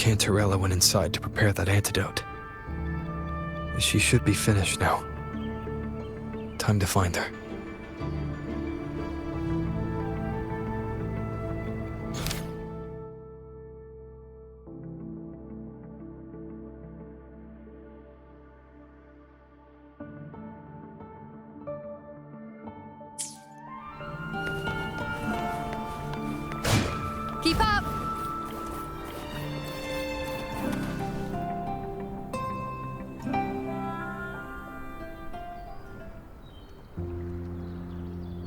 Cantarella went inside to prepare that antidote. She should be finished now. Time to find her. Keep up!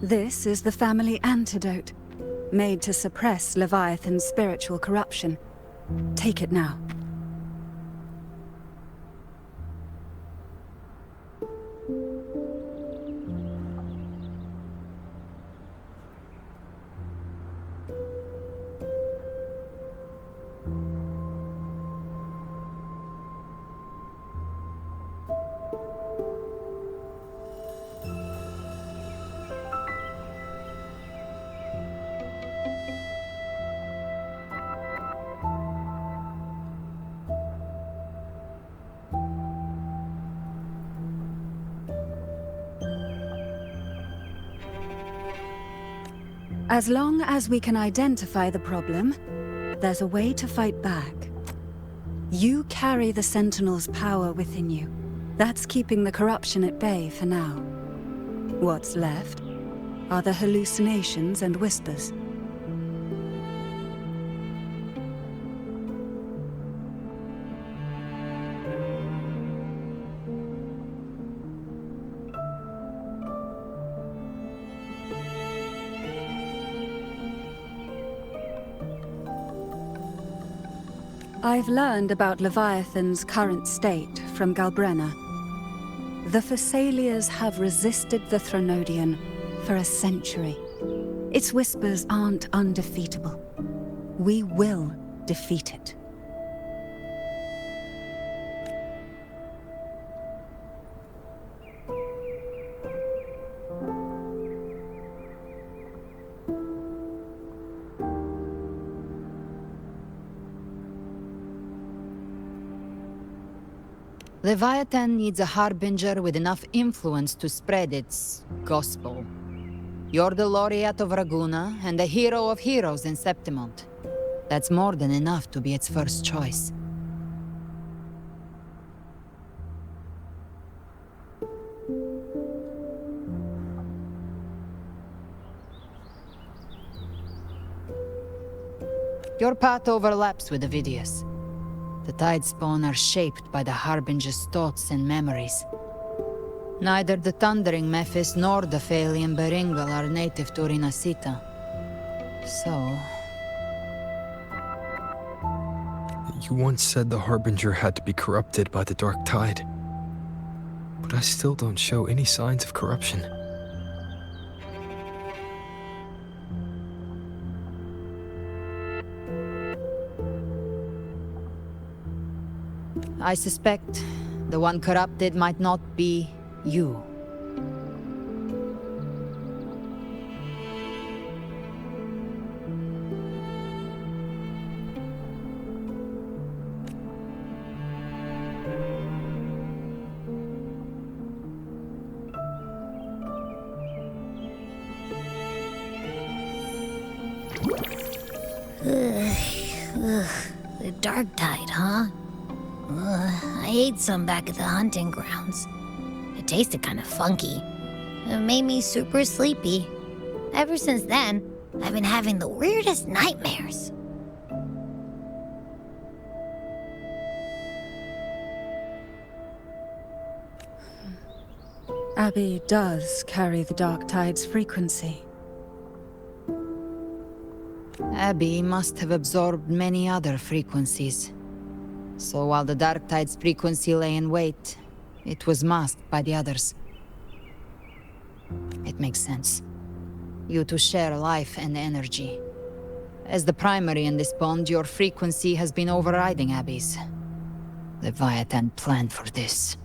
This is the family antidote, made to suppress Leviathan's spiritual corruption. Take it now. As long as we can identify the problem, there's a way to fight back. You carry the Sentinel's power within you. That's keeping the corruption at bay for now. What's left are the hallucinations and whispers. I've learned about Leviathan's current state from Galbrenna. The Thessalias have resisted the Thronodian for a century. Its whispers aren't undefeatable. We will defeat it. Leviathan needs a harbinger with enough influence to spread its gospel. You're the laureate of Raguna and the hero of heroes in Septimont. That's more than enough to be its first choice. Your path overlaps with Ovidius. The Tidespawn are shaped by the Harbinger's thoughts and memories. Neither the Thundering Mephis nor the Phalian Beringal are native to Rinascita. So... You once said the Harbinger had to be corrupted by the Dark Tide. But I still don't show any signs of corruption. I suspect the one corrupted might not be you. The Dark Tide, huh? I ate some back at the hunting grounds. It tasted kind of funky. It made me super sleepy. Ever since then, I've been having the weirdest nightmares. Abby does carry the Dark Tide's frequency. Abby must have absorbed many other frequencies. So while the Dark Tide's frequency lay in wait, it was masked by the others. It makes sense. You two share life and energy. As the primary in this bond, your frequency has been overriding Abby's. Leviathan planned for this.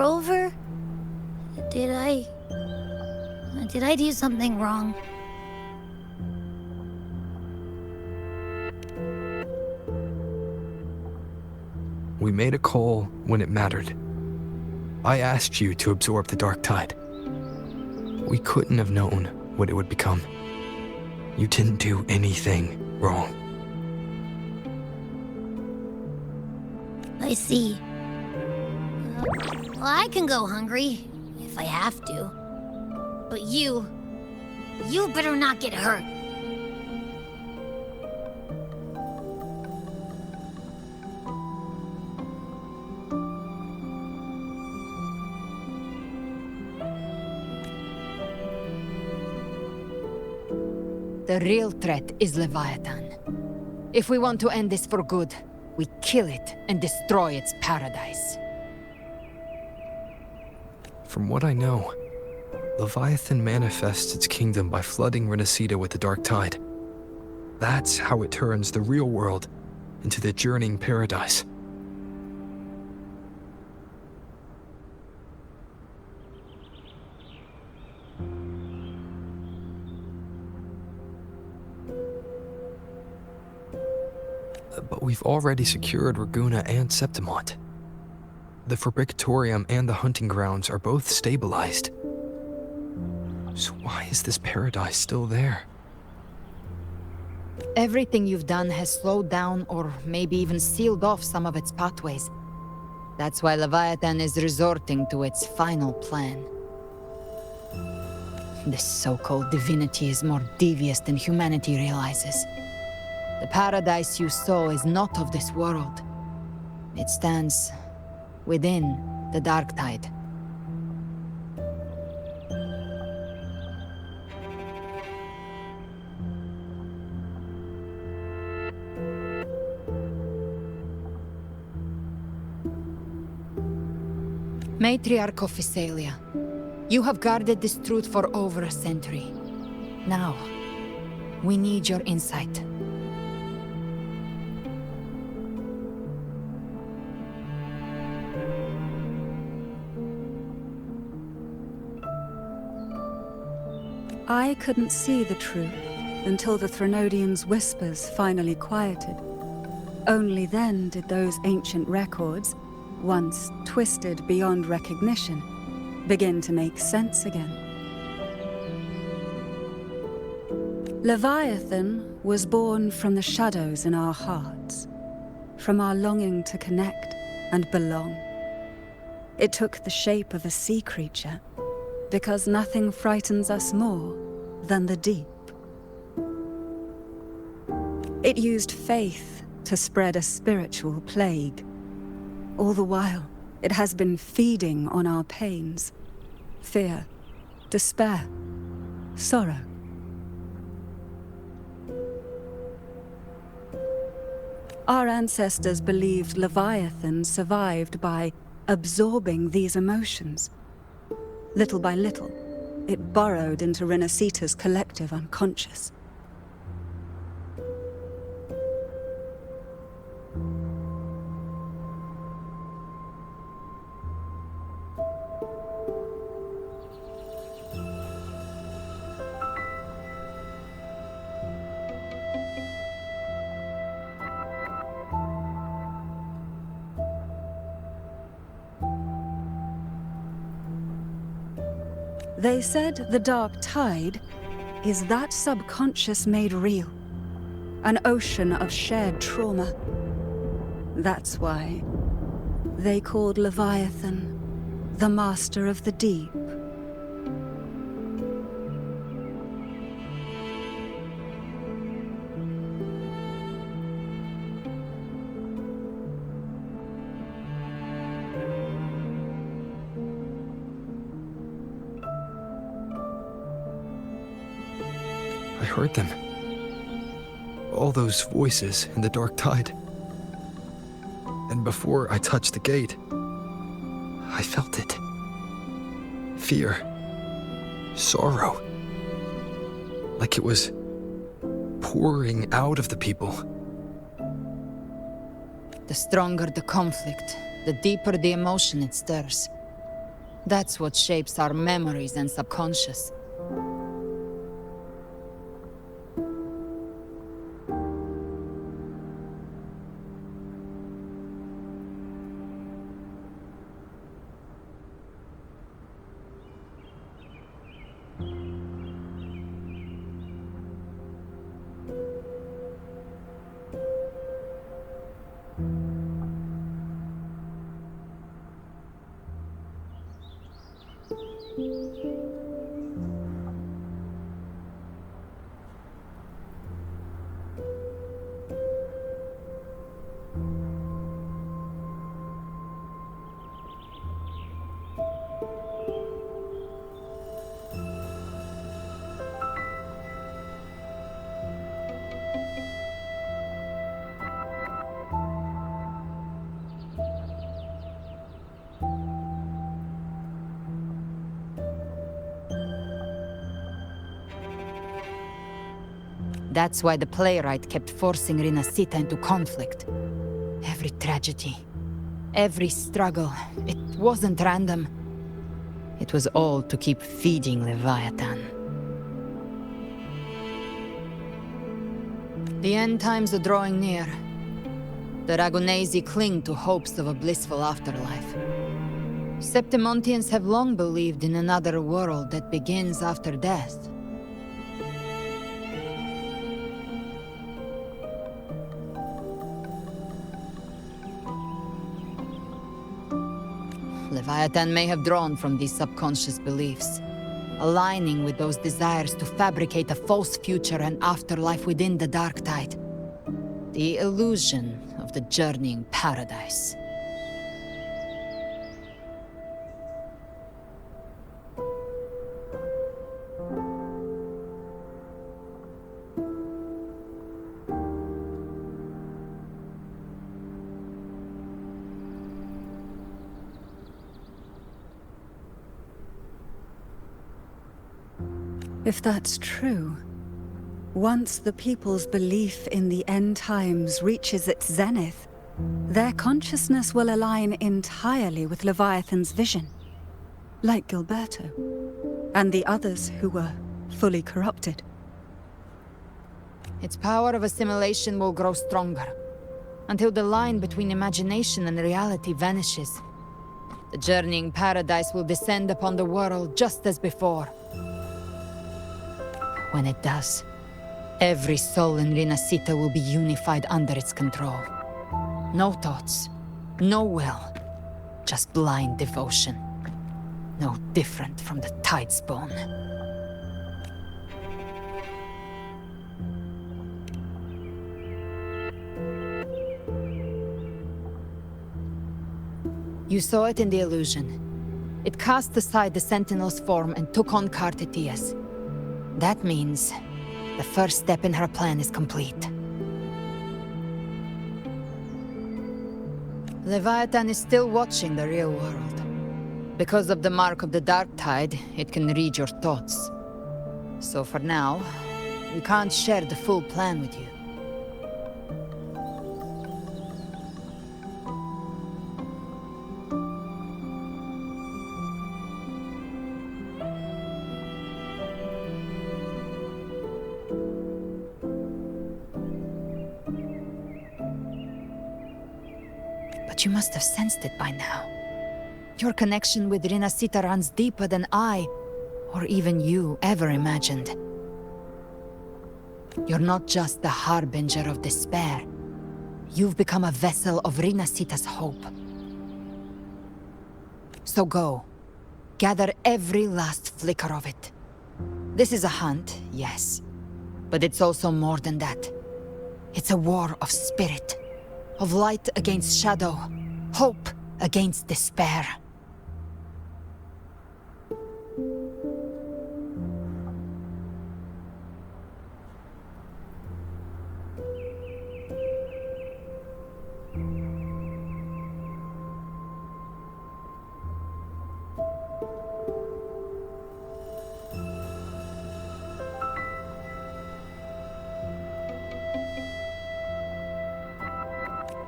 Rover? Did I do something wrong? We made a call when it mattered. I asked you to absorb the dark tide. We couldn't have known what it would become. You didn't do anything wrong. I see. Well, I can go hungry, if I have to. But you better not get hurt. The real threat is Leviathan. If we want to end this for good, we kill it and destroy its paradise. From what I know, Leviathan manifests its kingdom by flooding Rinascita with the dark tide. That's how it turns the real world into the journeying paradise. But we've already secured Raguna and Septimont. The Fabricatorium and the hunting grounds are both stabilized. So why is this paradise still there? Everything you've done has slowed down or maybe even sealed off some of its pathways. That's why Leviathan is resorting to its final plan. This so-called divinity is more devious than humanity realizes. The paradise you saw is not of this world. It stands within the dark tide. Matriarch of Physalia, you have guarded this truth for over a century. Now, we need your insight. I couldn't see the truth until the Threnodians' whispers finally quieted. Only then did those ancient records, once twisted beyond recognition, begin to make sense again. Leviathan was born from the shadows in our hearts, from our longing to connect and belong. It took the shape of a sea creature, because nothing frightens us more than the deep. It used faith to spread a spiritual plague. All the while, it has been feeding on our pains, fear, despair, sorrow. Our ancestors believed Leviathan survived by absorbing these emotions. Little by little, it burrowed into Rinascita's collective unconscious. They said the dark tide is that subconscious made real, an ocean of shared trauma. That's why they called Leviathan the master of the deep. I heard them. All those voices in the dark tide. And before I touched the gate, I felt it. Fear. Sorrow. Like it was pouring out of the people. The stronger the conflict, the deeper the emotion it stirs. That's what shapes our memories and subconscious. That's why the playwright kept forcing Rinascita into conflict. Every tragedy, every struggle, it wasn't random. It was all to keep feeding Leviathan. The end times are drawing near. The Ragunesi cling to hopes of a blissful afterlife. Septimontians have long believed in another world that begins after death. Leviathan may have drawn from these subconscious beliefs, aligning with those desires to fabricate a false future and afterlife within the dark tide. The illusion of the journeying paradise. If that's true, once the people's belief in the end times reaches its zenith, their consciousness will align entirely with Leviathan's vision, like Gilberto, and the others who were fully corrupted. Its power of assimilation will grow stronger, until the line between imagination and reality vanishes. The journeying paradise will descend upon the world just as before. When it does, every soul in Rinascita will be unified under its control. No thoughts, no will, just blind devotion. No different from the Tidespawn. You saw it in the illusion. It cast aside the Sentinel's form and took on Cartitia's. That means the first step in her plan is complete. Leviathan is still watching the real world. Because of the mark of the Dark Tide, it can read your thoughts. So for now, we can't share the full plan with you. But you must have sensed it by now. Your connection with Rinascita runs deeper than I, or even you, ever imagined. You're not just the harbinger of despair. You've become a vessel of Rinascita's hope. So go. Gather every last flicker of it. This is a hunt, yes. But it's also more than that. It's a war of spirit. Of light against shadow. Hope against despair.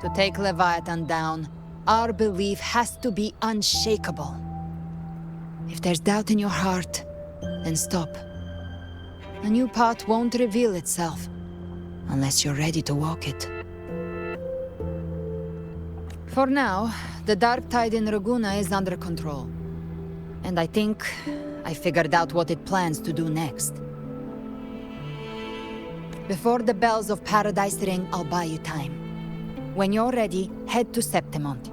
To take Leviathan down, our belief has to be unshakable. If there's doubt in your heart, then stop. A new path won't reveal itself unless you're ready to walk it. For now, the dark tide in Raguna is under control. And I think I figured out what it plans to do next. Before the bells of Paradise ring, I'll buy you time. When you're ready, head to Septimont.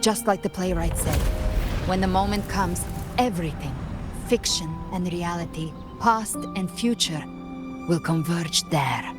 Just like the playwright said, when the moment comes, everything, fiction and reality, past and future, will converge there.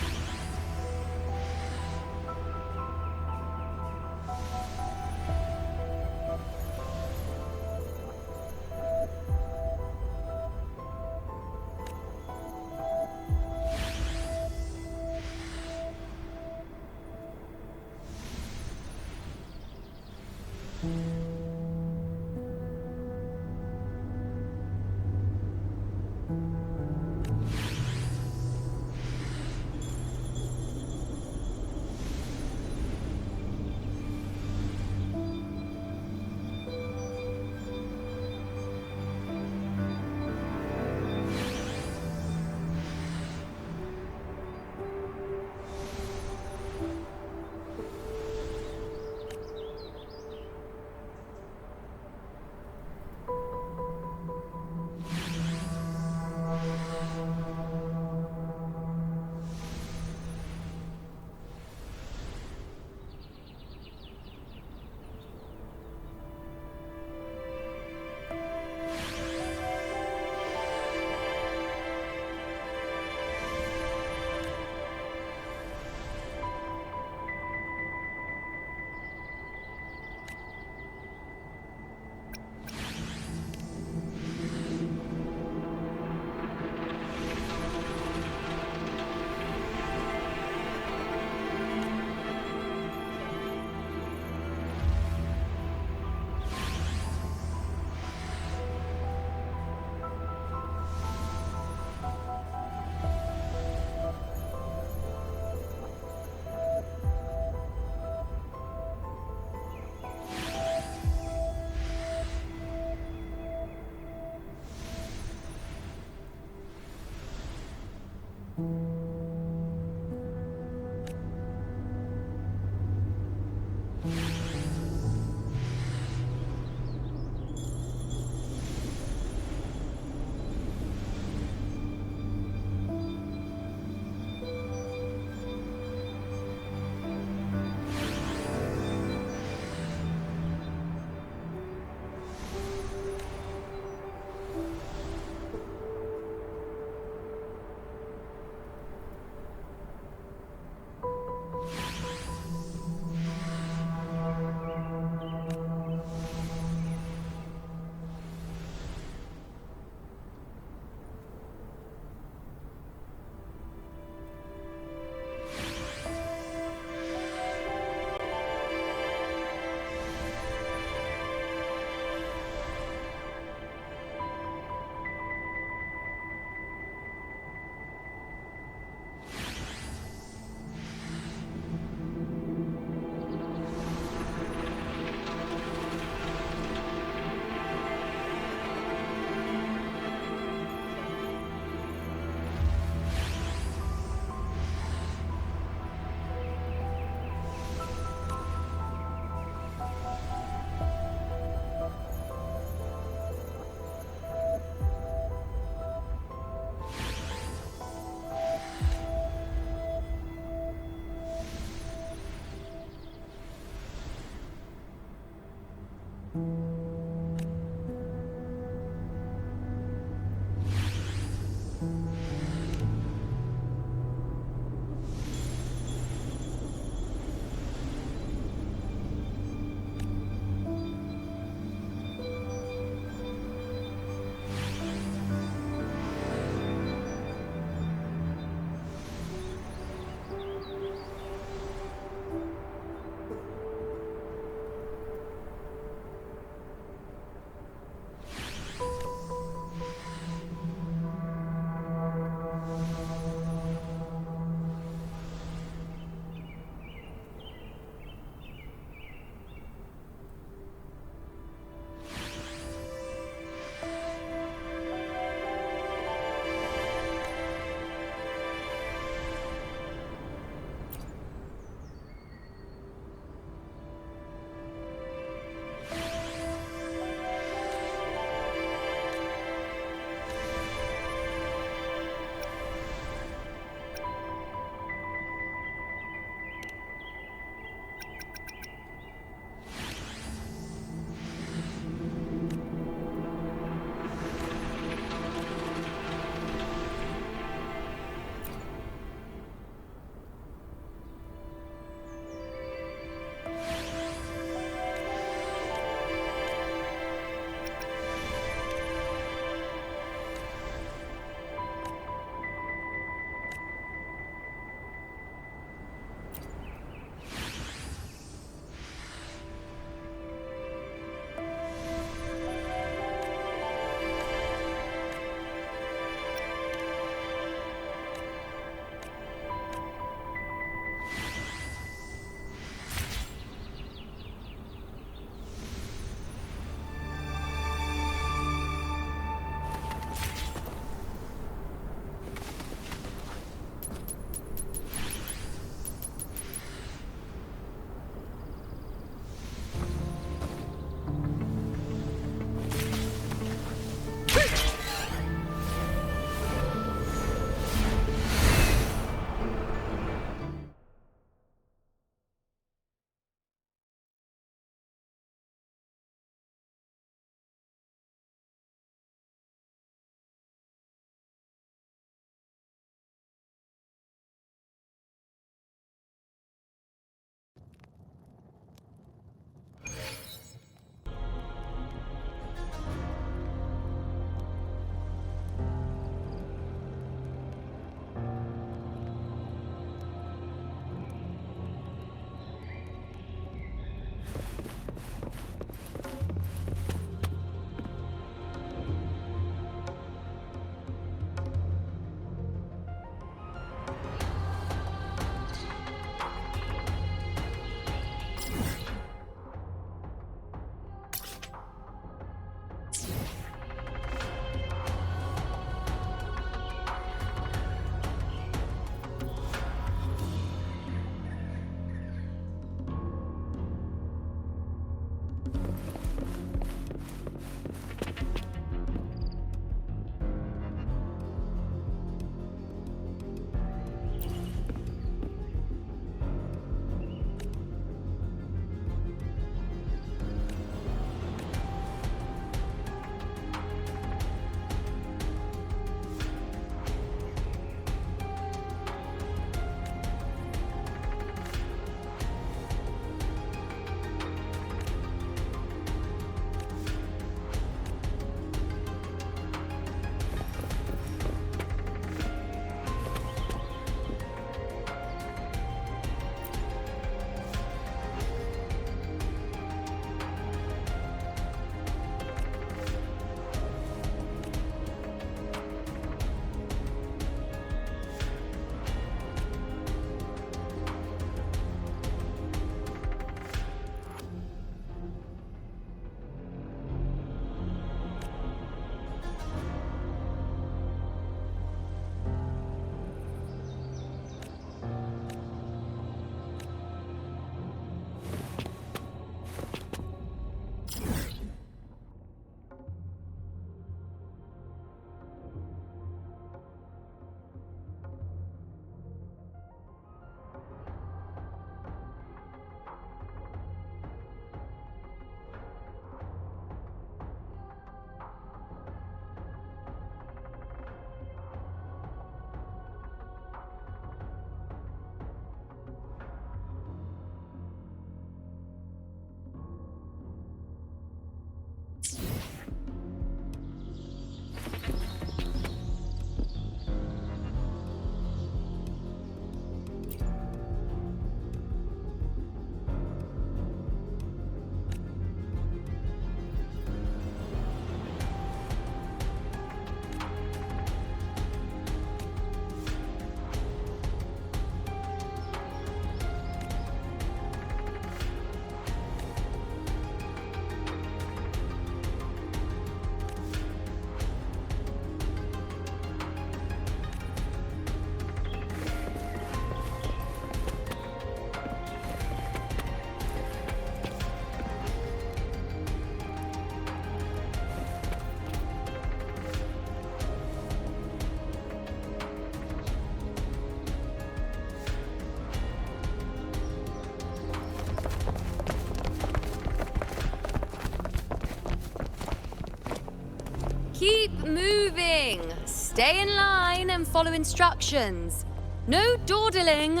Keep moving. Stay in line and follow instructions. No dawdling.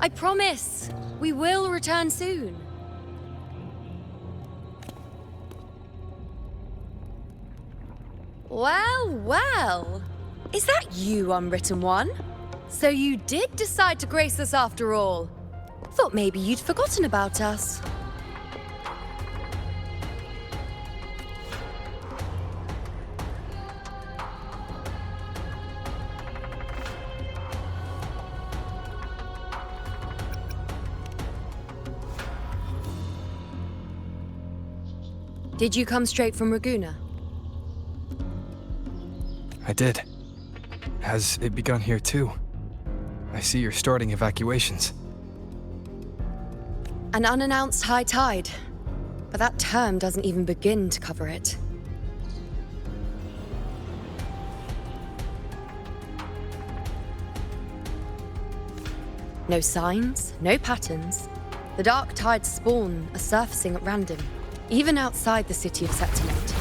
I promise, we will return soon. Well, well. Is that you, Unwritten One? So you did decide to grace us after all. Thought maybe you'd forgotten about us. Did you come straight from Raguna? I did. Has it begun here too? I see you're starting evacuations. An unannounced high tide. But that term doesn't even begin to cover it. No signs, no patterns. The dark tide's spawn are surfacing at random, even outside the city of Septimont.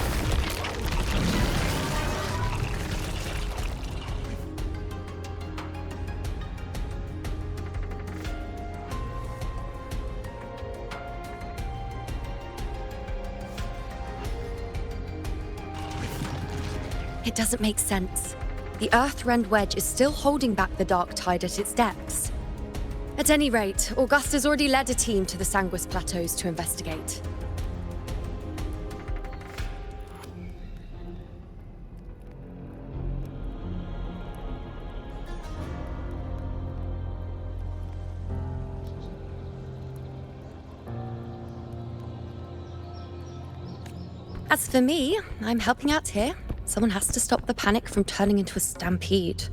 It doesn't make sense. The Earthrend Wedge is still holding back the dark tide at its depths. At any rate, Augusta's already led a team to the Sanguis Plateaus to investigate. As for me, I'm helping out here. Someone has to stop the panic from turning into a stampede.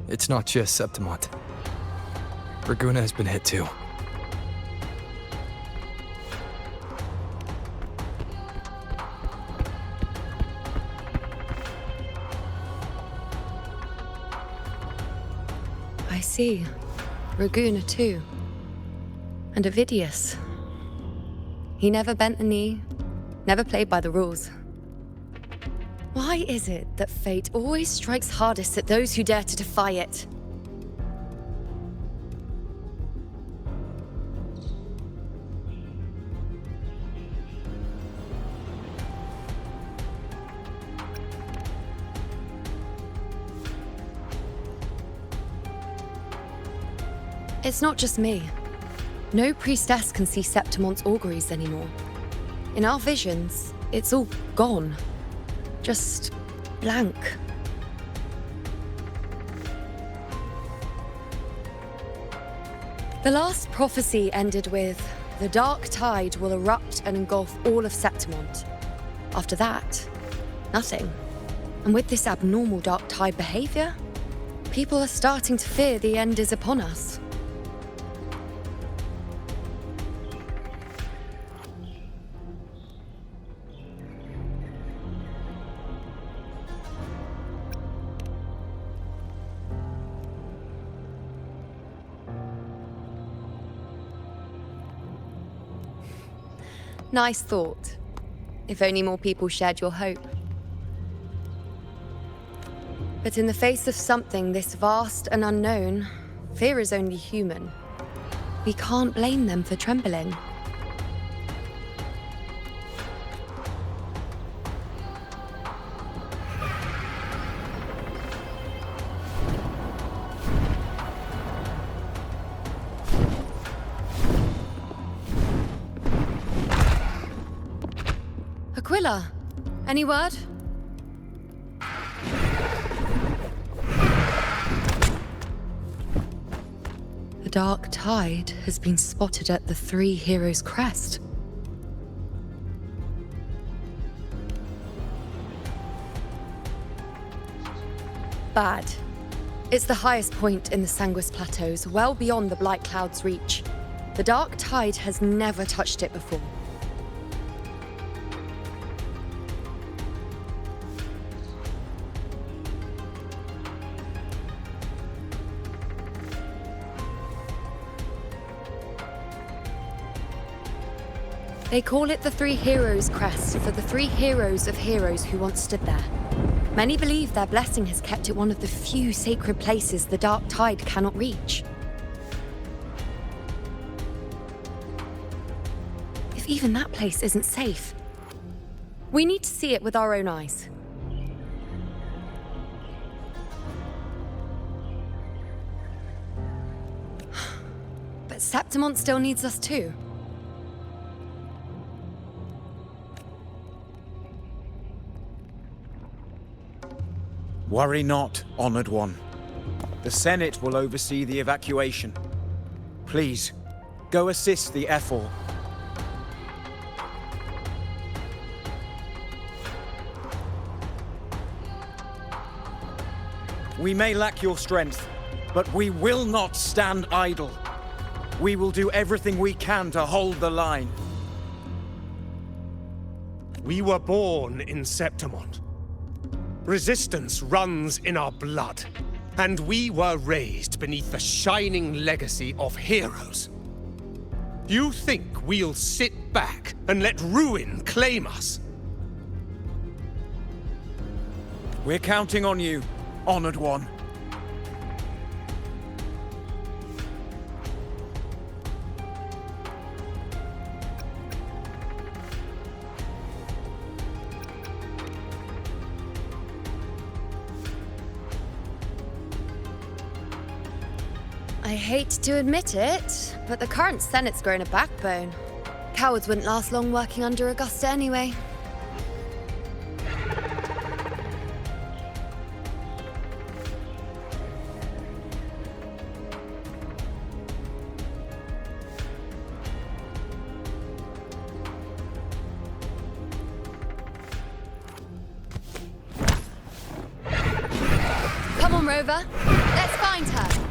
It's not just Septimont. Raguna has been hit too. I see. Raguna too. And Ovidius. He never bent a knee, never played by the rules. Why is it that fate always strikes hardest at those who dare to defy it? It's not just me. No priestess can see Septimont's auguries anymore. In our visions, it's all gone. Just blank. The last prophecy ended with, the dark tide will erupt and engulf all of Septimont. After that, nothing. And with this abnormal dark tide behavior, people are starting to fear the end is upon us. Nice thought. If only more people shared your hope. But in the face of something this vast and unknown, fear is only human. We can't blame them for trembling. Aquila, any word? The dark tide has been spotted at the Three Heroes' Crest. Bad. It's the highest point in the Sanguis Plateaus, well beyond the Blight Cloud's reach. The dark tide has never touched it before. They call it the Three Heroes Crest for the three heroes of heroes who once stood there. Many believe their blessing has kept it one of the few sacred places the dark tide cannot reach. If even that place isn't safe, we need to see it with our own eyes. But Septimont still needs us too. Worry not, Honored One. The Senate will oversee the evacuation. Please, go assist the Ethel. We may lack your strength, but we will not stand idle. We will do everything we can to hold the line. We were born in Septimont. Resistance runs in our blood, and we were raised beneath the shining legacy of heroes. You think we'll sit back and let ruin claim us? We're counting on you, Honored One. I hate to admit it, but the current Senate's grown a backbone. Cowards wouldn't last long working under Augusta anyway. Come on, Rover. Let's find her.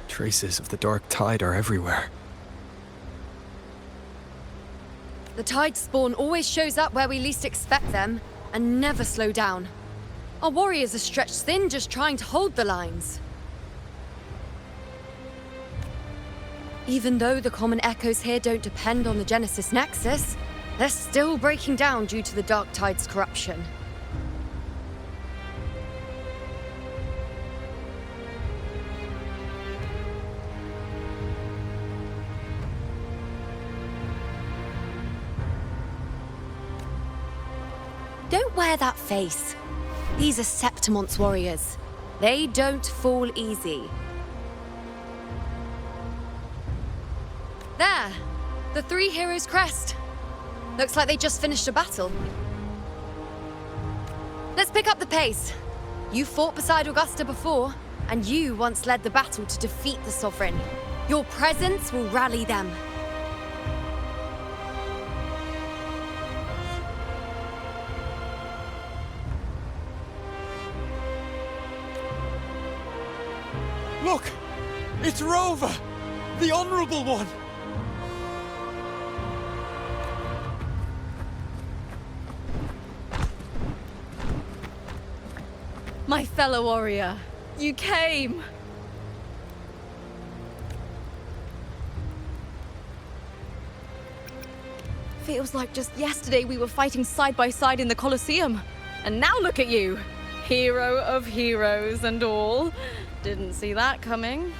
Traces of the dark tide are everywhere. The tide spawn always shows up where we least expect them, and never slow down. Our warriors are stretched thin just trying to hold the lines. Even though the common echoes here don't depend on the Genesis Nexus, they're still breaking down due to the dark tide's corruption. Don't wear that face. These are Septimont's warriors. They don't fall easy. There! The Three Heroes Crest. Looks like they just finished a battle. Let's pick up the pace. You fought beside Augusta before, and you once led the battle to defeat the Sovereign. Your presence will rally them. Look! It's Rover! The Honorable One! My fellow warrior, you came! Feels like just yesterday we were fighting side by side in the Colosseum. And now look at you! Hero of heroes and all. Didn't see that coming.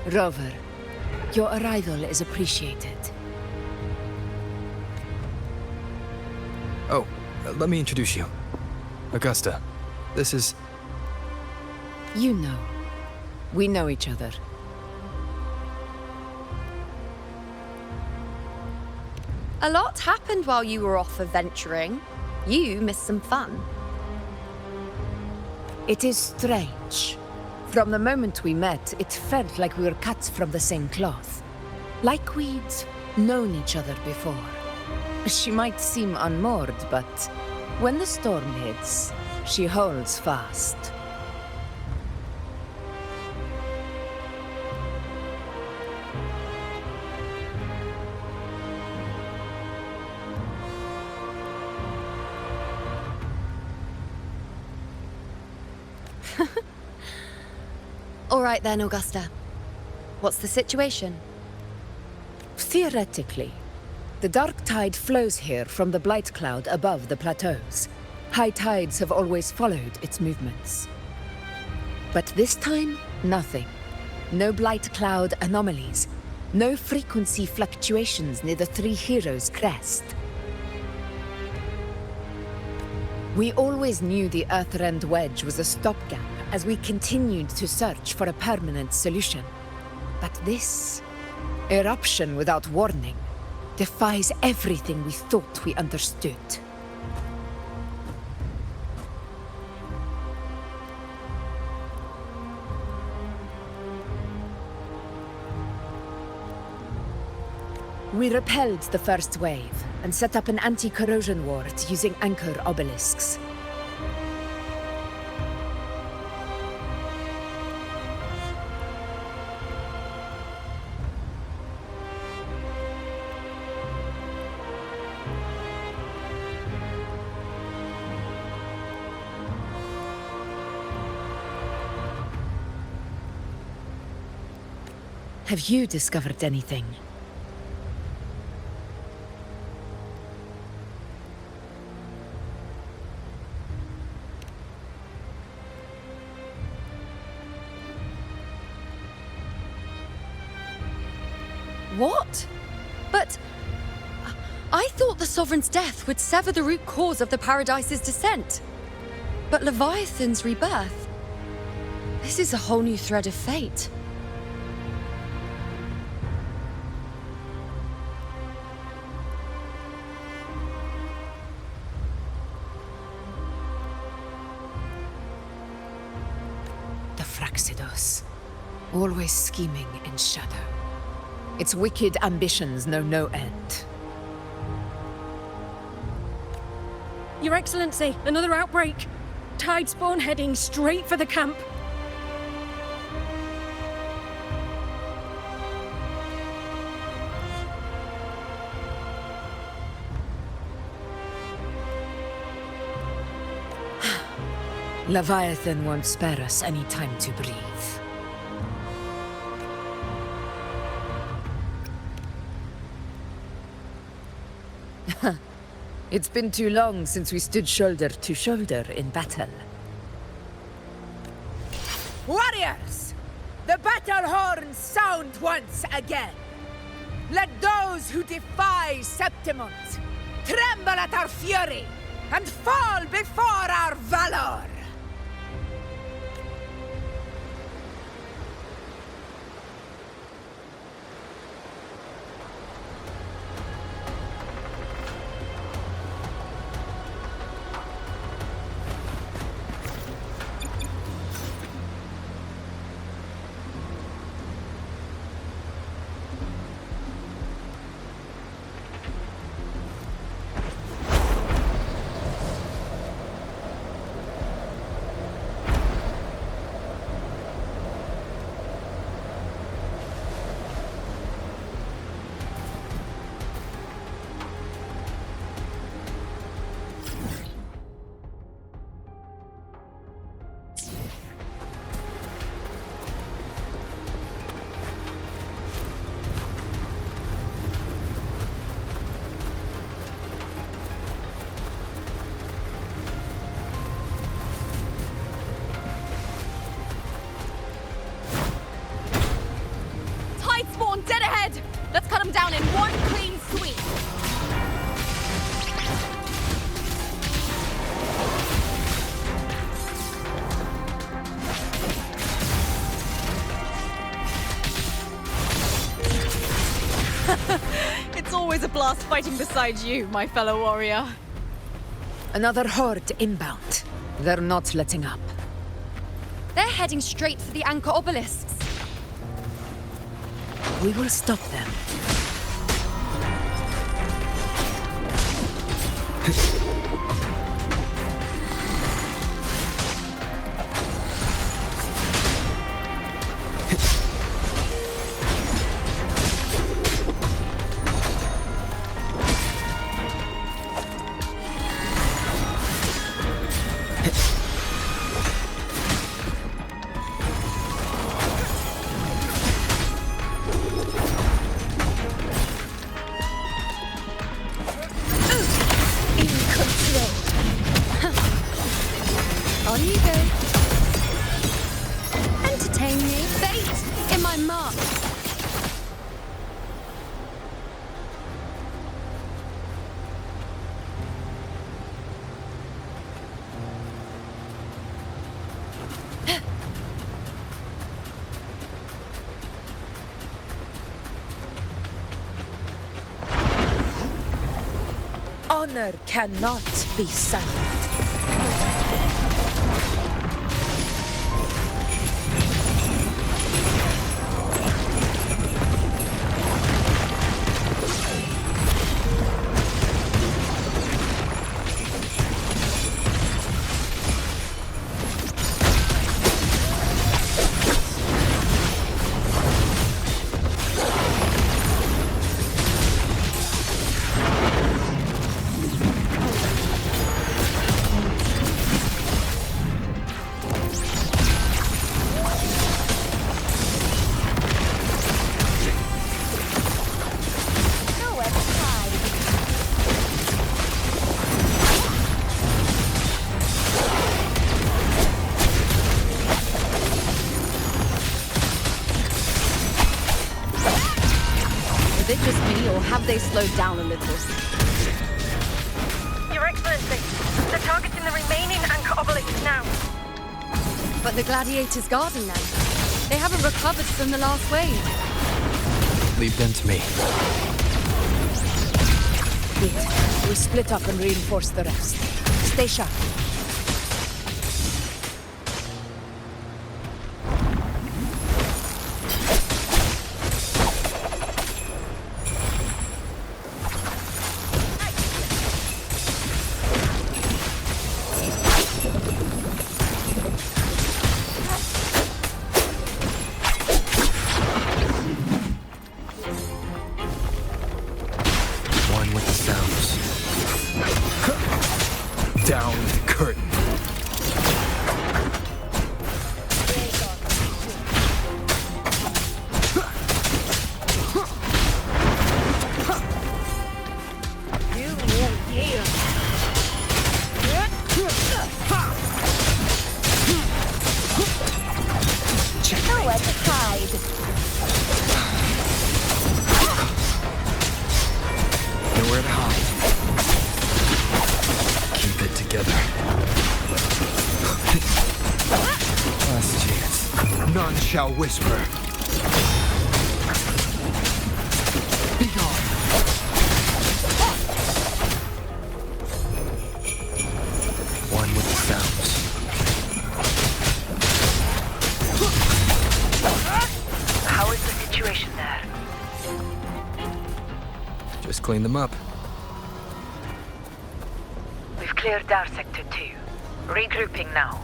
Rover, your arrival is appreciated. Oh, let me introduce you. Augusta, this is... You know. We know each other. A lot happened while you were off adventuring. You missed some fun. It is strange. From the moment we met, it felt like we were cut from the same cloth. Like we'd known each other before. She might seem unmoored, but when the storm hits, she holds fast. All right then, Augusta. What's the situation? Theoretically, the dark tide flows here from the blight cloud above the plateaus. High tides have always followed its movements. But this time, nothing. No blight cloud anomalies. No frequency fluctuations near the Three Heroes crest. We always knew the Earthrend Wedge was a stopgap as we continued to search for a permanent solution. But this eruption without warning defies everything we thought we understood. We repelled the first wave and set up an anti-corrosion ward using anchor obelisks. Have you discovered anything? What? But I thought the Sovereign's death would sever the root cause of the Paradise's descent. But Leviathan's rebirth? This is a whole new thread of fate. The Fraxidos, always scheming in shadow. Its wicked ambitions know no end. Your Excellency, another outbreak. Tide spawn heading straight for the camp. Leviathan won't spare us any time to breathe. It's been too long since we stood shoulder to shoulder in battle. Warriors! The battle horns sound once again! Let those who defy Septimont tremble at our fury and fall before our valor! Dead ahead! Let's cut them down in one clean sweep! It's always a blast fighting beside you, my fellow warrior. Another horde inbound. They're not letting up. They're heading straight for the anchor obelisks. We will stop them. On you go. Entertain me. Fate in my mark. Honor cannot be silent. Is it just me, or have they slowed down a little? Your Excellency, they're targeting the remaining anchor obelisk now. But the Gladiator's Garden now. They haven't recovered from the last wave. Leave them to me. Good. We split up and reinforce the rest. Stay sharp. One with the sounds. Down the curtain. Nowhere to hide. Nowhere to hide. Keep it together. Last chance. None shall whisper. Be gone. One with the sounds. How is the situation there? Just clean them up. We've cleared our sector 2. Regrouping now.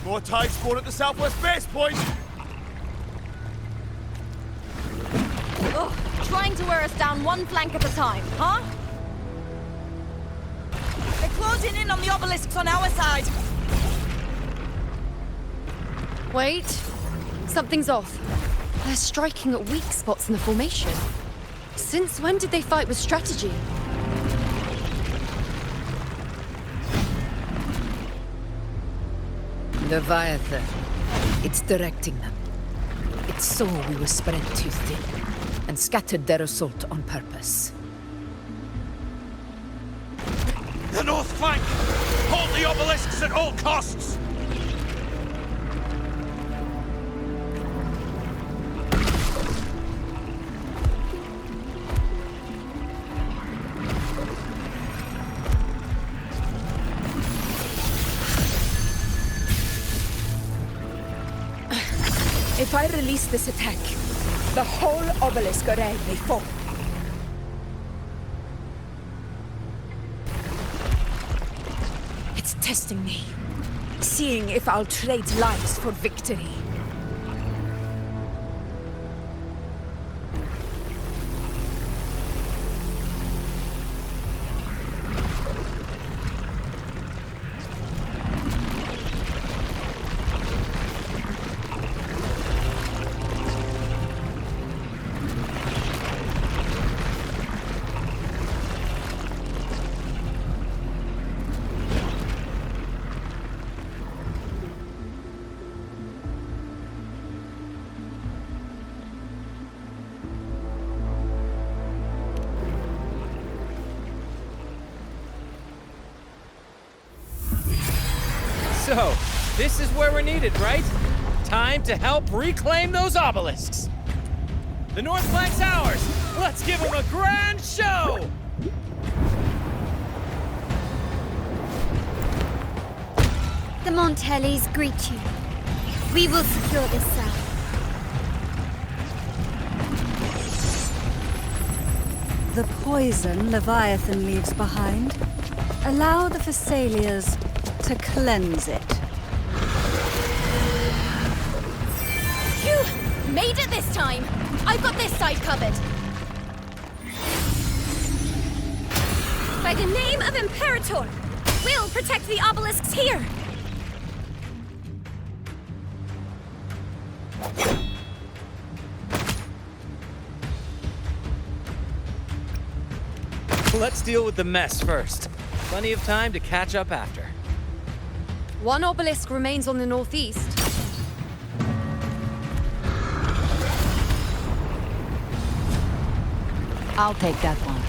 More tide spawn at the southwest base point! Ugh, trying to wear us down one flank at a time, huh? They're closing in on the obelisks on our side. Wait. Something's off. They're striking at weak spots in the formation. Since when did they fight with strategy? Leviathan. It's directing them. It saw we were spread too thin, and scattered their assault on purpose. The north flank! Hold the obelisks at all costs! If I release this attack, the whole obelisk array may fall. It's testing me, seeing if I'll trade lives for victory. So, this is where we're needed, right? Time to help reclaim those obelisks. The North Flank's ours! Let's give them a grand show! The Montellis greet you. We will secure this cell. The poison Leviathan leaves behind, allow the Thessalias to cleanse it. Phew! Made it this time! I've got this side covered. By the name of Imperator, we'll protect the obelisks here! Let's deal with the mess first. Plenty of time to catch up after. One obelisk remains on the northeast. I'll take that one.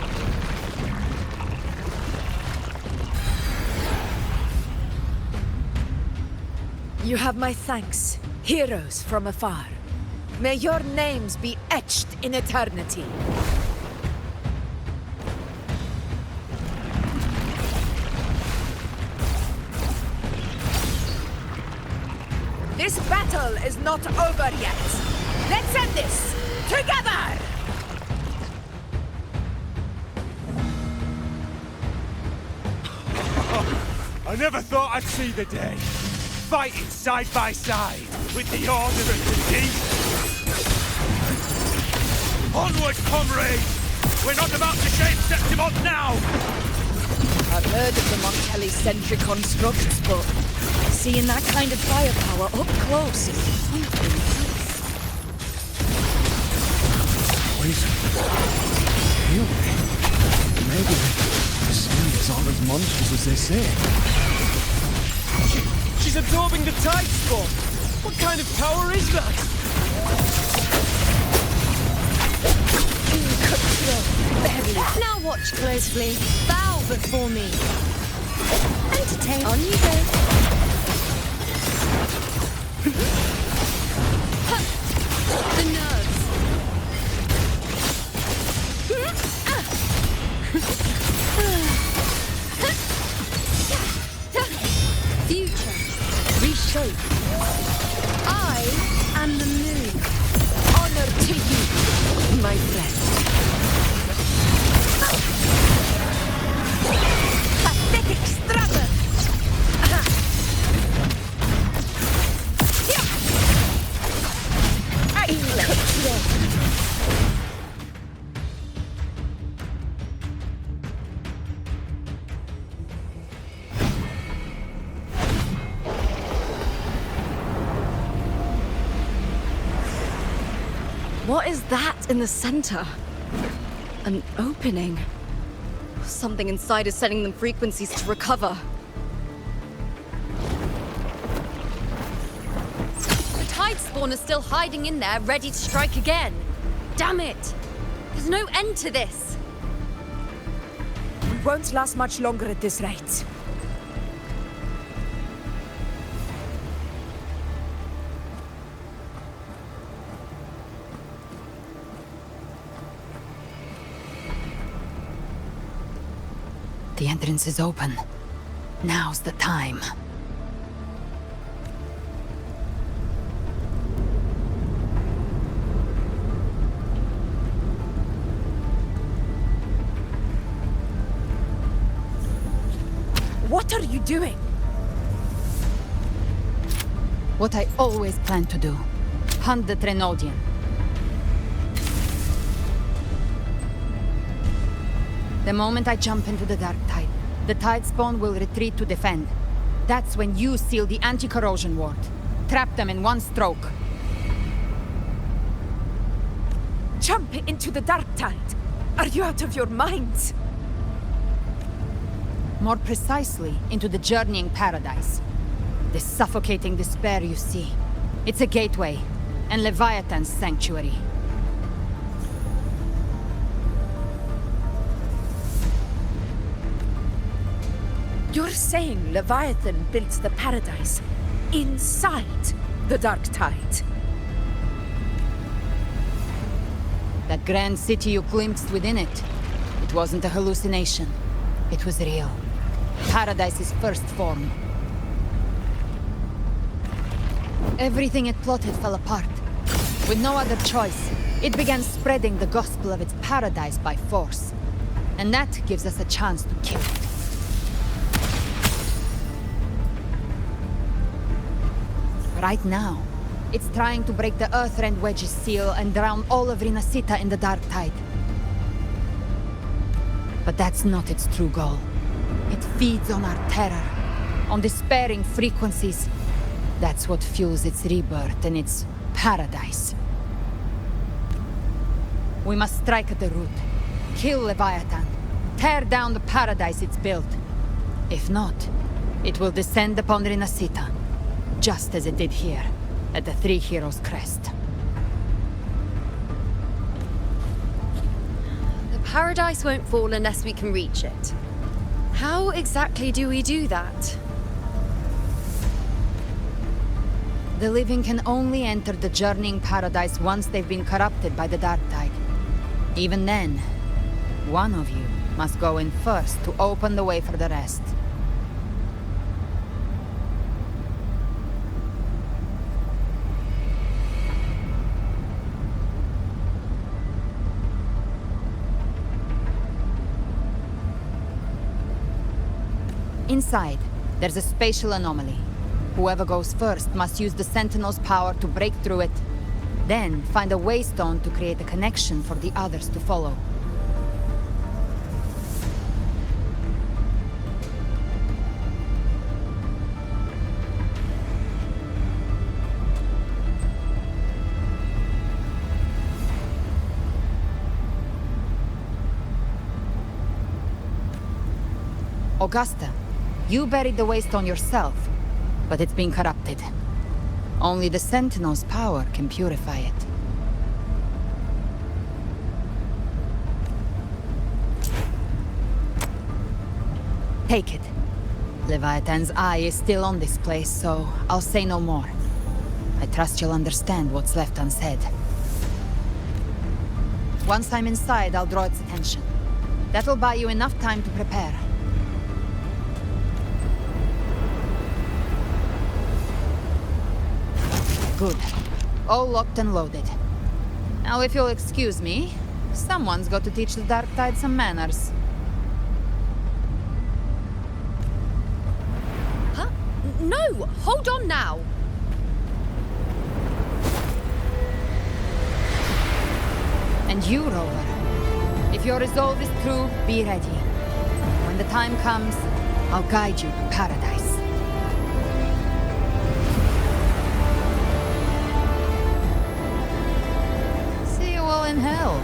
You have my thanks, heroes from afar. May your names be etched in eternity. This battle is not over yet. Let's end this together! I never thought I'd see the day. Fighting side by side with the Order of the Deep. Onward, comrades! We're not about to shame Septimont now! I've heard of the Montelli-centric constructs, but seeing that kind of firepower up close is something else. Poison. Really? Maybe the sand is all as monstrous as they say. She's absorbing the tide spawn! What kind of power is that? Now watch closely. Bow before me. Entertain. On you go. The nerves. Future. Reshape. I am the moon. Honor to you, my friend. Pathetic struggle! What is that in the center? An opening. Something inside is sending them frequencies to recover. The tide spawn is still hiding in there, ready to strike again. Damn it! There's no end to this. We won't last much longer at this rate. The entrance is open. Now's the time. What are you doing? What I always planned to do. Hunt the Trenodian. The moment I jump into the Dark Tide, the Tide Spawn will retreat to defend. That's when you seal the anti-corrosion ward. Trap them in one stroke. Jump into the Dark Tide! Are you out of your minds? More precisely, into the journeying paradise. The suffocating despair you see. It's a gateway, and Leviathan's sanctuary. You're saying Leviathan built the paradise inside the Dark Tide? That grand city you glimpsed within it, it wasn't a hallucination. It was real. Paradise's first form. Everything it plotted fell apart. With no other choice, it began spreading the gospel of its paradise by force. And that gives us a chance to kill it. Right now, it's trying to break the Earthrend Wedge's seal and drown all of Rinascita in the Dark Tide. But that's not its true goal. It feeds on our terror, on despairing frequencies. That's what fuels its rebirth and its paradise. We must strike at the root. Kill Leviathan. Tear down the paradise it's built. If not, it will descend upon Rinascita, just as it did here, at the Three Heroes' Crest. The paradise won't fall unless we can reach it. How exactly do we do that? The living can only enter the journeying paradise once they've been corrupted by the Dark Tide. Even then, one of you must go in first to open the way for the rest. Inside, there's a spatial anomaly. Whoever goes first must use the Sentinel's power to break through it. Then, find a waystone to create a connection for the others to follow. Augusta, you buried the waystone yourself, but it's been corrupted. Only the Sentinel's power can purify it. Take it. Leviathan's eye is still on this place, so I'll say no more. I trust you'll understand what's left unsaid. Once I'm inside, I'll draw its attention. That'll buy you enough time to prepare. Good. All locked and loaded. Now, if you'll excuse me, someone's got to teach the Dark Tide some manners. Huh? No! Hold on now! And you, Rover. If your resolve is true, be ready. When the time comes, I'll guide you to paradise. See you all in hell.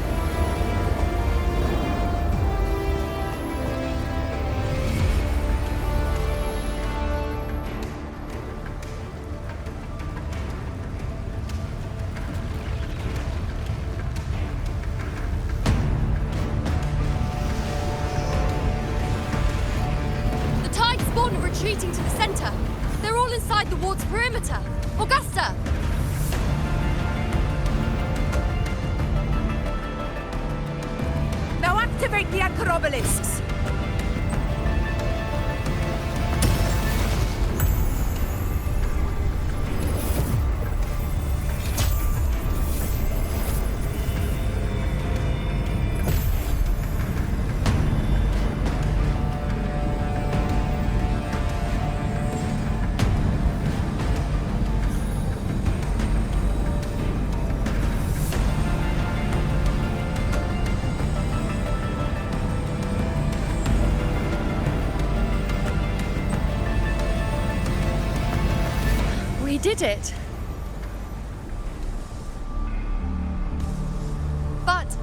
Retreating to the center. They're all inside the ward's perimeter. Augusta! Now activate the anchor obelisks! did it. But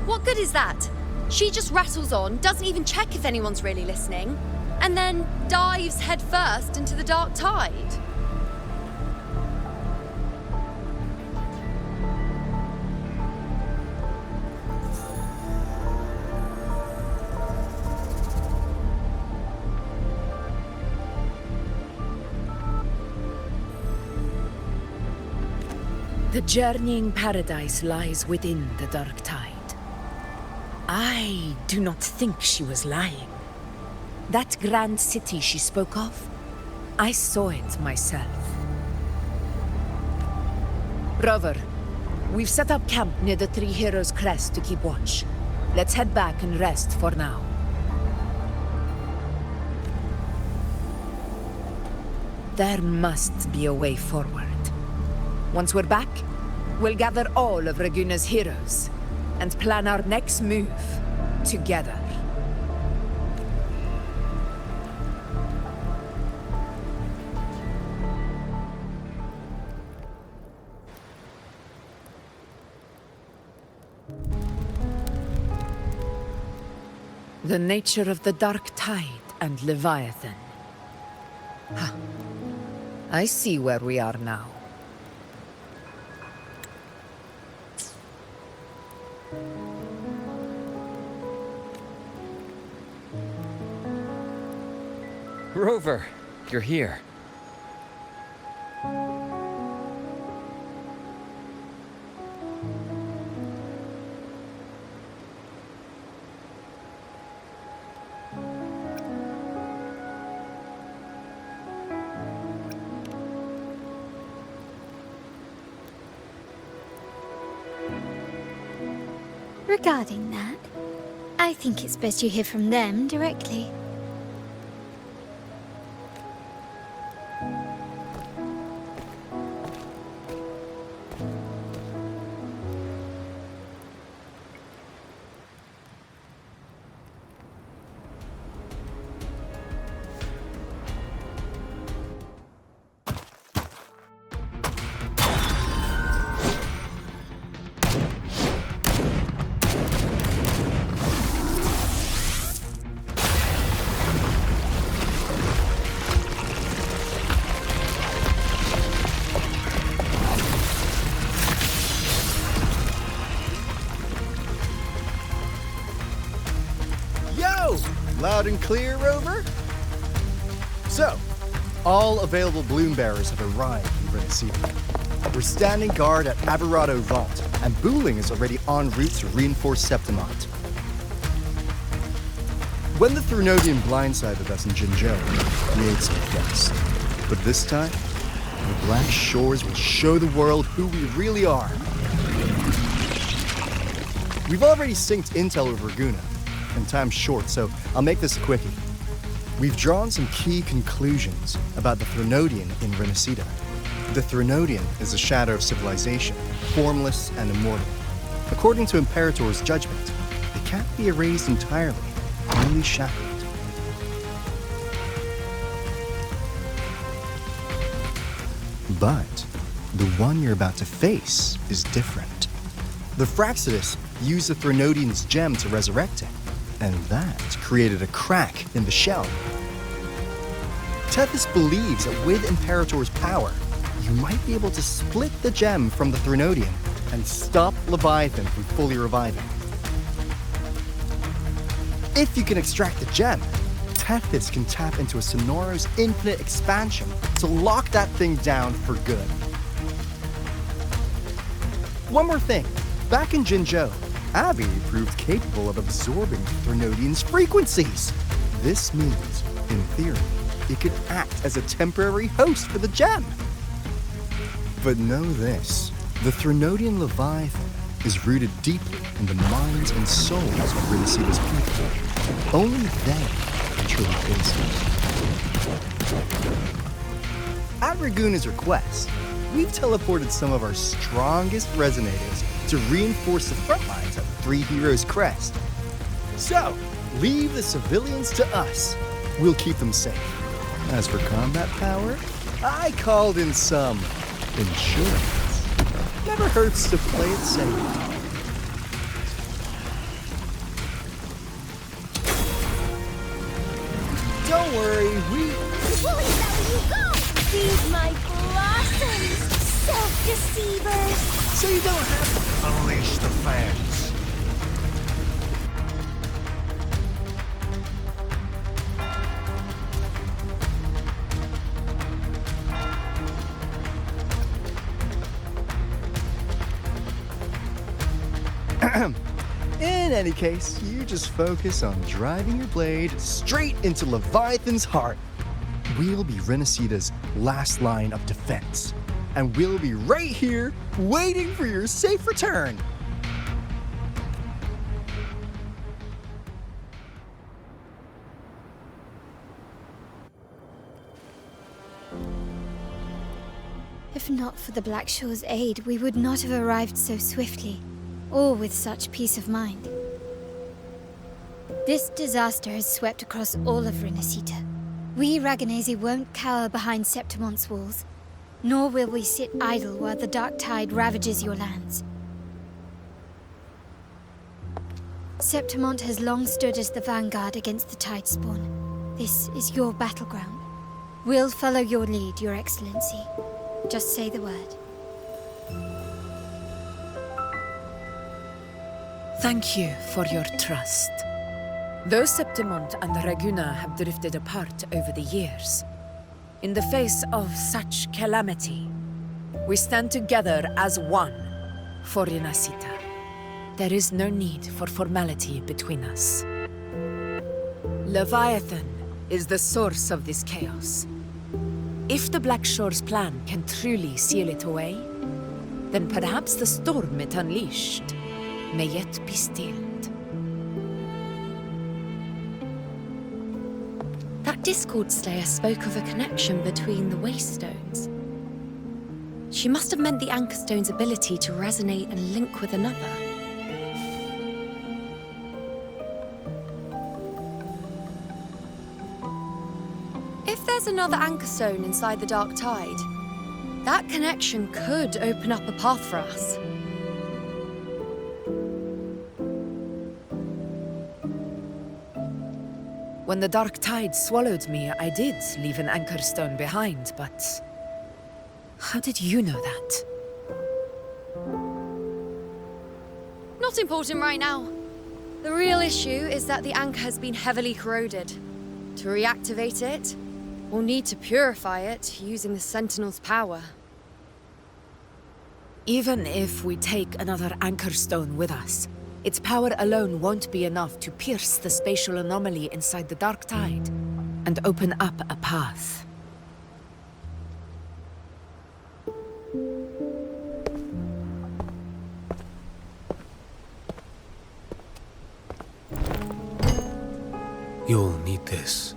what good is that? She just rattles on, doesn't even check if anyone's really listening, and then dives headfirst into the dark tide. The journeying paradise lies within the dark tide. I do not think she was lying. That grand city she spoke of, I saw it myself. Rover, we've set up camp near the Three Heroes Crest to keep watch. Let's head back and rest for now. There must be a way forward. Once we're back, we'll gather all of Raguna's heroes and plan our next move together. The nature of the Dark Tide and Leviathan. Ha. I see where we are now. Rover, you're here. Regarding that, I think it's best you hear from them directly. Loud and clear, Rover? So, all available bloom bearers have arrived in Rinascita. We're standing guard at Aberrado Vault, and Booling is already en route to reinforce Septimont. When the Threnodian blindsided us in Jinzhou, we ate some guts. But this time, the Black Shores will show the world who we really are. We've already synced intel with Raguna, and time's short, so I'll make this a quickie. We've drawn some key conclusions about the Threnodian in Rinascita. The Threnodian is a shadow of civilization, formless and immortal. According to Imperator's judgment, it can't be erased entirely, only shackled. But the one you're about to face is different. The Fraxidus used the Threnodian's gem to resurrect it, and that created a crack in the shell. Tethys believes that with Imperator's power, you might be able to split the gem from the Threnodian and stop Leviathan from fully reviving. If you can extract the gem, Tethys can tap into a Sonoro's infinite expansion to lock that thing down for good. One more thing. Back in Jinzhou, Abby proved capable of absorbing Threnodian's frequencies. This means, in theory, it could act as a temporary host for the gem. But know this, the Threnodian Leviathan is rooted deeply in the minds and souls of Rinascita's people. Only they can truly face it. At Raguna's request, we've teleported some of our strongest resonators to reinforce the front lines at the Three Heroes Crest. So, leave the civilians to us. We'll keep them safe. As for combat power, I called in some insurance. Never hurts to play it safe. Don't worry, we... Holy valley you go! Feed my blossoms, self-deceivers! So you don't have to... Unleash the fans. In any case, you just focus on driving your blade straight into Leviathan's heart. We'll be Rinascita's last line of defense, and we'll be right here waiting for your safe return. If not for the Black Shore's aid, we would not have arrived so swiftly, or with such peace of mind. This disaster has swept across all of Rinascita. We Ragganese won't cower behind Septimont's walls, nor will we sit idle while the dark tide ravages your lands. Septimont has long stood as the vanguard against the Tidespawn. This is your battleground. We'll follow your lead, Your Excellency. Just say the word. Thank you for your trust. Though Septimont and Raguna have drifted apart over the years, in the face of such calamity, we stand together as one for Rinascita. There is no need for formality between us. Leviathan is the source of this chaos. If the Black Shore's plan can truly seal it away, then perhaps the storm it unleashed may yet be stilled. That Discord Slayer spoke of a connection between the Waystones. She must have meant the Anchorstone's ability to resonate and link with another. If there's another Anchorstone inside the Dark Tide, that connection could open up a path for us. When the Dark Tide swallowed me, I did leave an Anchorstone behind, but... how did you know that? Not important right now. The real issue is that the anchor has been heavily corroded. To reactivate it, we'll need to purify it using the Sentinel's power. Even if we take another Anchorstone with us, its power alone won't be enough to pierce the spatial anomaly inside the Dark Tide and open up a path. You'll need this.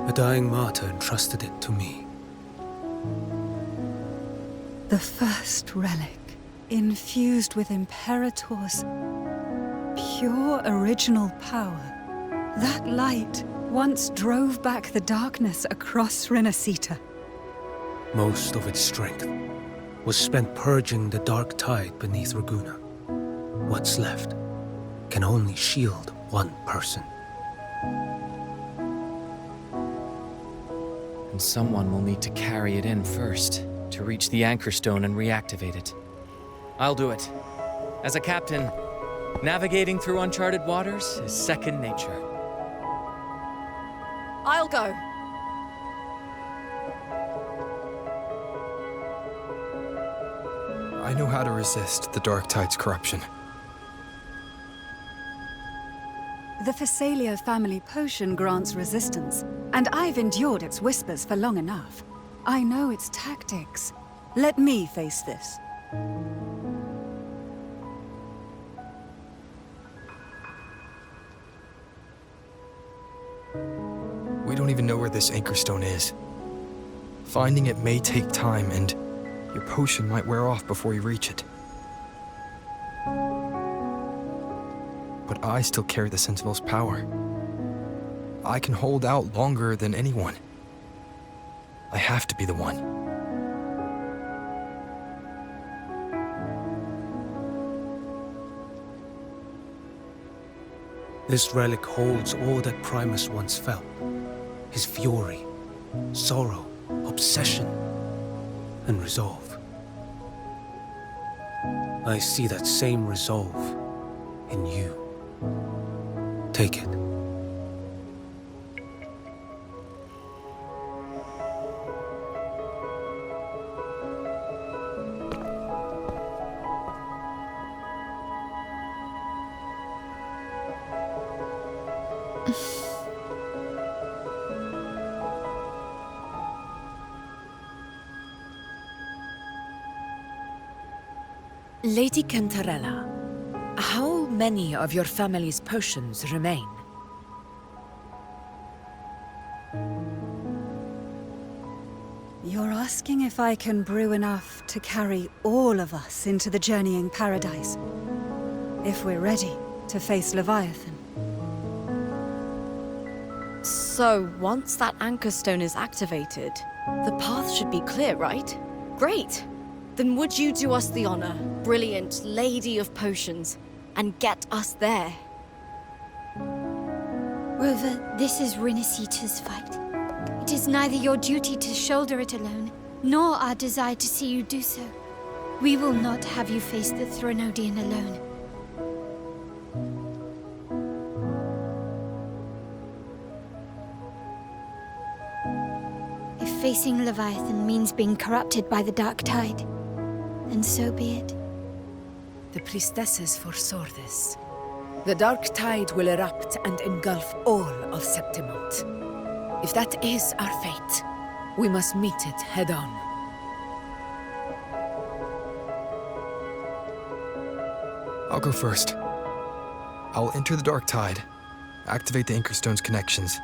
A dying martyr entrusted it to me. The first relic, infused with Imperator's pure original power. That light once drove back the darkness across Rinascita. Most of its strength was spent purging the dark tide beneath Raguna. What's left can only shield one person. And someone will need to carry it in first, to reach the Anchorstone and reactivate it. I'll do it. As a captain, navigating through uncharted waters is second nature. I'll go. I know how to resist the Dark Tide's corruption. The Phasalia family potion grants resistance, and I've endured its whispers for long enough. I know its tactics. Let me face this. don't even know where this anchor stone is. Finding it may take time, and your potion might wear off before you reach it. But I still carry the Sentinel's power. I can hold out longer than anyone. I have to be the one. This relic holds all that Primus once felt. His fury, sorrow, obsession, and resolve. I see that same resolve in you. Take it. Lady Cantarella, how many of your family's potions remain? You're asking if I can brew enough to carry all of us into the journeying paradise. If we're ready to face Leviathan. So, once that anchor stone is activated, the path should be clear, right? Great! Then would you do us the honor, brilliant Lady of Potions, and get us there? Rover, this is Rinascita's fight. It is neither your duty to shoulder it alone, nor our desire to see you do so. We will not have you face the Thronodian alone. If facing Leviathan means being corrupted by the Dark Tide, then so be it. The priestesses foresaw this. The Dark Tide will erupt and engulf all of Septimont. If that is our fate, we must meet it head-on. I'll go first. I'll enter the Dark Tide, activate the Anchor Stone's connections,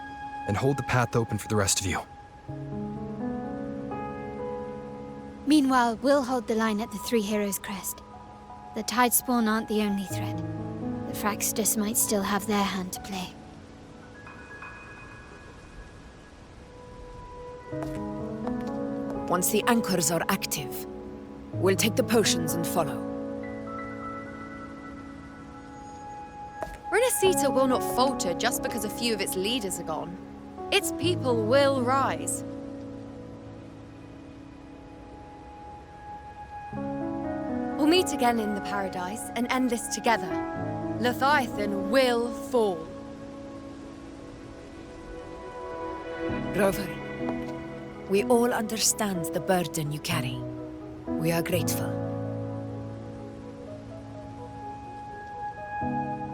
and hold the path open for the rest of you. Meanwhile, we'll hold the line at the Three Heroes Crest. The Tidespawn aren't the only threat. The Fraxtus might still have their hand to play. Once the anchors are active, we'll take the potions and follow. Rinascita will not falter just because a few of its leaders are gone. Its people will rise. We'll meet again in the Paradise and end this together. Leviathan will fall. Rover, we all understand the burden you carry. We are grateful.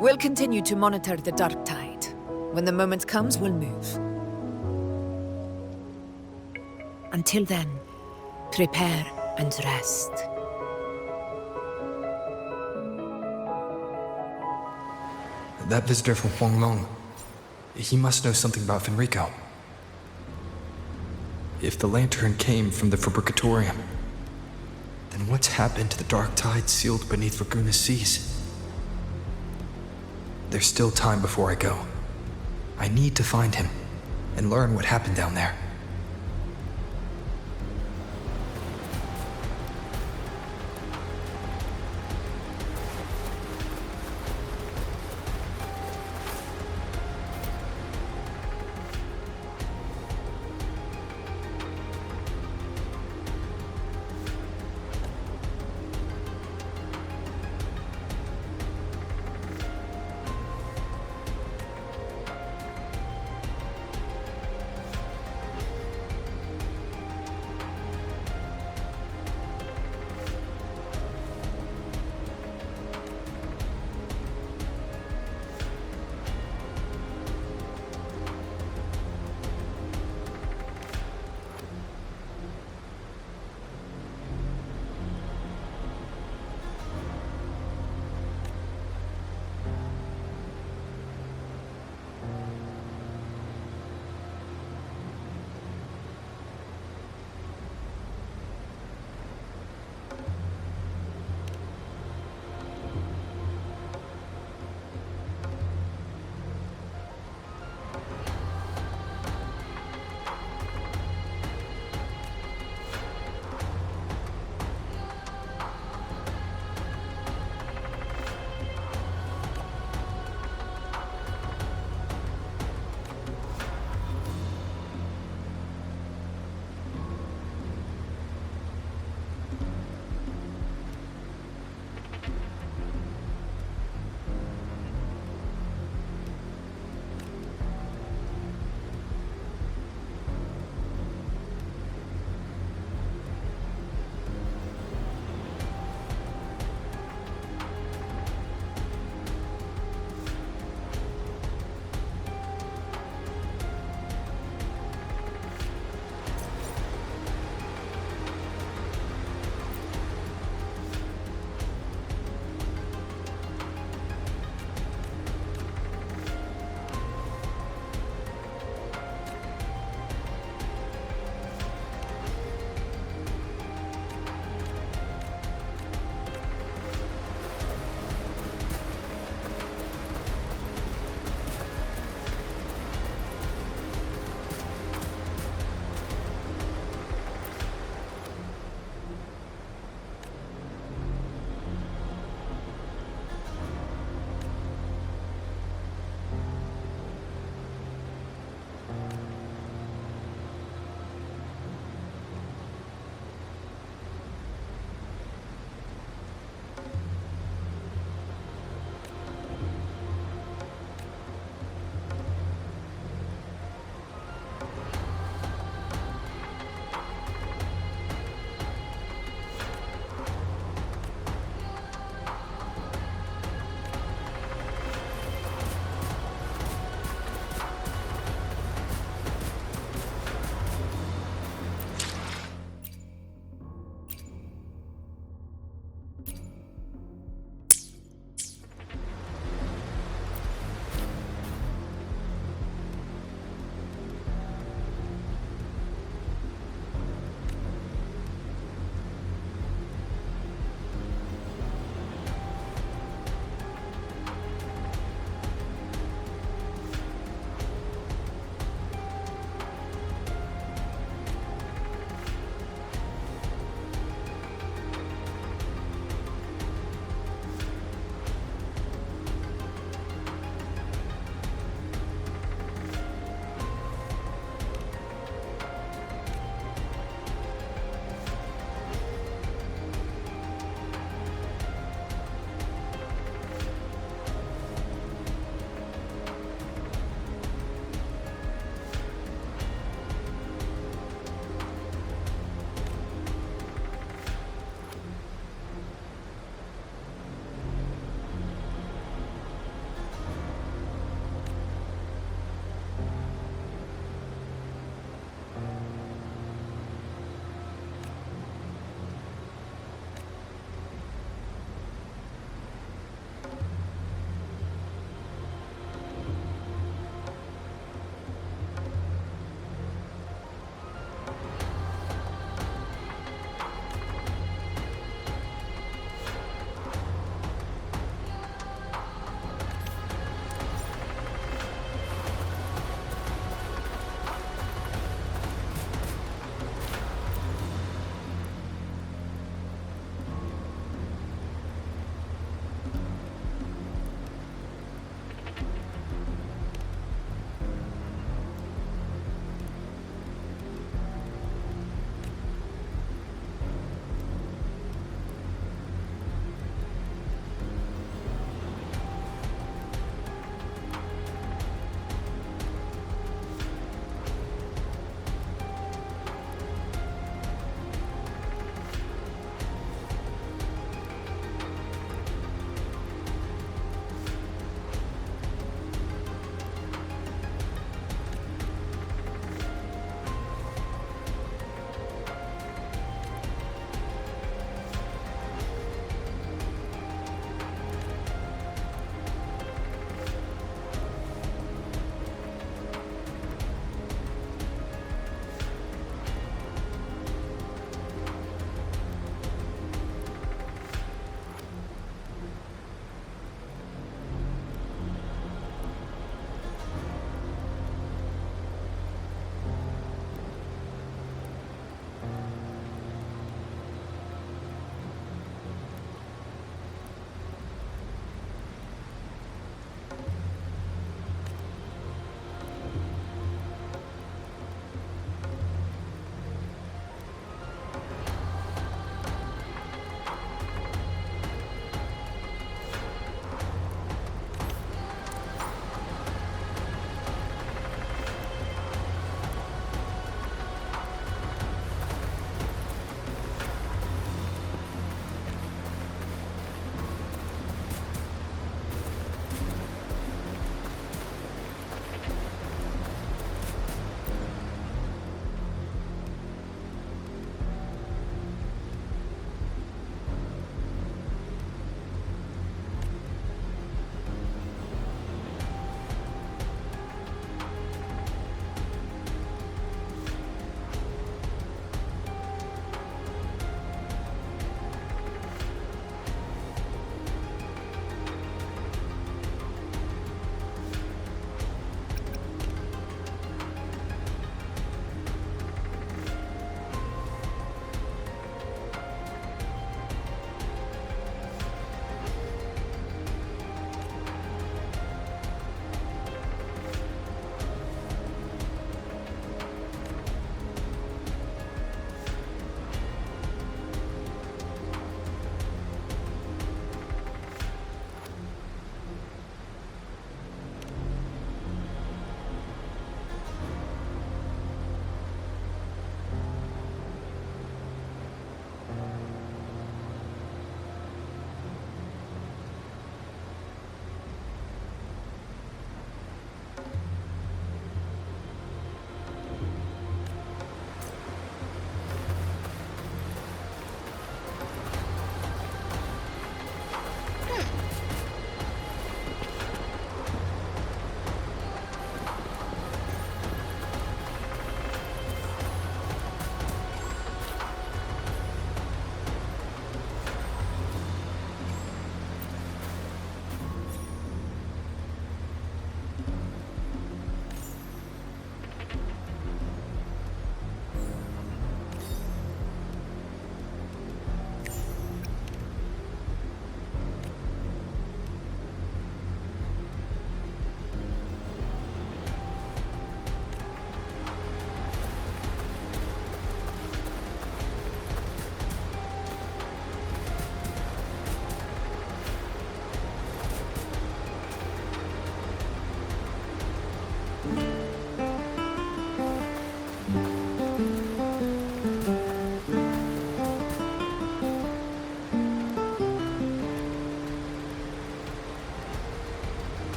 We'll continue to monitor the Dark Tide. When the moment comes, we'll move. Until then, prepare and rest. That visitor from Huanglong, he must know something about Fenrico. If the lantern came from the Fabricatorium, then what's happened to the Dark Tide sealed beneath Raguna's seas? There's still time before I go. I need to find him and learn what happened down there.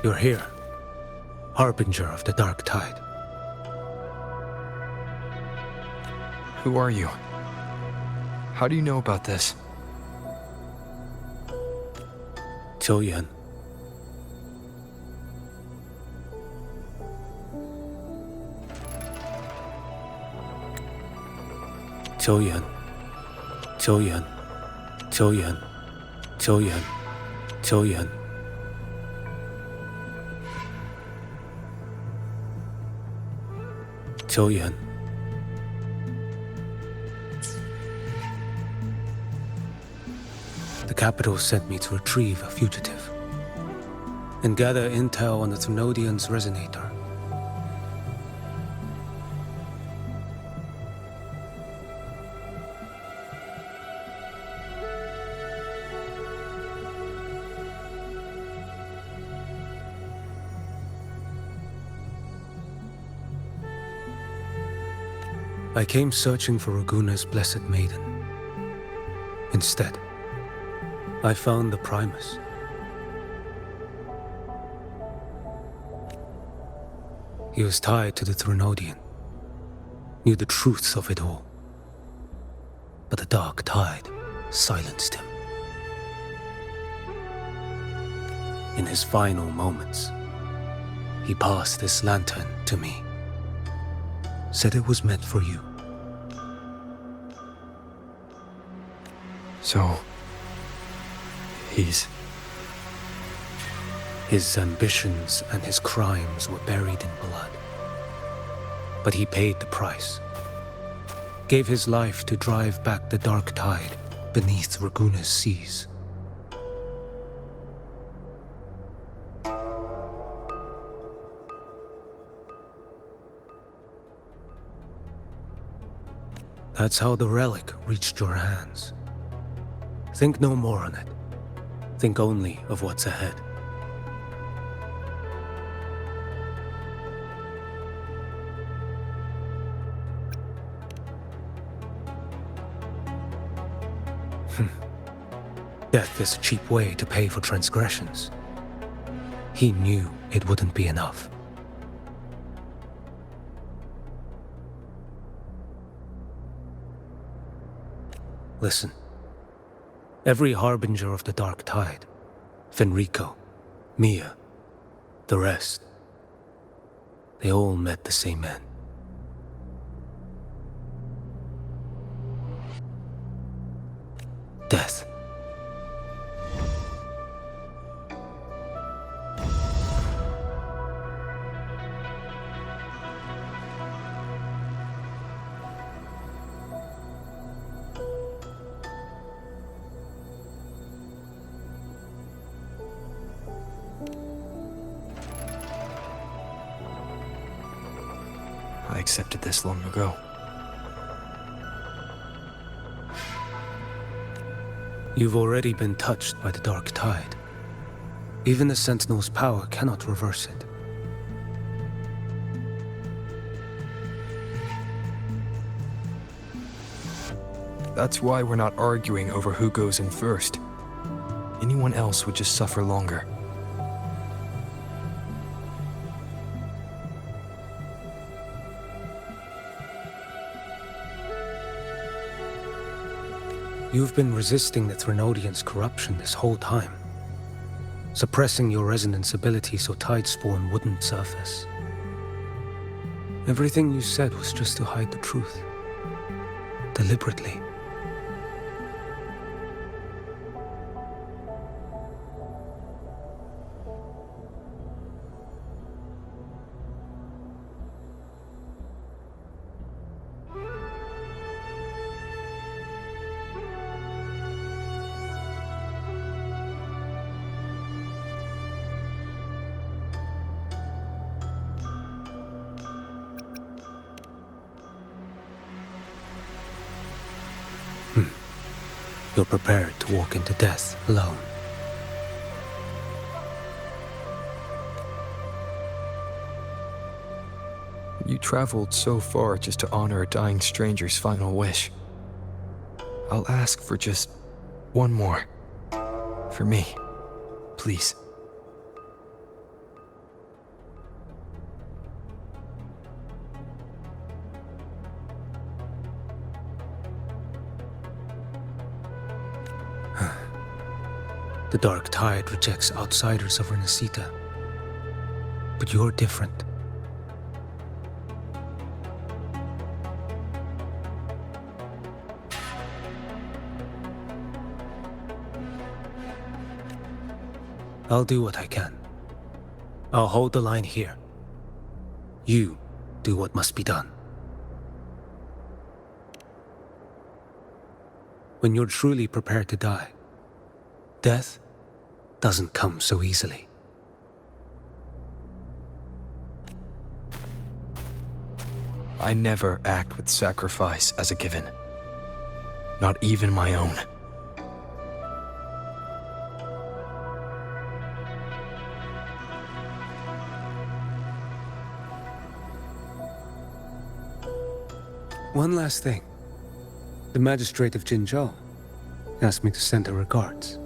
You're here, Harbinger of the Dark Tide. Who are you? How do you know about this? Choyan. Choyan. Choyan. Choyan. Choyan. Choyan. Choyan. The capital sent me to retrieve a fugitive and gather intel on the Thrunodian's resonator. I came searching for Raguna's blessed maiden. Instead, I found the Primus. He was tied to the Thrunodian, knew the truths of it all. But the Dark Tide silenced him. In his final moments, he passed this lantern to me. Said it was meant for you. So... His ambitions and his crimes were buried in blood. But he paid the price. Gave his life to drive back the Dark Tide beneath Raguna's seas. That's how the relic reached your hands. Think no more on it. Think only of what's ahead. Death is a cheap way to pay for transgressions. He knew it wouldn't be enough. Listen. Every harbinger of the Dark Tide, Fenrico, Mia, the rest, they all met the same end. Death. I accepted this long ago. You've already been touched by the Dark Tide. Even the Sentinel's power cannot reverse it. That's why we're not arguing over who goes in first. Anyone else would just suffer longer. You've been resisting the Threnodians' corruption this whole time, suppressing your resonance ability so Tidespawn wouldn't surface. Everything you said was just to hide the truth. Deliberately. You're prepared to walk into death alone. You traveled so far just to honor a dying stranger's final wish. I'll ask for just one more. For me. Please. The Dark Tide rejects outsiders of Rinascita. But you're different. I'll do what I can. I'll hold the line here. You do what must be done. When you're truly prepared to die, death doesn't come so easily. I never act with sacrifice as a given. Not even my own. One last thing. The magistrate of Jinzhou asked me to send her regards.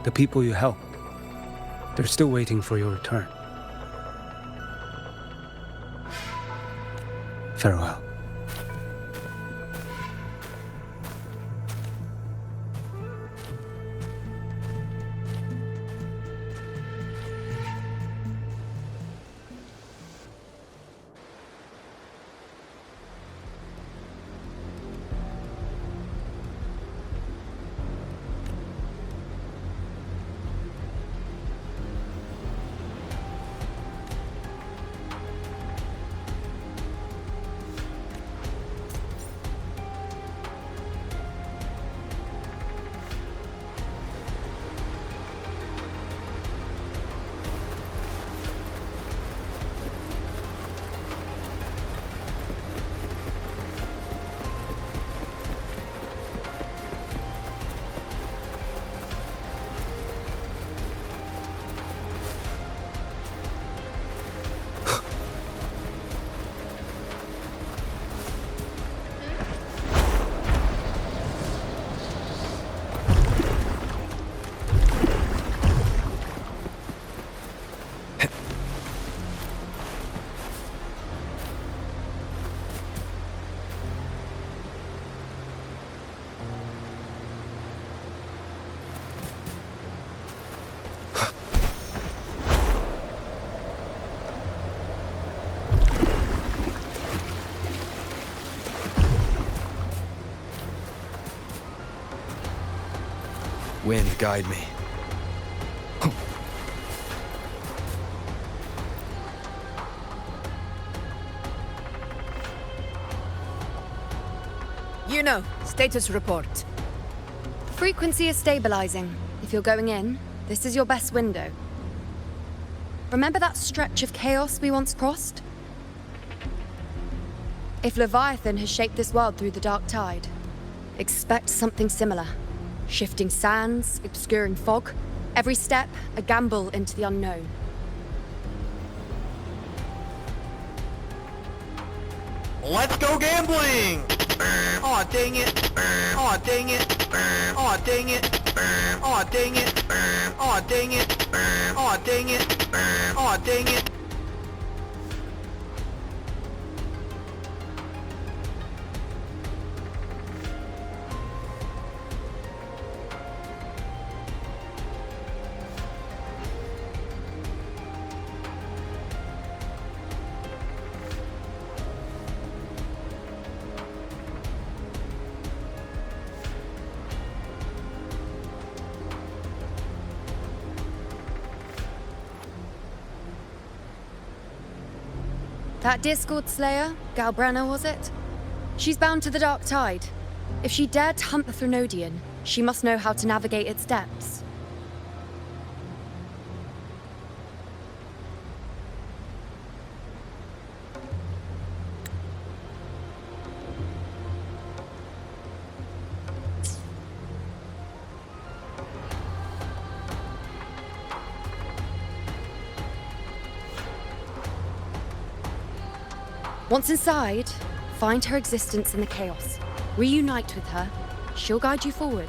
The people you helped, they're still waiting for your return. Farewell. Wind, guide me. You know, status report. Frequency is stabilizing. If you're going in, this is your best window. Remember that stretch of chaos we once crossed? If Leviathan has shaped this world through the Dark Tide, expect something similar. Shifting sands, obscuring fog, every step a gamble into the unknown. Let's go gambling! Aw, dang it! Aw, dang it! Aw, dang it! Aw, dang it! Aw, dang it! Aw, dang it! Aw, dang it! That Discord Slayer, Galbrenna, was it? She's bound to the Dark Tide. If she dared to hunt the Threnodian, she must know how to navigate its depths. Once inside, find her existence in the chaos. Reunite with her. She'll guide you forward.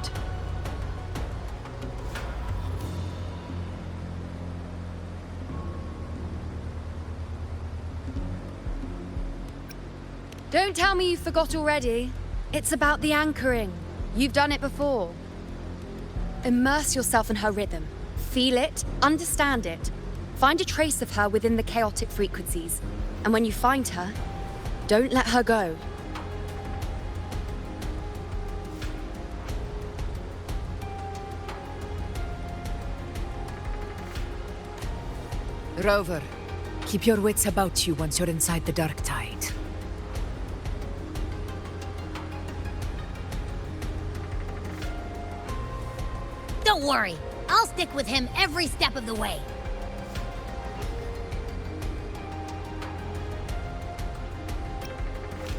Don't tell me you forgot already. It's about the anchoring. You've done it before. Immerse yourself in her rhythm. Feel it, understand it. Find a trace of her within the chaotic frequencies. And when you find her, don't let her go. Rover, keep your wits about you once you're inside the Dark Tide. Don't worry, I'll stick with him every step of the way.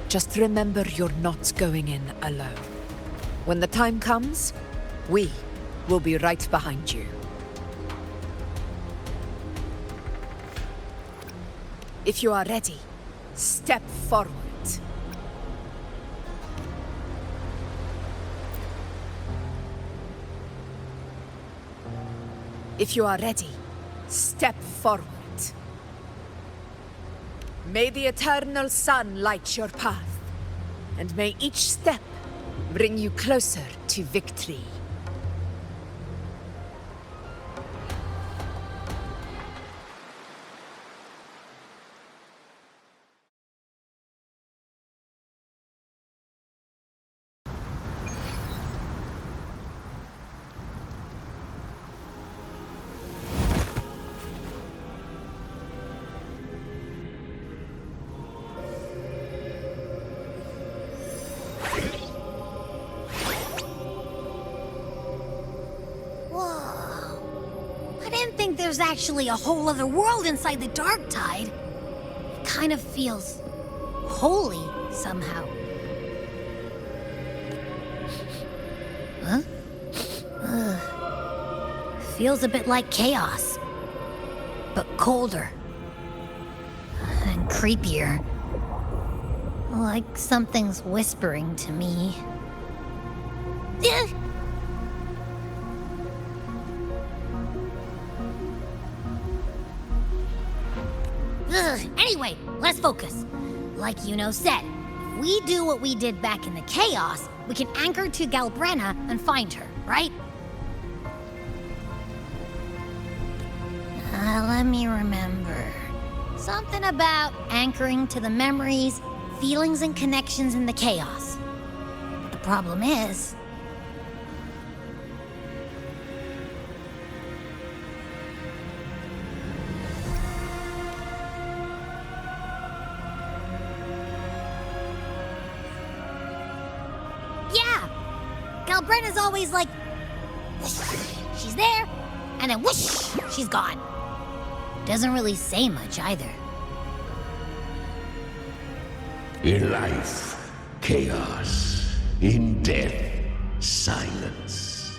Just remember you're not going in alone. When the time comes, we will be right behind you. If you are ready, step forward. If you are ready, step forward. May the eternal sun light your path, and may each step bring you closer to victory. There's actually a whole other world inside the Dark Tide. It kind of feels holy somehow. Huh? Feels a bit like chaos, but colder and creepier. Like something's whispering to me. Anyway, let's focus. Like Yuno said, if we do what we did back in the chaos, we can anchor to Galbrenna and find her, right? Let me remember. Something about anchoring to the memories, feelings, and connections in the chaos. The problem is... Galbrenna's always like, whoosh, she's there, and then whoosh, she's gone. Doesn't really say much either. In life, chaos. In death, silence.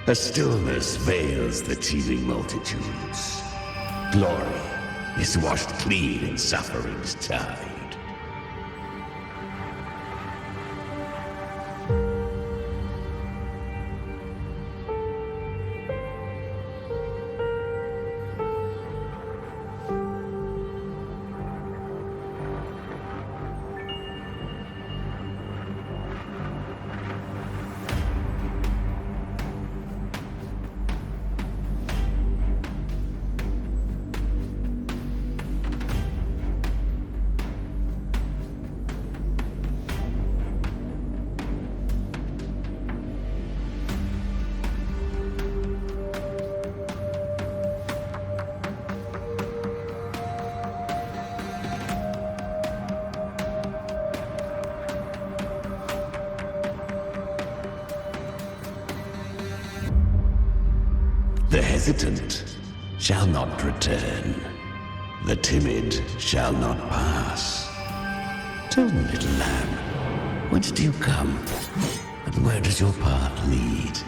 A stillness veils the teeming multitudes. Glory is washed clean in suffering's tide. hesitant shall not return. The timid shall not pass. Tell me, little lamb, whence do you come? And where does your path lead?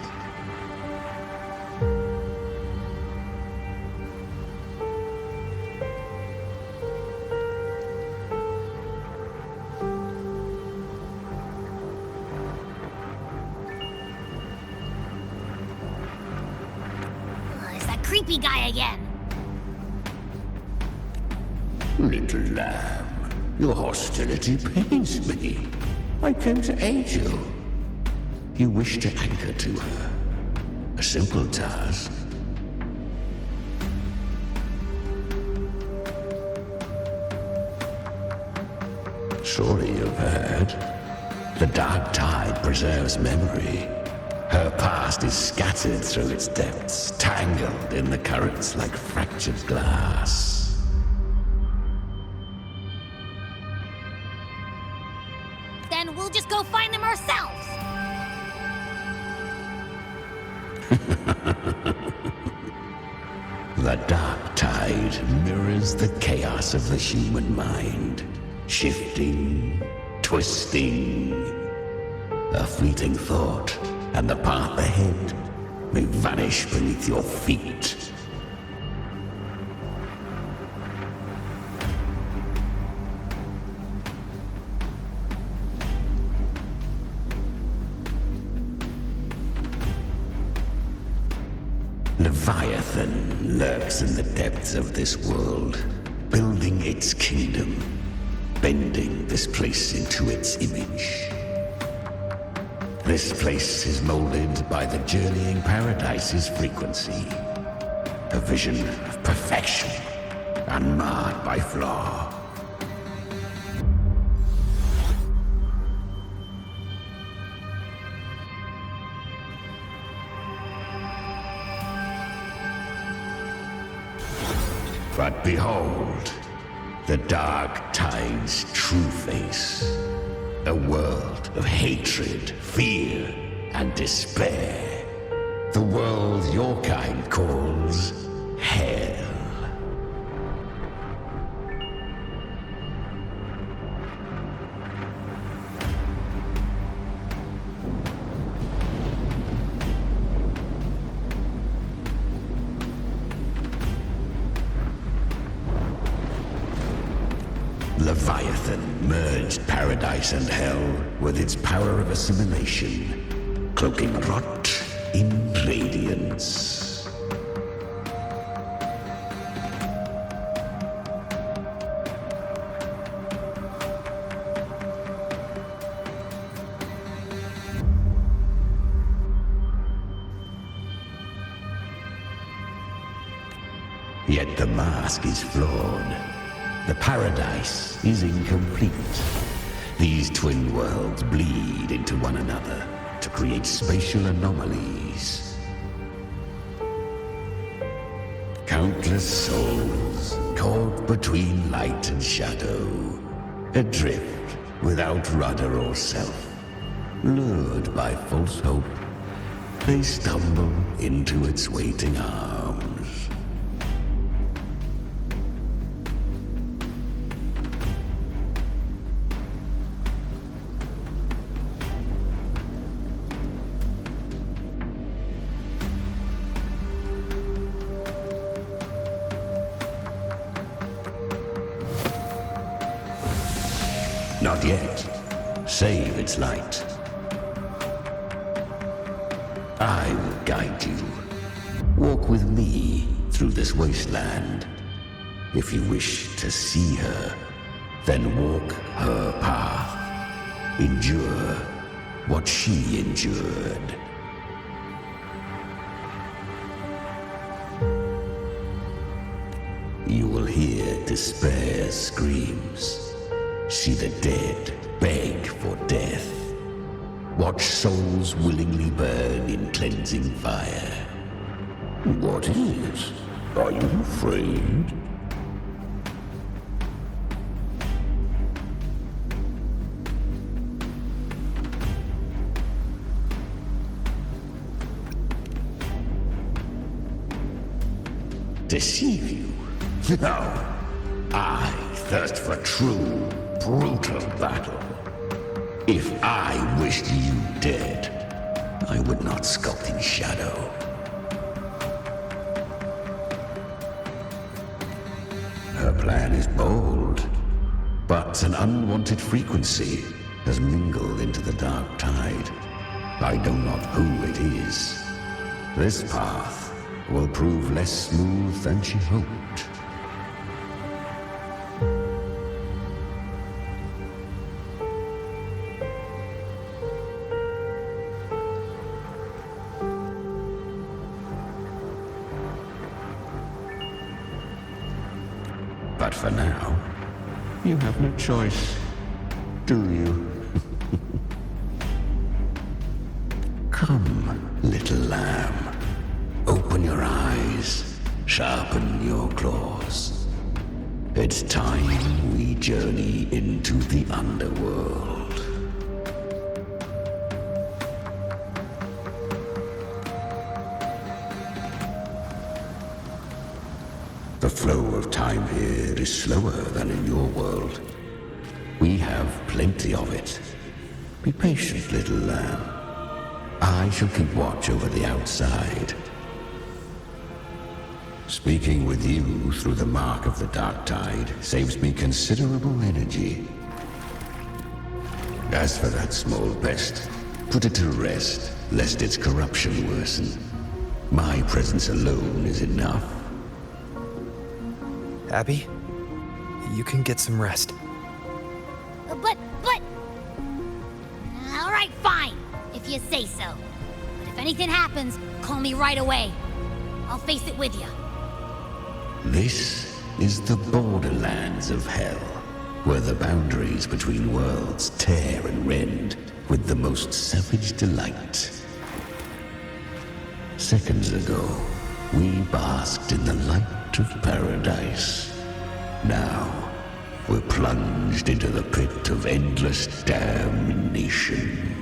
It's that creepy guy again. Little lamb, your hostility pains me. I came to aid you. You wish to anchor to her. A simple task. Surely you've heard. The dark tide preserves memory. Her past is scattered through its depths, tangled in the currents like fractured glass. Then we'll just go find them ourselves. The dark tide mirrors the chaos of the human mind, shifting, twisting. A fleeting thought, and the path ahead may vanish beneath your feet. Leviathan lurks in the depths of this world, building its kingdom, bending this place into its image. This place is molded by the journeying paradise's frequency, a vision of perfection, unmarred by flaw. But behold, the dark tide's true face. A world of hatred, fear, and despair. The world your kind calls hell. Leviathan merged paradise and hell with its power of assimilation, cloaking rot in radiance. Yet the mask is flawed. The paradise is incomplete. These twin worlds bleed into one another to create spatial anomalies. Countless souls caught between light and shadow, adrift without rudder or self. Lured by false hope, they stumble into its waiting arms. Not yet. Save its light. I will guide you. Walk with me through this wasteland. If you wish to see her, then walk her path. Endure what she endured. You will hear despair's screams. See the dead beg for death. Watch souls willingly burn in cleansing fire. What is? Are you afraid? deceive you. No. I thirst for true, brutal battle. If I wished you dead, I would not skulk in shadow. Her plan is bold, but an unwanted frequency has mingled into the dark tide. I know not who it is. This path will prove less smooth than she hoped. But for now, you have no choice, do you? Come, little lamb. Open your eyes, sharpen your claws. It's time we journey into the underworld. The flow of time here is slower than in your world. We have plenty of it. Be patient, little lamb. I shall keep watch over the outside. Speaking with you through the mark of the dark tide saves me considerable energy. As for that small pest, put it to rest, lest its corruption worsen. My presence alone is enough. Abby, you can get some rest. But... All right, fine, if you say so. But if anything happens, call me right away. I'll face it with you. This is the borderlands of hell, where the boundaries between worlds tear and rend with the most savage delight. Seconds ago, we basked in the light of paradise. Now, we're plunged into the pit of endless damnation.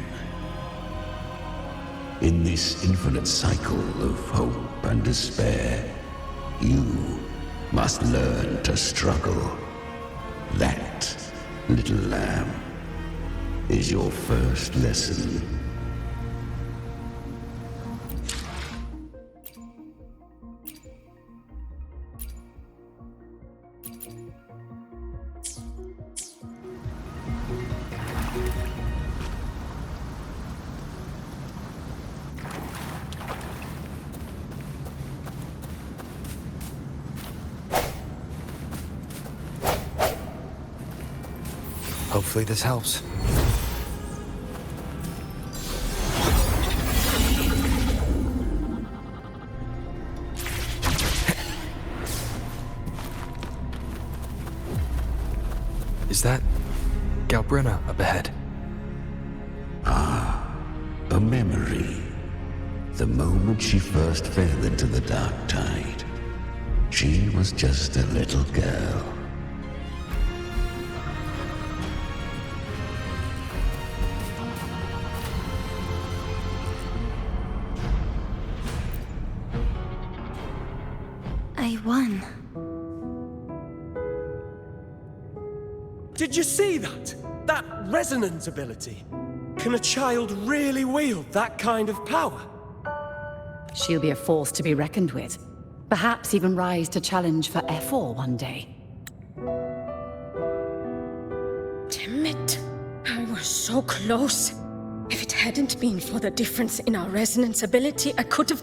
In this infinite cycle of hope and despair, you must learn to struggle. That, little lamb, is your first lesson. Hopefully this helps. Is that Galbrenna up ahead? Ah, a memory. The moment she first fell into the dark tide, she was just a little girl. I won. Did you see that? That resonance ability? Can a child really wield that kind of power? She'll be a force to be reckoned with. Perhaps even rise to challenge for F4 one day. Damn it. I was so close. If it hadn't been for the difference in our resonance ability, I could have...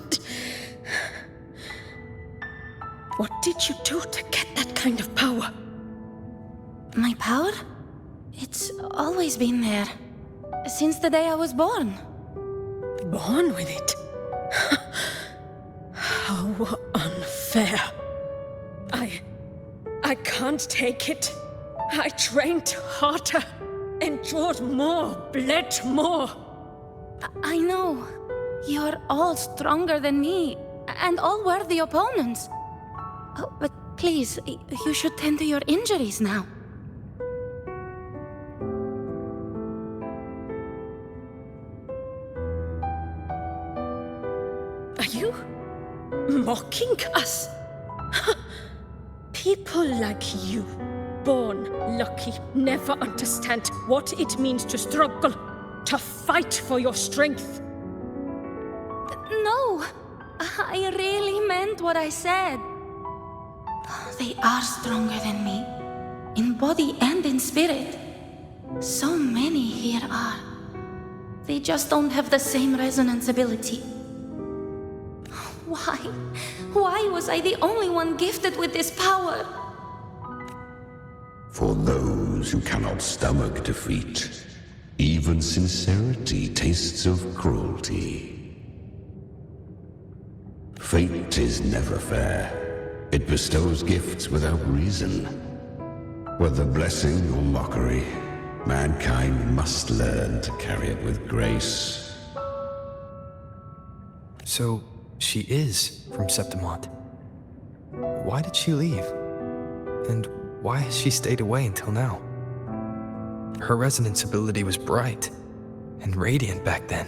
What did you do to get that kind of power? My power? It's always been there. Since the day I was born. Born with it? How unfair. I can't take it. I trained harder, endured more, bled more. I know. You're all stronger than me, and all worthy opponents. Oh, but please, you should tend to your injuries now. Are you mocking us? People like you, born lucky, never understand what it means to struggle, to fight for your strength. No, I really meant what I said. They are stronger than me, in body and in spirit. So many here are. They just don't have the same resonance ability. Why? Why was I the only one gifted with this power? For those who cannot stomach defeat, even sincerity tastes of cruelty. Fate is never fair. It bestows gifts without reason. Whether blessing or mockery, mankind must learn to carry it with grace. So, she is from Septimont. Why did she leave? And why has she stayed away until now? Her resonance ability was bright and radiant back then.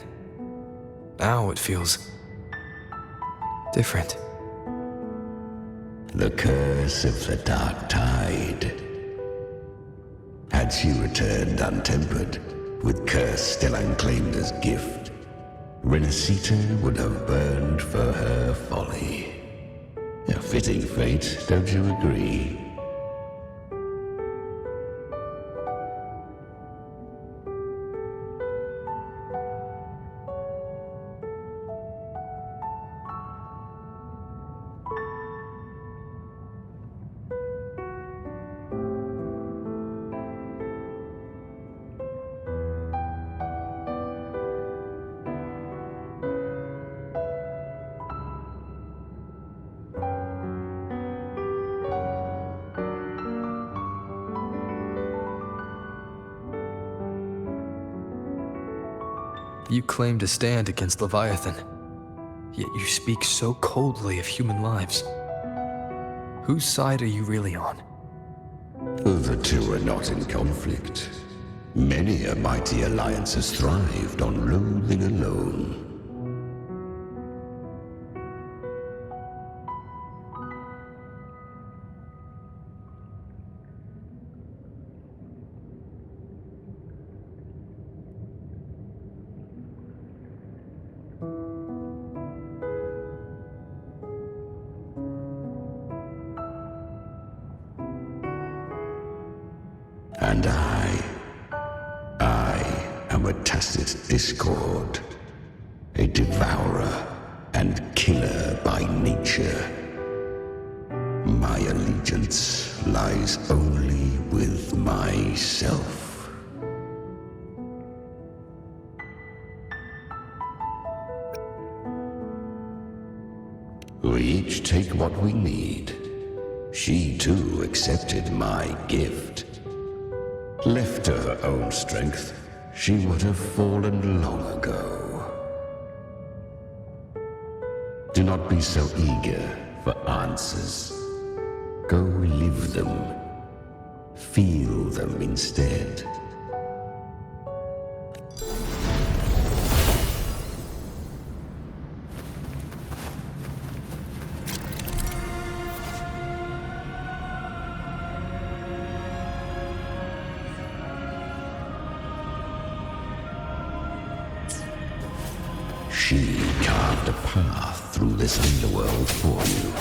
Now it feels different. The curse of the dark tide. Had she returned untempered, with curse still unclaimed as gift, Rinascita would have burned for her folly. A fitting fate, don't you agree? You claim to stand against Leviathan, yet you speak so coldly of human lives. Whose side are you really on? The two are not in conflict. Many a mighty alliance has thrived on loathing alone. And I am a tacit discord, a devourer and killer by nature. My allegiance lies only with myself. We each take what we need. She too accepted my gift. Left to her own strength, she would have fallen long ago. Do not be so eager for answers. Go live them. Feel them instead. She carved a path through this underworld for you.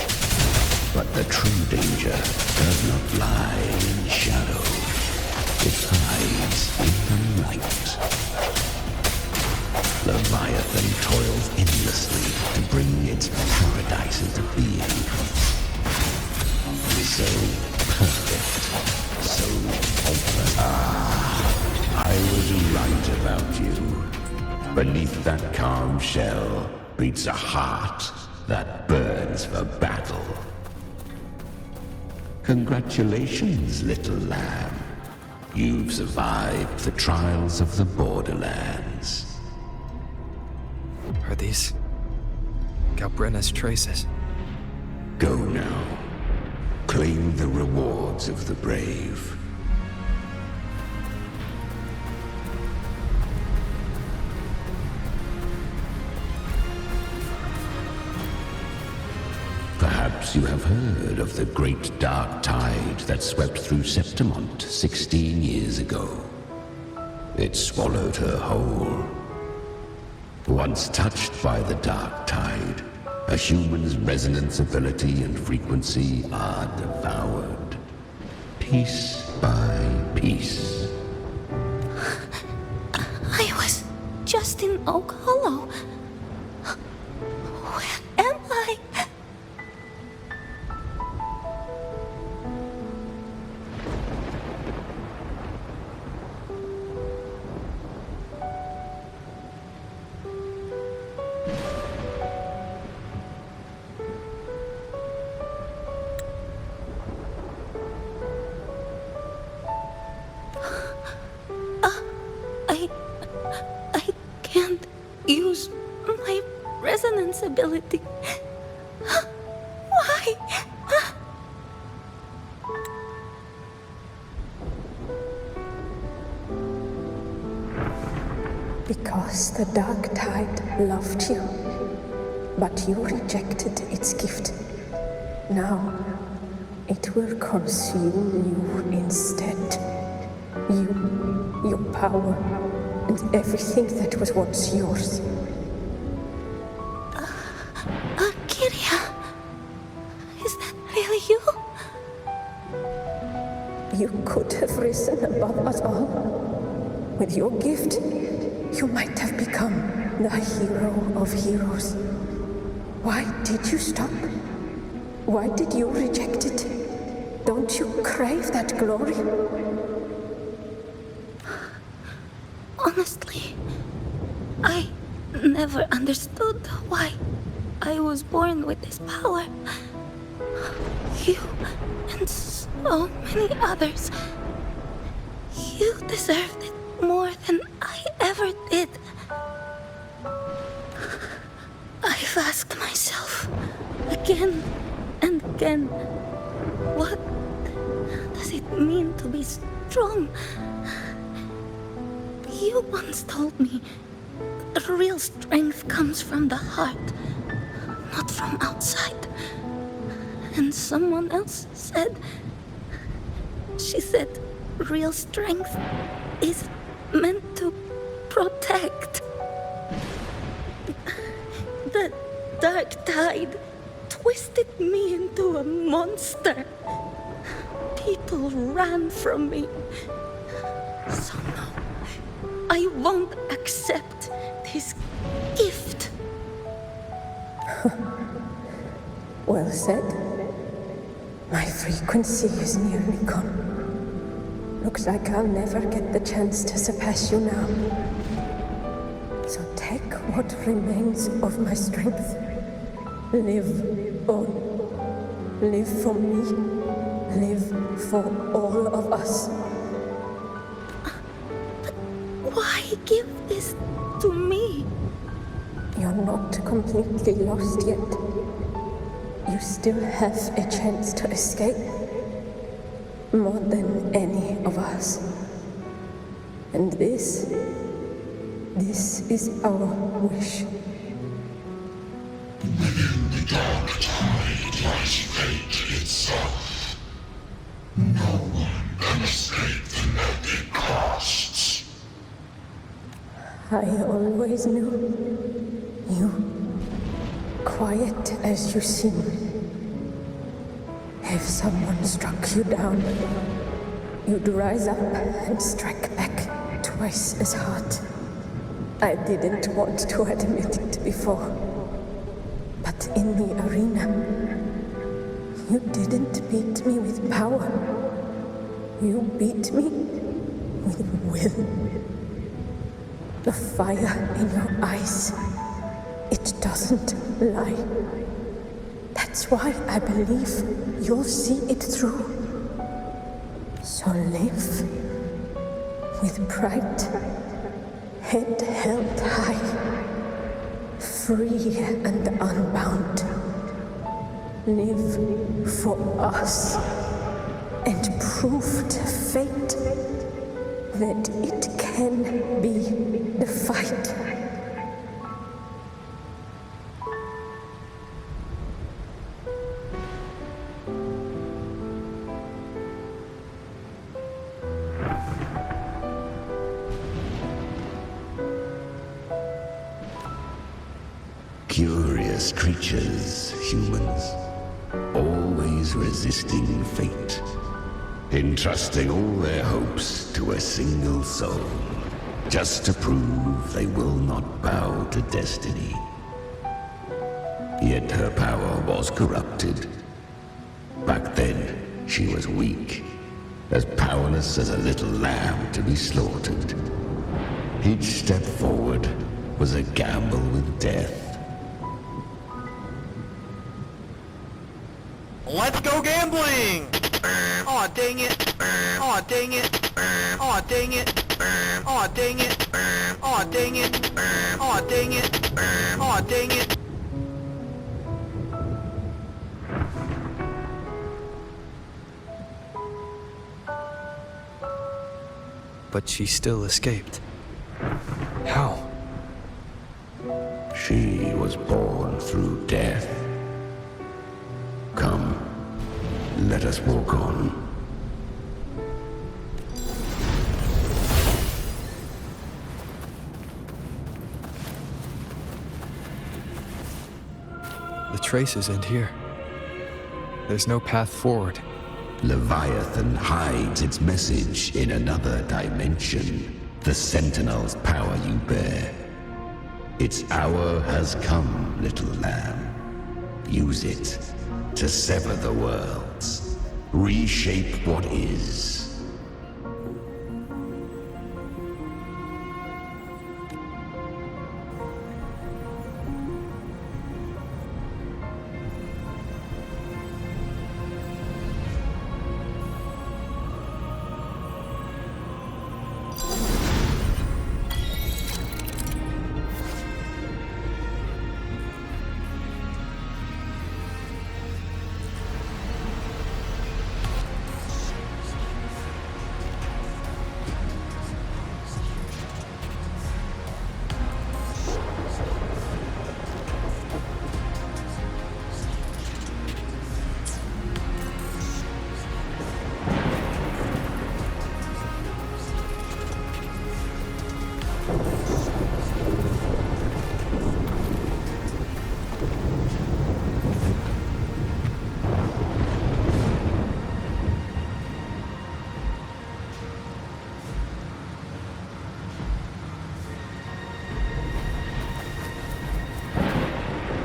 But the true danger does not lie in shadow. It hides in the light. Leviathan toils endlessly to bring its paradise into being. So perfect, so hopeless. I was right about you. Beneath that calm shell beats a heart that burns for battle. Congratulations, little lamb. You've survived the trials of the borderlands. Are these Galbrenna's traces? Go now. Claim the rewards of the brave. Perhaps Perhaps you have heard of the great dark tide that swept through Septimont 16 years ago. It swallowed her whole. Once touched by the dark tide, a human's resonance ability and frequency are devoured, piece by piece. I was just in Oak Hollow. Where am I? I can't use my resonance ability. Why? Because the dark tide loved you, but you rejected its gift. Now, it will consume you instead. You, your power, and everything that was once yours. Kiria, is that really you? You could have risen above us all. With your gift, you might have become the hero of heroes. Why did you stop? Why did you reject it? Don't you crave that glory? Honestly, I never understood why I was born with this power. You and so many others, you deserved it more than I ever did. I've asked myself again and again, what does it mean to be strong? You once told me real strength comes from the heart, not from outside. And someone else said, she said, real strength is meant to protect. The dark tide twisted me into a monster. People ran from me. So no, I won't accept this gift. Well said. My frequency is nearly gone. Looks like I'll never get the chance to surpass you now. So take what remains of my strength. Live on. Live for me. Live for all of us. But why give this to me? You're not completely lost yet. You still have a chance to escape. More than any of us. And this is our wish. Within the dark tide lies fate itself. No one can escape the net it casts. I always knew you. Quiet as you seem. If someone struck you down, you'd rise up and strike back twice as hard. I didn't want to admit it before, but in the arena, you didn't beat me with power. You beat me with will. The fire in your eyes, it doesn't lie. That's why I believe you'll see it through. So live with pride, head held high, free and unbound. Live for us and prove to fate that it can be the fight. Curious creatures, humans. Always resisting fate. Entrusting all their hopes to a single soul. Just to prove they will not bow to destiny. Yet her power was corrupted. Back then, she was weak. As powerless as a little lamb to be slaughtered. Each step forward was a gamble with death. Let's go gambling! Aw, dang it! Aw, dang it! Aw, dang it! Aw, dang it! Aw, dang it! Aw, dang it! Aw, dang it! But she still escaped. How? She was born through death. Come, let us walk on. The traces end here. There's no path forward. Leviathan hides its message in another dimension. The Sentinel's power you bear. Its hour has come, little lamb. Use it to sever the worlds. Reshape what is.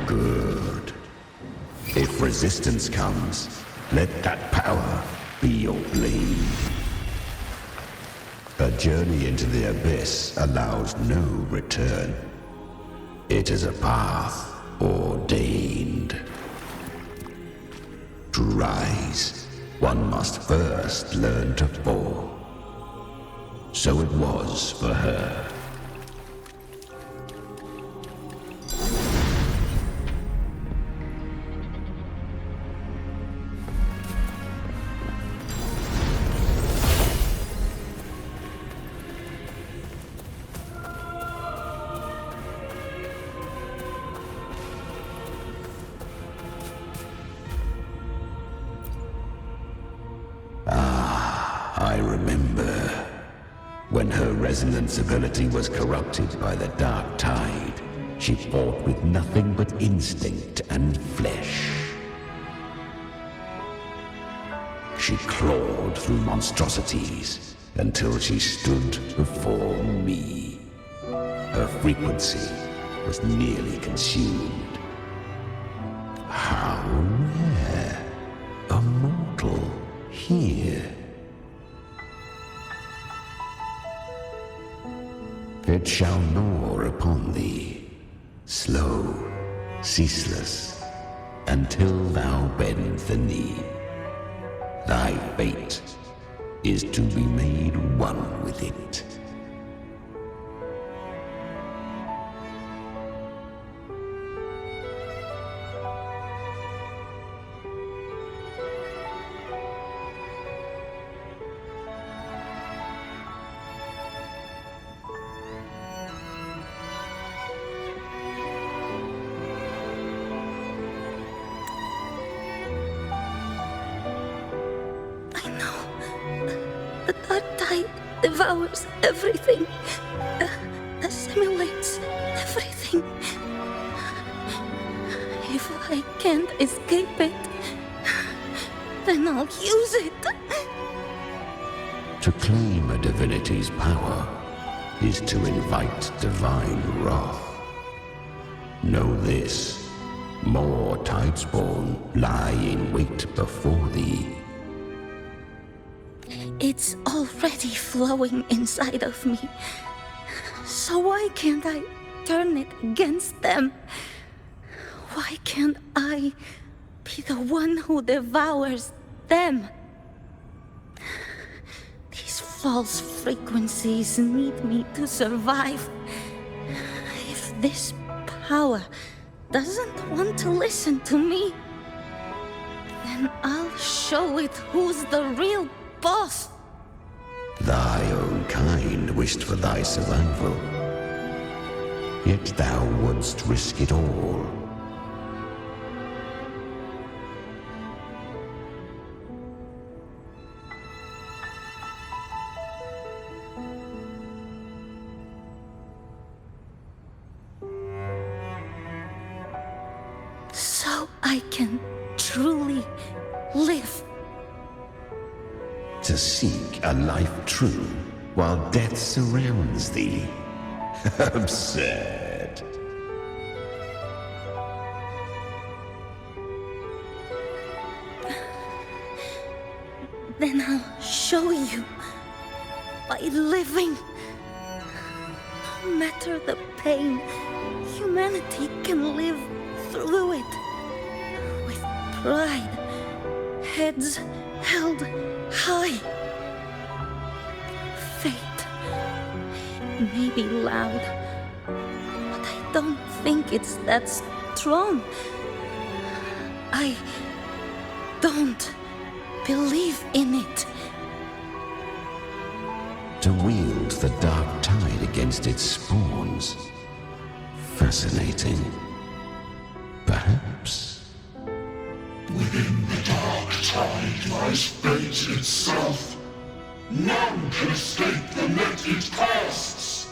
Good. If resistance comes, let that power be your blade. A journey into the abyss allows no return. It is a path ordained. To rise, one must first learn to fall. So it was for her. I remember when her resonance ability was corrupted by the dark tide. She fought with nothing but instinct and flesh. She clawed through monstrosities until she stood before me. Her frequency was nearly consumed. How rare! A mortal here. It shall gnaw upon thee, slow, ceaseless, until thou bend the knee. Thy fate is to be made one with it. The dark tide devours everything, assimilates everything. If I can't escape it, then I'll use it. To claim a divinity's power is to invite divine wrath. Know this, more Tidespawn lie in wait before thee. It's already flowing inside of me. So why can't I turn it against them? Why can't I be the one who devours them? These false frequencies need me to survive. If this power doesn't want to listen to me, then I'll show it who's the real boss. Thy own kind wished for thy survival, yet thou wouldst risk it all. So I can truly live. To seek a life true while death surrounds thee. Absurd. Then I'll show you by living. No matter the pain, humanity can live through it with pride, heads held high. Fate may be loud, but I don't think it's that strong. I don't believe in it. To wield the dark tide against its spawns. Fascinating. Perhaps. Within the dark tide lies fate itself. None can escape the net it casts.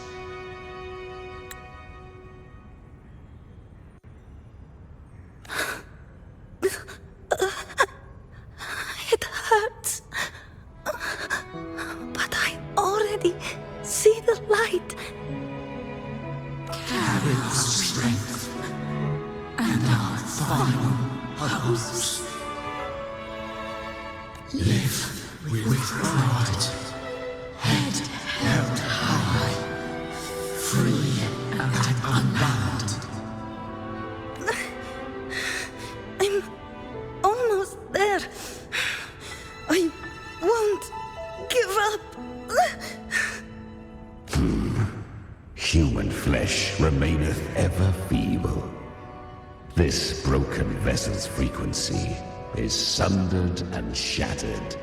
It hurts. But I already see the light. Carry our strength and our final hopes. Live with pride, head held high, free and unbound. I'm almost there. I won't give up. Human flesh remaineth ever feeble. This broken vessel's frequency is sundered and shattered.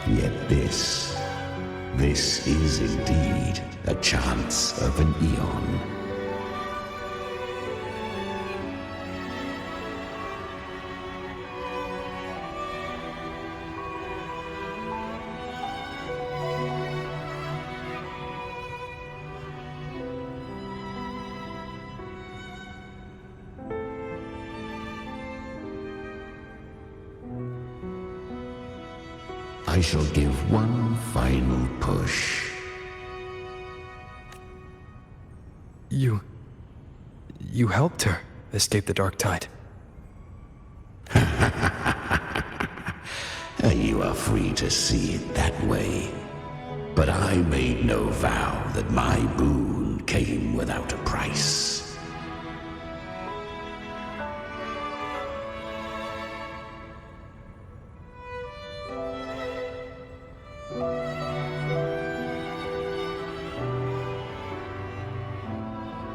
Yet this is indeed a chance of an eon. I shall give one final push. You helped her escape the dark tide. You are free to see it that way. But I made no vow that my boon came without a price.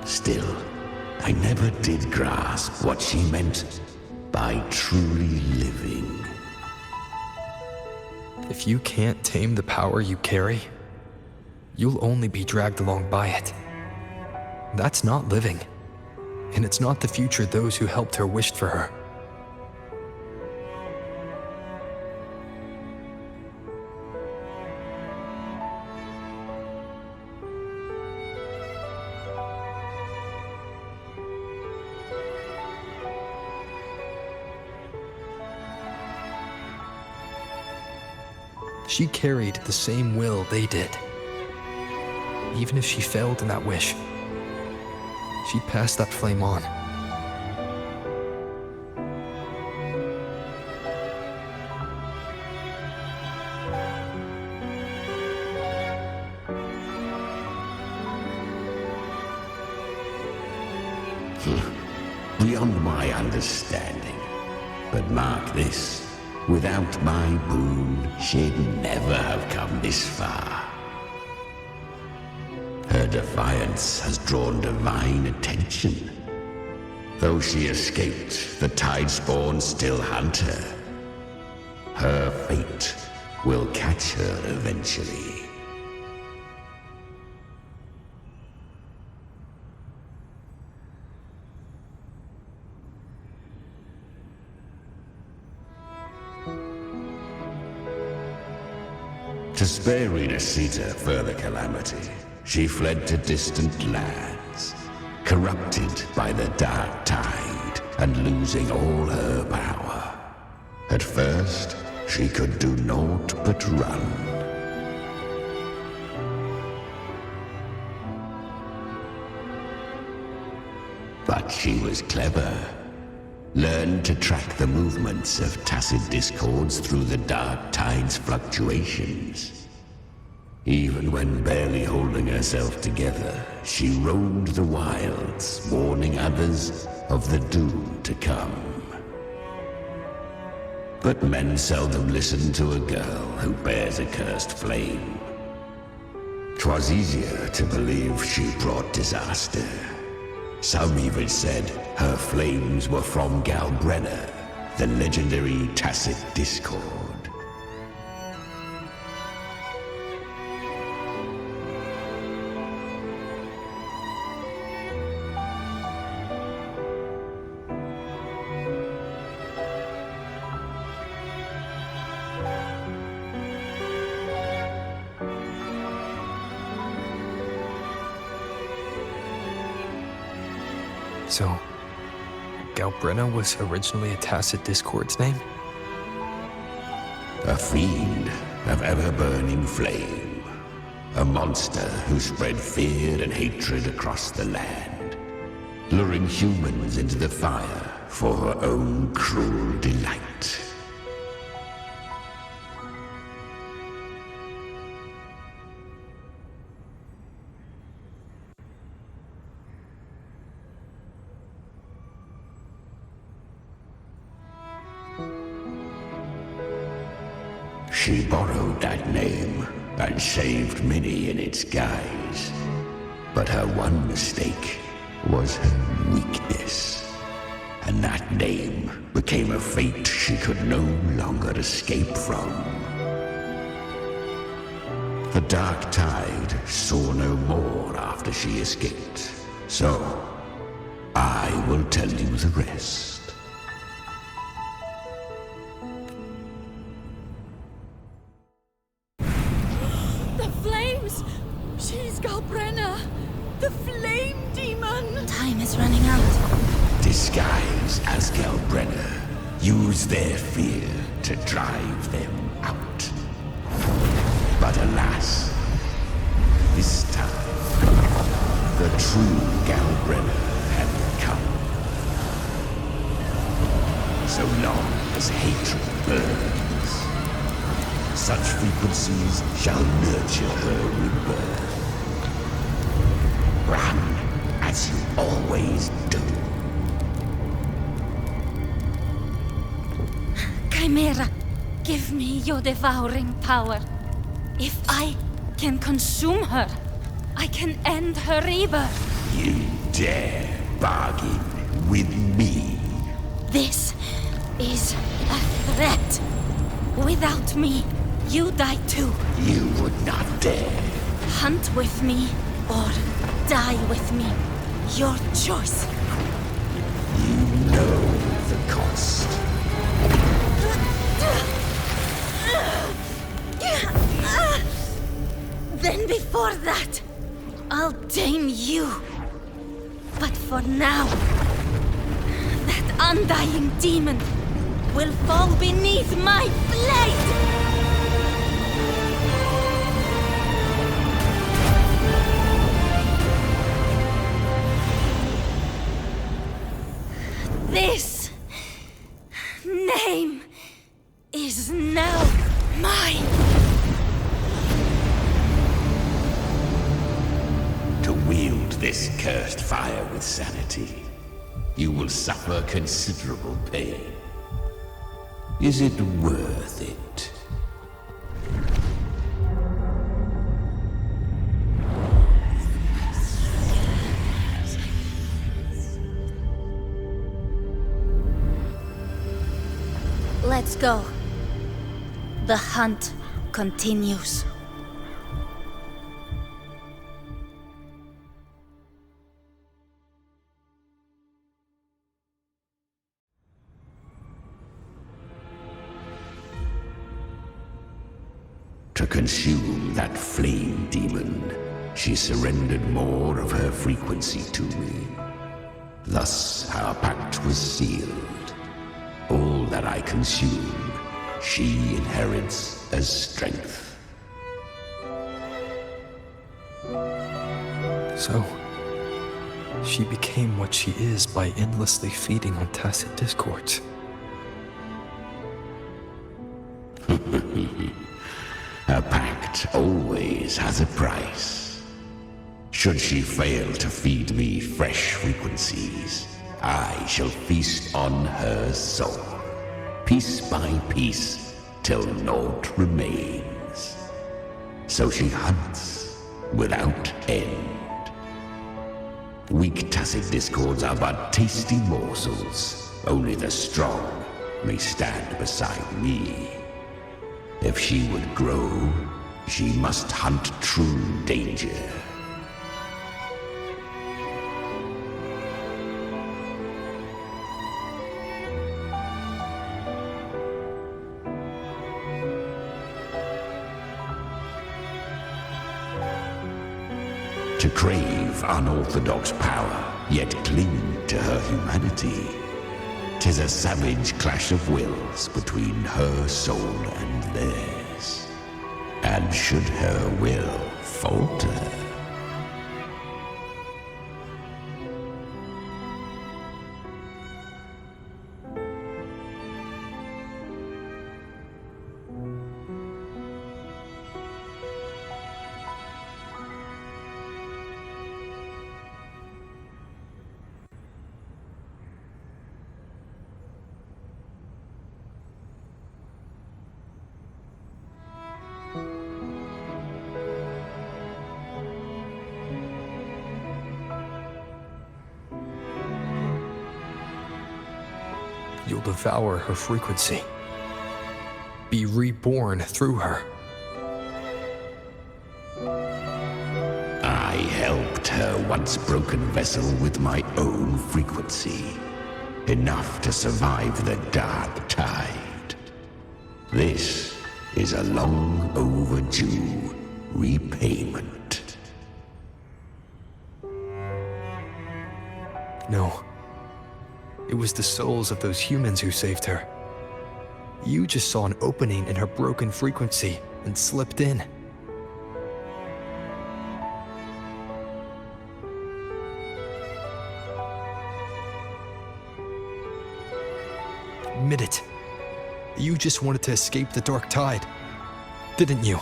Still, I never did grasp what she meant by truly living. If you can't tame the power you carry, you'll only be dragged along by it. That's not living, and it's not the future those who helped her wished for her. She carried the same will they did. Even if she failed in that wish, she passed that flame on. Beyond my understanding. But mark this. Without my boon, she'd never have come this far. Her defiance has drawn divine attention. Though she escaped, the Tidespawn still hunt her. Her fate will catch her eventually. To spare Rinascita further calamity, she fled to distant lands, corrupted by the dark tide and losing all her power. At first, she could do naught but run. But she was clever. Learned to track the movements of tacit discords through the dark tide's fluctuations. Even when barely holding herself together, she roamed the wilds, warning others of the doom to come. But men seldom listen to a girl who bears a cursed flame. 'Twas easier to believe she brought disaster. Some even said her flames were from Galbrenna, the legendary tacit discord. So, Galbrenna was originally a tacit discord's name? A fiend of ever-burning flame. A monster who spread fear and hatred across the land, luring humans into the fire for her own cruel delight. She borrowed that name and saved many in its guise. But her one mistake was her weakness. And that name became a fate she could no longer escape from. The dark tide saw no more after she escaped. So, I will tell you the rest. She's Galbrenna, the flame demon! Time is running out. Disguised as Galbrenna, use their fear to drive them out. But alas, this time, the true Galbrenna had come. So long as hatred burns, such frequencies shall nurture her rebirth. Run, as you always do. Chimera, give me your devouring power. If I can consume her, I can end her rebirth. You dare bargain with me? This is a threat. Without me, you die too. You would not dare. Hunt with me or die with me. Your choice. You know the cost. Then before that, I'll tame you. But for now, that undying demon will fall beneath my blade! This name is now mine. To wield this cursed fire with sanity, you will suffer considerable pain. Is it worth it? Let's go. The hunt continues. To consume that flame demon, she surrendered more of her frequency to me. Thus our pact was sealed. All that I consume, she inherits as strength. So, she became what she is by endlessly feeding on tacit discords. A pact always has a price. Should she fail to feed me fresh frequencies, I shall feast on her soul, piece by piece, till naught remains. So she hunts without end. Weak tacit discords are but tasty morsels. Only the strong may stand beside me. If she would grow, she must hunt true danger. To crave unorthodox power, yet cling to her humanity. 'Tis a savage clash of wills between her soul and theirs. And should her will falter, you'll devour her frequency. Be reborn through her. I helped her once broken vessel with my own frequency. Enough to survive the dark tide. This is a long overdue repayment. No. It was the souls of those humans who saved her. You just saw an opening in her broken frequency and slipped in. Admit it. You just wanted to escape the dark tide, didn't you?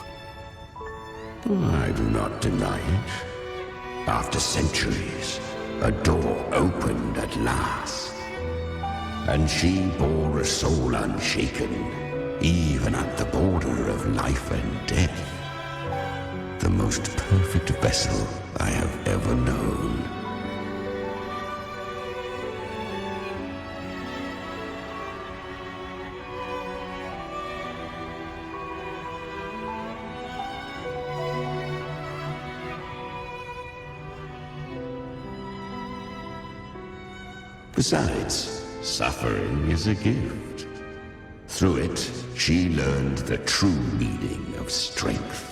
I do not deny it. After centuries, a door opened at last. And she bore a soul unshaken, even at the border of life and death. The most perfect vessel I have ever known. Besides, suffering is a gift. Through it, she learned the true meaning of strength.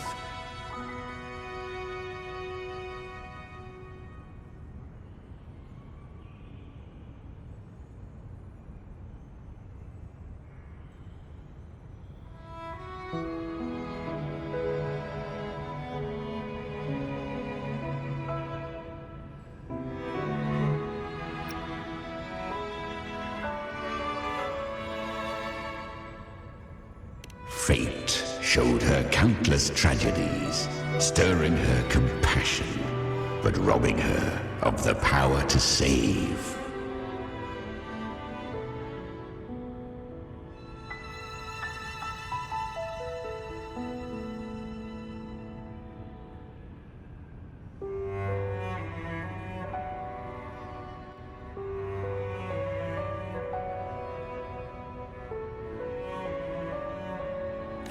Fate showed her countless tragedies, stirring her compassion, but robbing her of the power to save.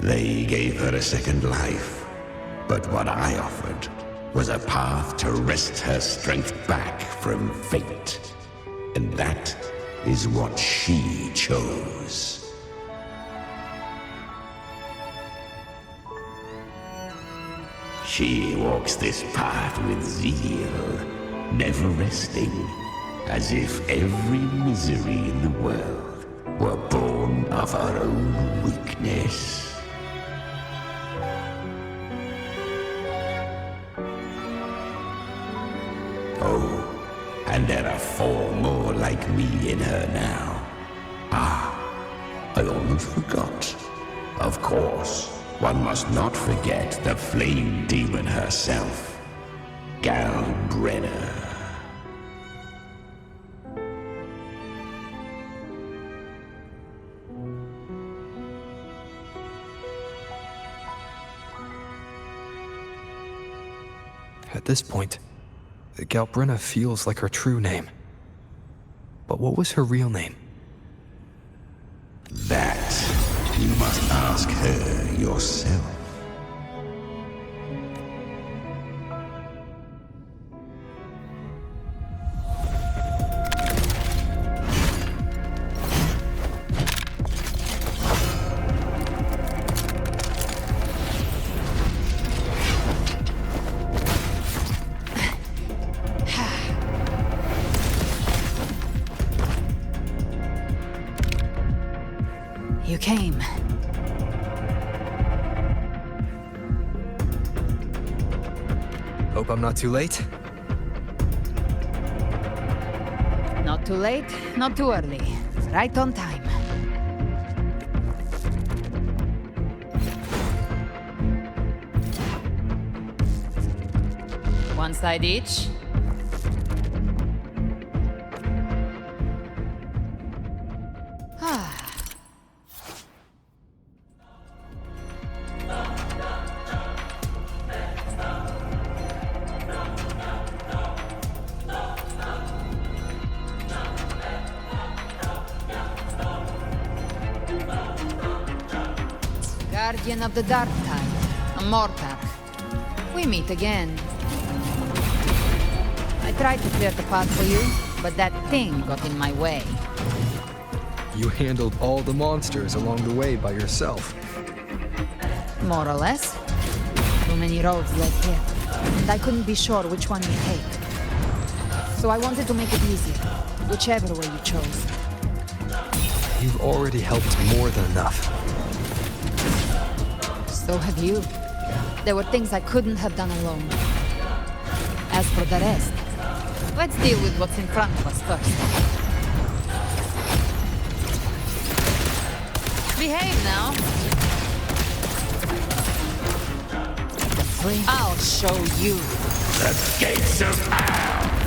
They gave her a second life, but what I offered was a path to wrest her strength back from fate. And that is what she chose. She walks this path with zeal, never resting, as if every misery in the world were born of her own weakness. Oh, and there are 4 more like me in her now. Ah, I almost forgot. Of course, one must not forget the flame demon herself, Galbrenna. At this point, Galbrenna feels like her true name. But what was her real name? That you must ask her yourself. You came. Hope I'm not too late. Not too late, not too early. Right on time. One side each. Guardian of the Dark Tide, a mortar. We meet again. I tried to clear the path for you, but that thing got in my way. You handled all the monsters along the way by yourself. More or less. Too many roads led here, and I couldn't be sure which one you take. So I wanted to make it easier, whichever way you chose. You've already helped more than enough. So have you. There were things I couldn't have done alone. As for the rest, let's deal with what's in front of us first. Behave now. I'll show you. The gates of hell!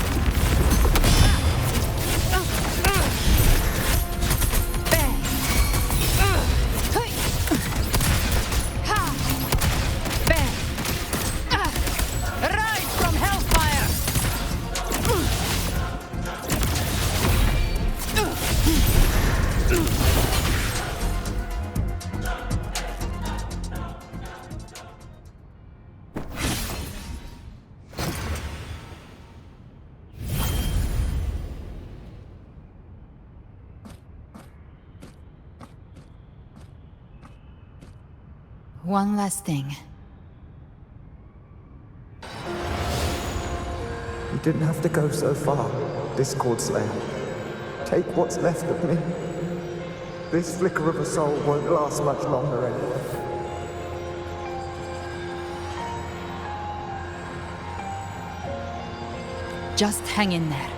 One last thing. You didn't have to go so far, Discord Slayer. Take what's left of me. This flicker of a soul won't last much longer anyway. Just hang in there.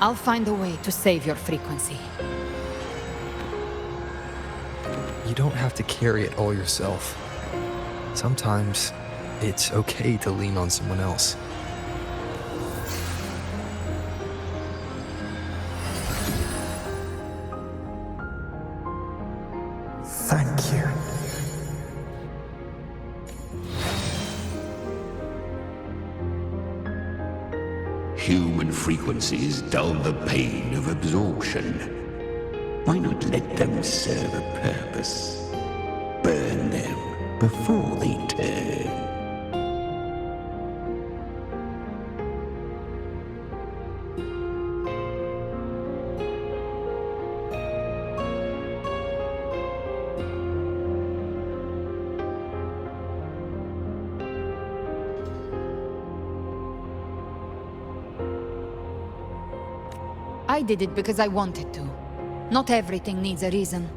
I'll find a way to save your frequency. You don't have to carry it all yourself. Sometimes, it's okay to lean on someone else. Thank you. Human frequencies dull the pain of absorption. Why not let them serve a purpose? Burn them before they turn. I did it because I wanted to. Not everything needs a reason.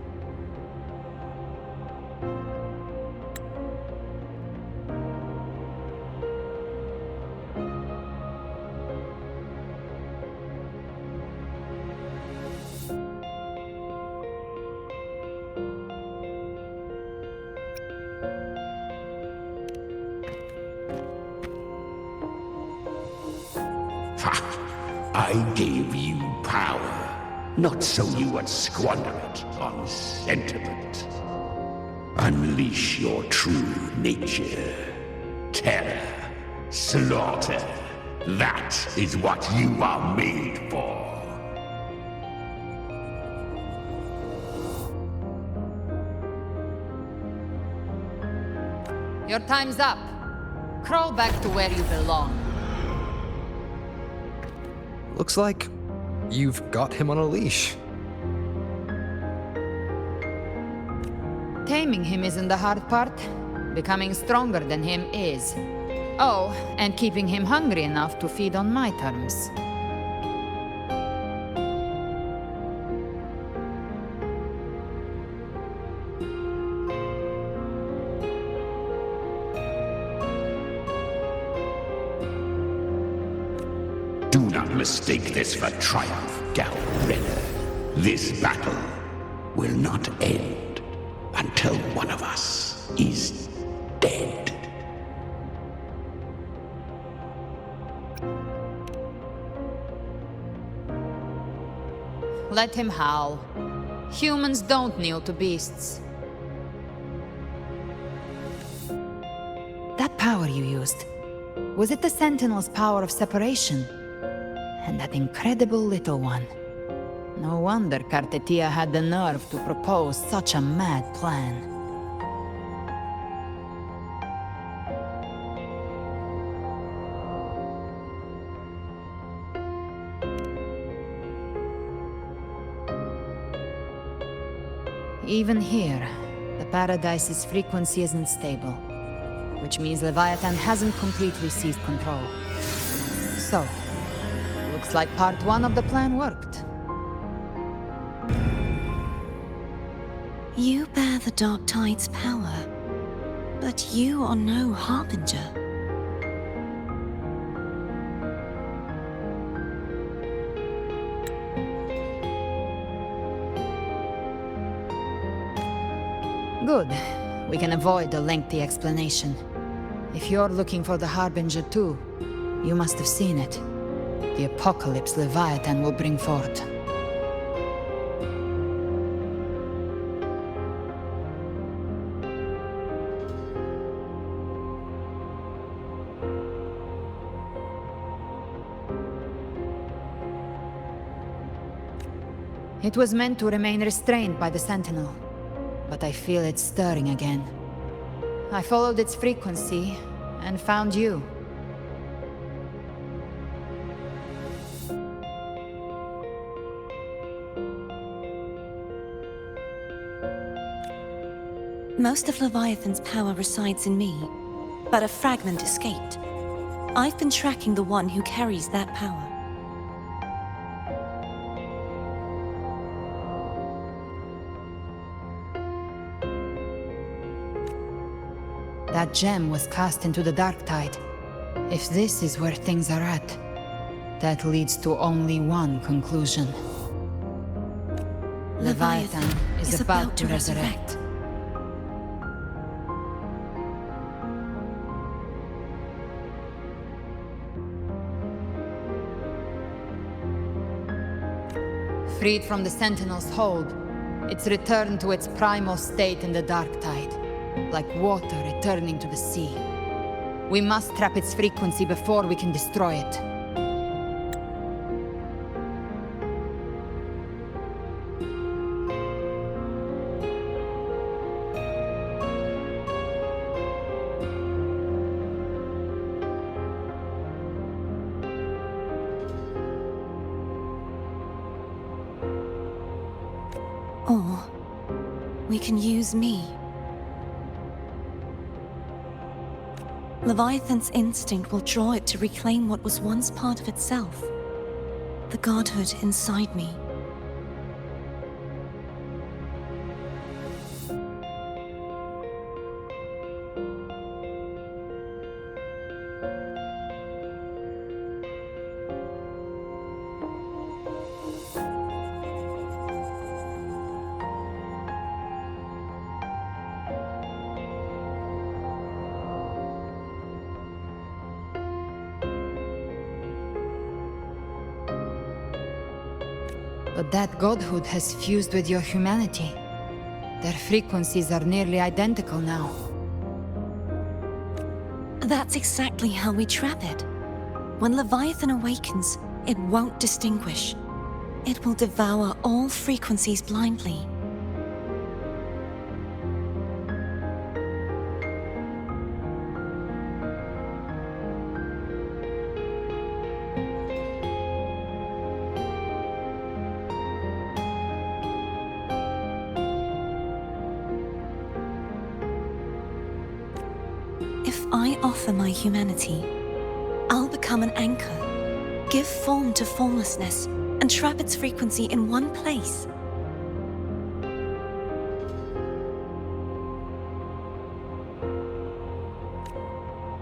I gave you power, not so you would squander it on sentiment. Unleash your true nature. Terror, slaughter. That is what you are made for. Your time's up. Crawl back to where you belong. Looks like you've got him on a leash. Taming him isn't the hard part. Becoming stronger than him is. Oh, and keeping him hungry enough to feed on my terms. Do not mistake this for triumph, Galbrena. This battle will not end until one of us is dead. Let him howl. Humans don't kneel to beasts. That power you used, was it the Sentinel's power of separation? And that incredible little one. No wonder Kartetia had the nerve to propose such a mad plan. Even here, the Paradise's frequency isn't stable, which means Leviathan hasn't completely seized control. So, looks like part one of the plan worked. You bear the Dark Tide's power, but you are no Harbinger. Good. We can avoid a lengthy explanation. If you're looking for the Harbinger too, you must have seen it. The apocalypse Leviathan will bring forth. It was meant to remain restrained by the Sentinel, but I feel it stirring again. I followed its frequency and found you. Most of Leviathan's power resides in me, but a fragment escaped. I've been tracking the one who carries that power. That gem was cast into the Dark Tide. If this is where things are at, that leads to only one conclusion. Leviathan is about to resurrect. Freed from the Sentinel's hold, it's returned to its primal state in the Dark Tide, like water returning to the sea. We must trap its frequency before we can destroy it. Or we can use me. Leviathan's instinct will draw it to reclaim what was once part of itself. The godhood inside me. But that godhood has fused with your humanity. Their frequencies are nearly identical now. That's exactly how we trap it. When Leviathan awakens, it won't distinguish. It will devour all frequencies blindly. If I offer my humanity, I'll become an anchor, give form to formlessness, and trap its frequency in one place.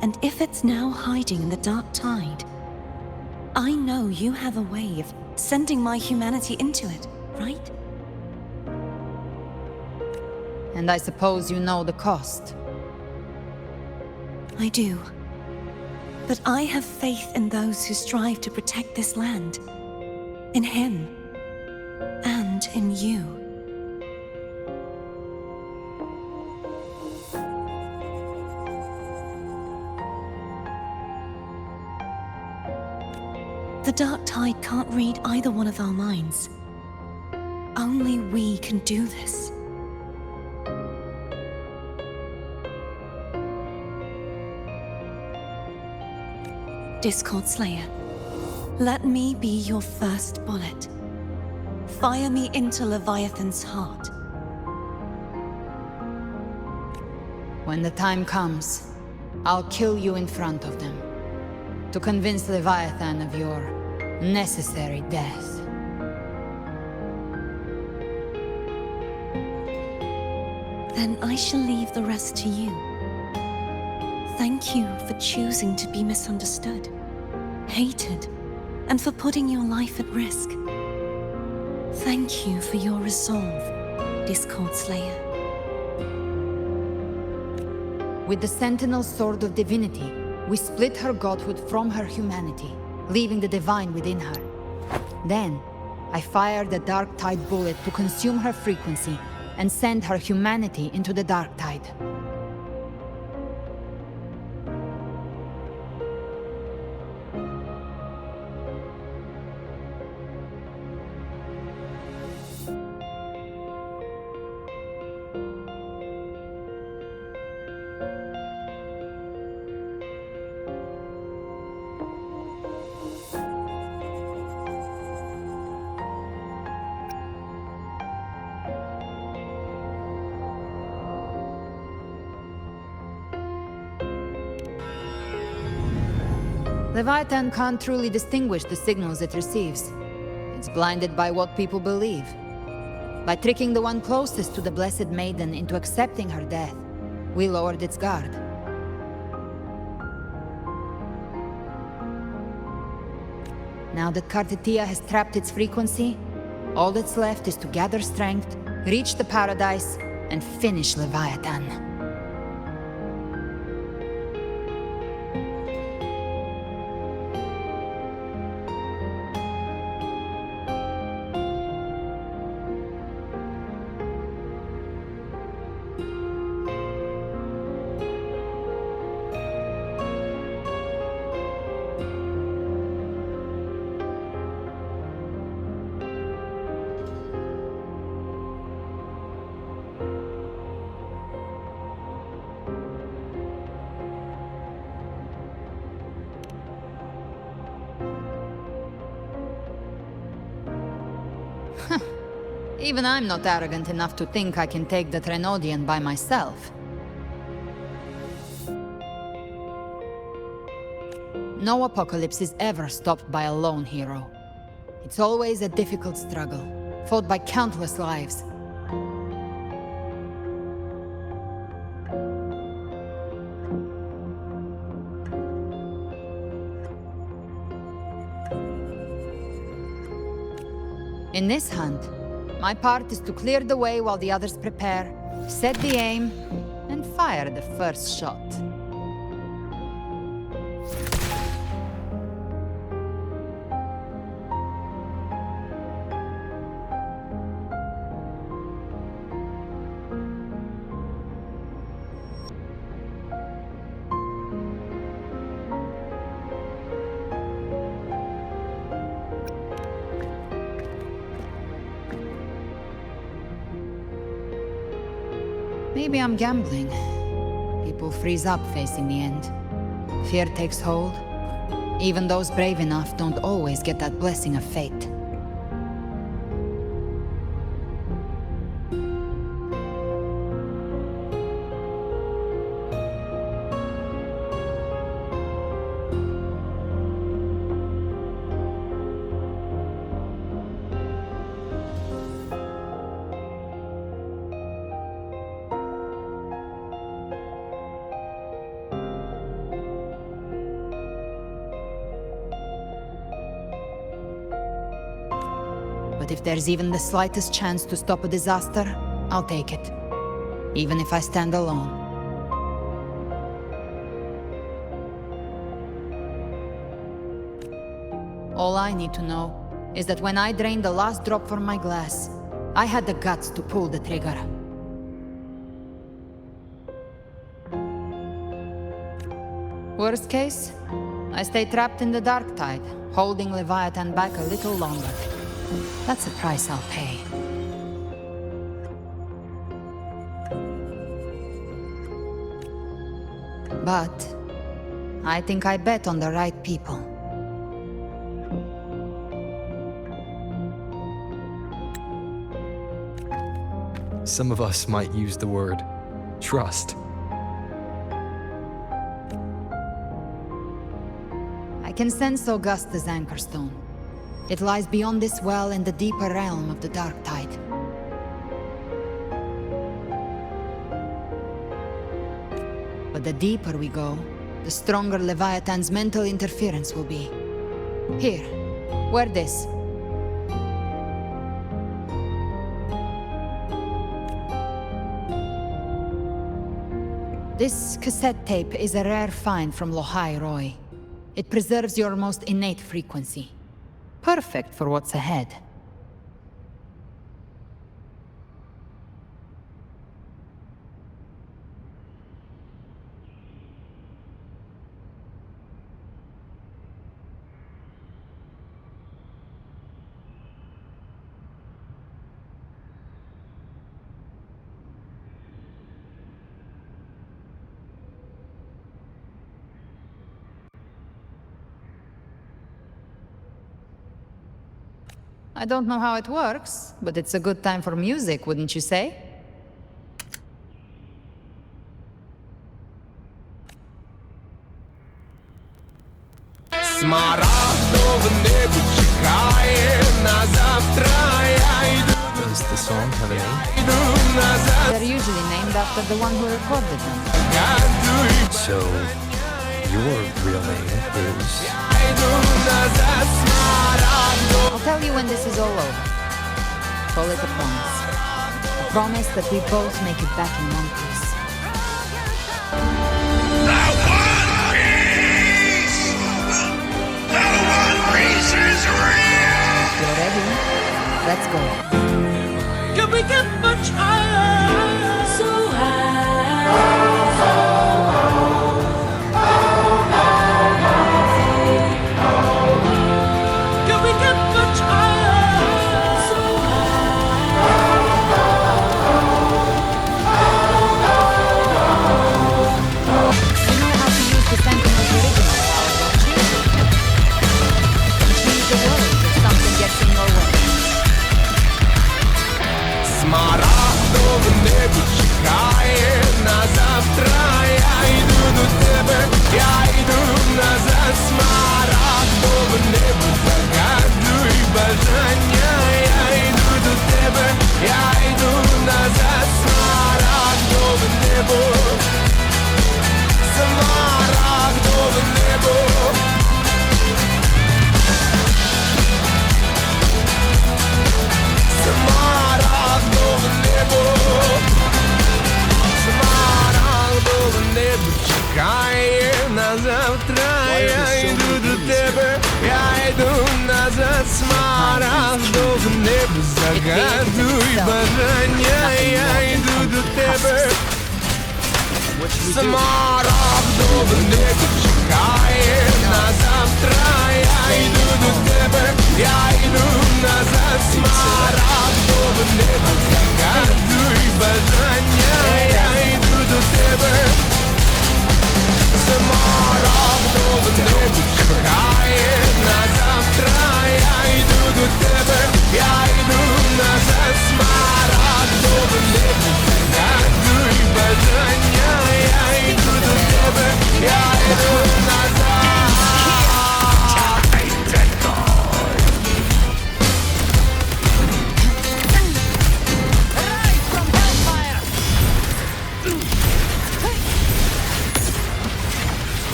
And if it's now hiding in the Dark Tide, I know you have a way of sending my humanity into it, right? And I suppose you know the cost. I do. But I have faith in those who strive to protect this land. In him. And in you. The Dark Tide can't read either one of our minds. Only we can do this. Discord Slayer, let me be your first bullet. Fire me into Leviathan's heart. When the time comes, I'll kill you in front of them, to convince Leviathan of your necessary death. Then I shall leave the rest to you. Thank you for choosing to be misunderstood, hated, and for putting your life at risk. Thank you for your resolve, Discord Slayer. With the Sentinel Sword of Divinity, we split her godhood from her humanity, leaving the divine within her. Then, I fired the Dark Tide bullet to consume her frequency and send her humanity into the Dark Tide. Leviathan can't truly distinguish the signals it receives. It's blinded by what people believe. By tricking the one closest to the Blessed Maiden into accepting her death, we lowered its guard. Now that Kartetia has trapped its frequency, all that's left is to gather strength, reach the paradise, and finish Leviathan. Even I'm not arrogant enough to think I can take the Trinodian by myself. No apocalypse is ever stopped by a lone hero. It's always a difficult struggle, fought by countless lives. In this hunt, my part is to clear the way while the others prepare, set the aim, and fire the first shot. Maybe I'm gambling. People freeze up facing the end. Fear takes hold. Even those brave enough don't always get that blessing of fate. But if there's even the slightest chance to stop a disaster, I'll take it. Even if I stand alone. All I need to know is that when I drained the last drop from my glass, I had the guts to pull the trigger. Worst case, I stay trapped in the dark tide, holding Leviathan back a little longer. That's the price I'll pay. But I think I bet on the right people. Some of us might use the word trust. I can sense Augusta's Anchorstone. It lies beyond this well in the deeper realm of the Dark Tide. But the deeper we go, the stronger Leviathan's mental interference will be. Here, wear this. This cassette tape is a rare find from Lohai Roy. It preserves your most innate frequency. Perfect for what's ahead. I don't know how it works, but it's a good time for music, wouldn't you say? Does the song have a name? They're usually named after the one who recorded them. So, your real name is... I'll tell you when this is all over. Call it a promise. A promise that we both make it back in one piece. You're ready? Let's go. Can we get much higher? So high. Can we get much higher? So You know how to use the Sentinel's original power, don't you? Choose the world if something gets in your way. Смарагдове небо чекає на завтра. Я йду до тебе, я йду назад. Смарагдове небо, загадуй бажання. Я йду до тебе, я йду назад. Смарагдове небо, смарагдове небо. Смарагдове небо, смарагдове небо чекає на завтра. Я йду до тебе, я йду назад. Смарагдове небо, загадуй бажання. Я йду до тебе. Смарагдове небо чекає на завтра. Я йду до тебе, я йду назад. Смарагдове небо, загадуй бажання. Я йду до тебе. Смарагдове небо чекає на завтра. Я йду до тебе, я йду назад. Смарагдове небо, загадуй бажання. Я йду до тебе, я йду назад.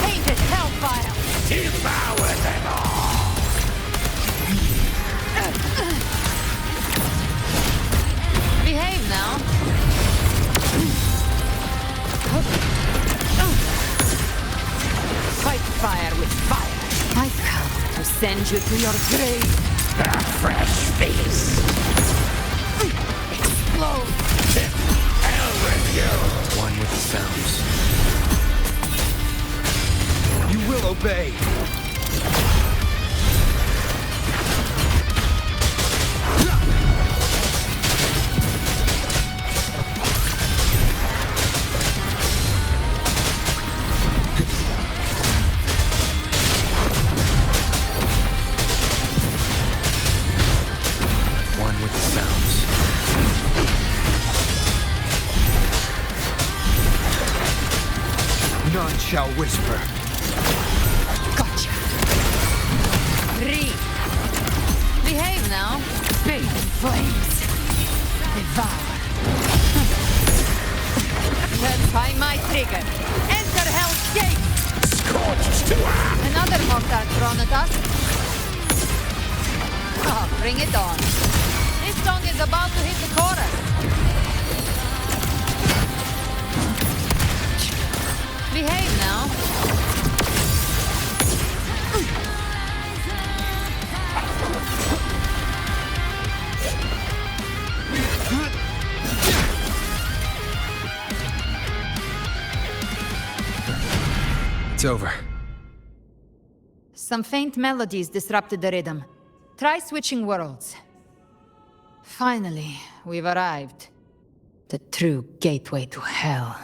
Painted hellfire! Devour them all! Behave now. Fight fire with fire. I come to send you to your grave. A fresh face. Explode. Hell with you. One with the sounds. You will obey. One with the sounds. None shall whisper. Gotcha. Three. Behave now. Bathe in flames. Devour. Let's find my trigger. Enter Hell's Gate. Scorched to earth. Another mortar thrown at us. Oh, bring it on. This song is about to hit the chorus. Behave now. It's over. Some faint melodies disrupted the rhythm. Try switching worlds. Finally, we've arrived. The true gateway to hell.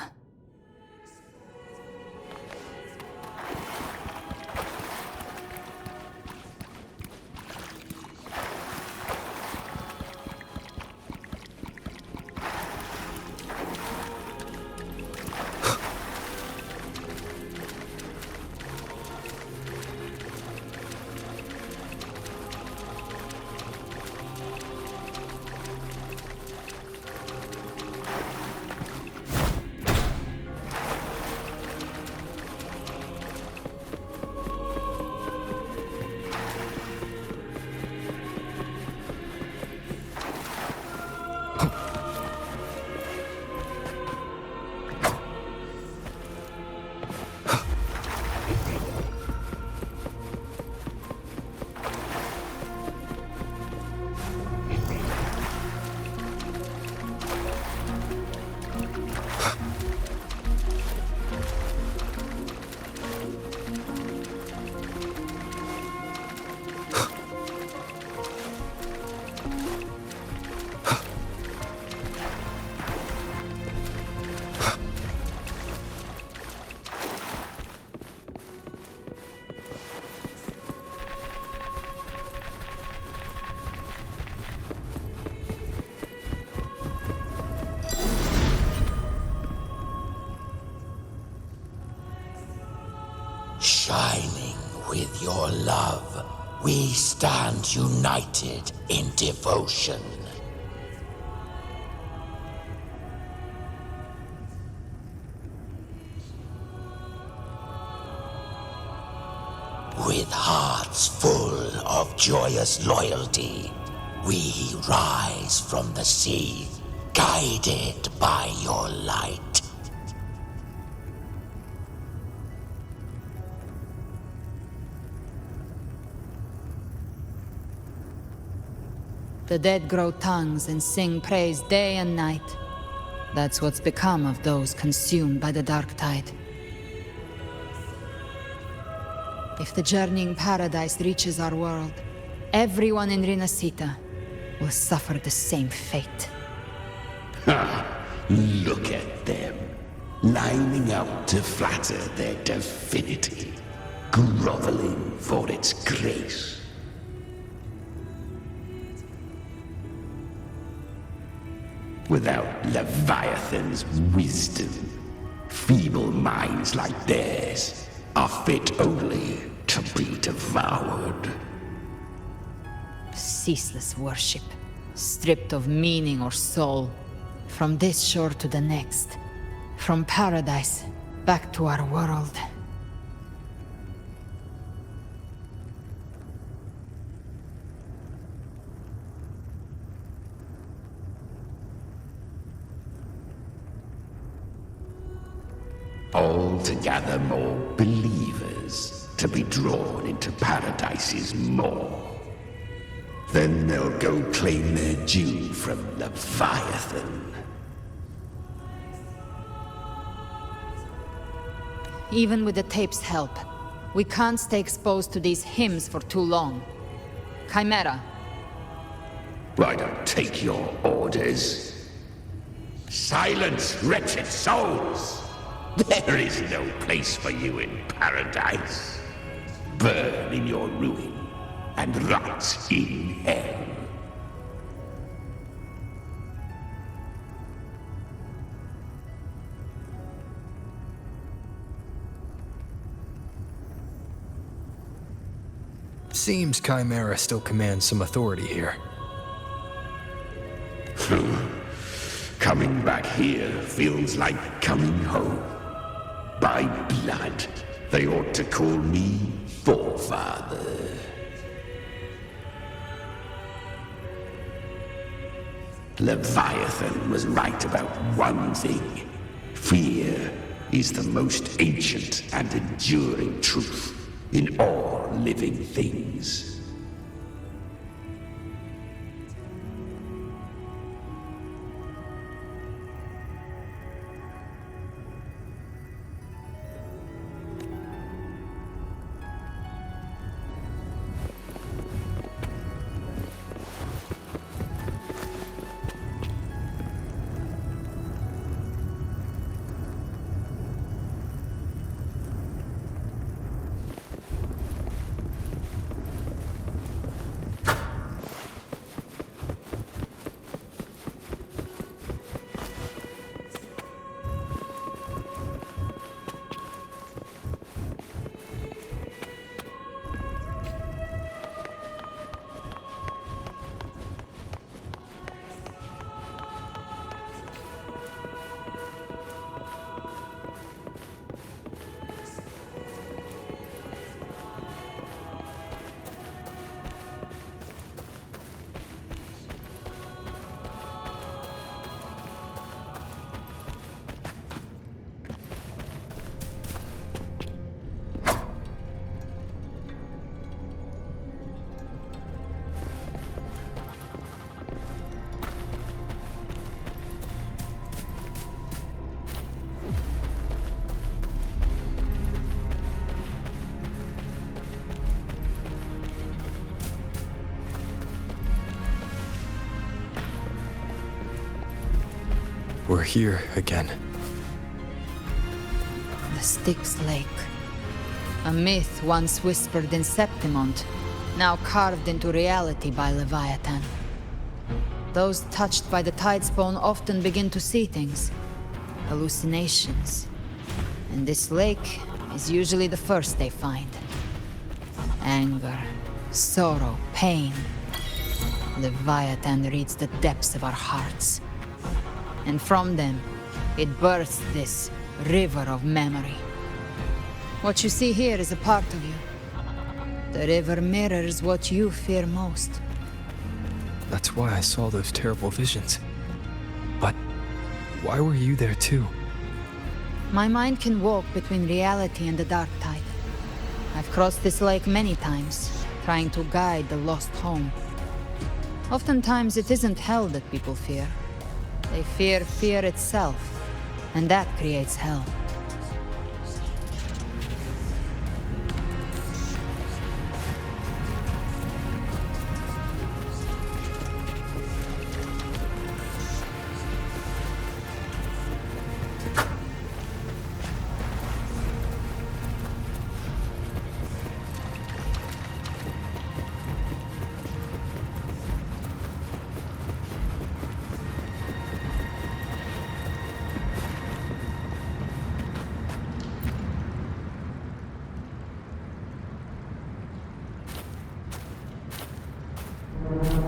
shining with your love. We stand united in devotion. With hearts full of joyous loyalty, we rise from the sea, guided by your light. The dead grow tongues and sing praise day and night. That's what's become of those consumed by the dark tide. If the journeying paradise reaches our world, everyone in Rinascita will suffer the same fate. Ha! Look at them, lining up to flatter their divinity, groveling for its grace. Without Leviathan's wisdom, feeble minds like theirs are fit only to be devoured. Ceaseless worship, stripped of meaning or soul. From this shore to the next. From paradise back to our world. Altogether more believers to be drawn into Paradise's maw. Then they'll go claim their due from Leviathan. Even with the tape's help, we can't stay exposed to these hymns for too long. Chimera. I don't take your orders. Silence, wretched souls! There is no place for you in paradise. Burn in your ruin and rot in hell. Seems Chimera still commands some authority here. Coming back here feels like coming home. By blood, they ought to call me Forefather. Leviathan was right about one thing. Fear is the most ancient and enduring truth in all living things. We're here again. The Styx Lake. A myth once whispered in Septimont, now carved into reality by Leviathan. Those touched by the Tidespawn often begin to see things. Hallucinations. And this lake is usually the first they find. Anger, sorrow, pain. Leviathan reads the depths of our hearts. And from them, it births this river of memory. What you see here is a part of you. The river mirrors what you fear most. That's why I saw those terrible visions. But why were you there too? My mind can walk between reality and the dark tide. I've crossed this lake many times, trying to guide the lost home. Oftentimes it isn't hell that people fear. They fear fear itself, and that creates hell.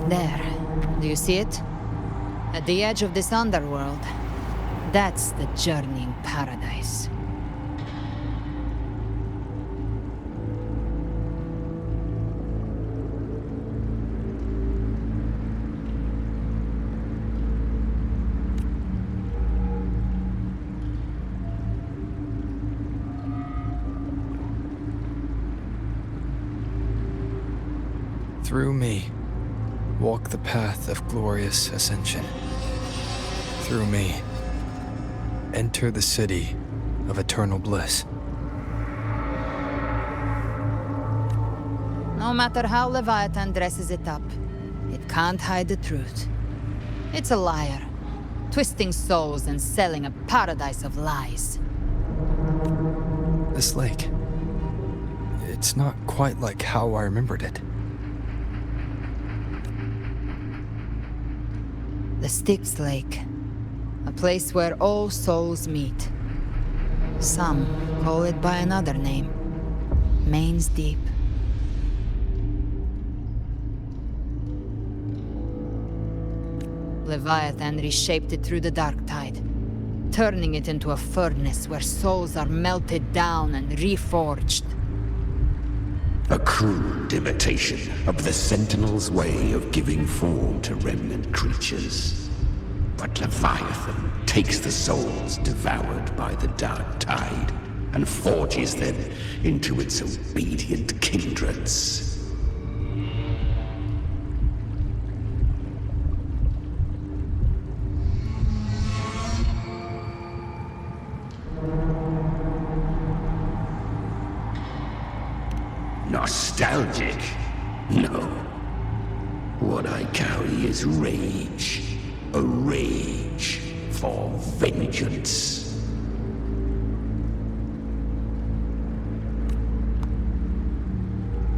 There. Do you see it? At the edge of this underworld. That's the journeying paradise. Through me, walk the path of glorious ascension. Through me, enter the city of eternal bliss. No matter how Leviathan dresses it up, it can't hide the truth. It's a liar, twisting souls and selling a paradise of lies. This lake, it's not quite like how I remembered it. The Styx Lake. A place where all souls meet. Some call it by another name. Main's Deep. Leviathan reshaped it through the dark tide, turning it into a furnace where souls are melted down and reforged. A crude imitation of the Sentinel's way of giving form to remnant creatures. But Leviathan takes the souls devoured by the dark tide and forges them into its obedient kindreds. Nostalgic? No. What I carry is rage. A rage for vengeance.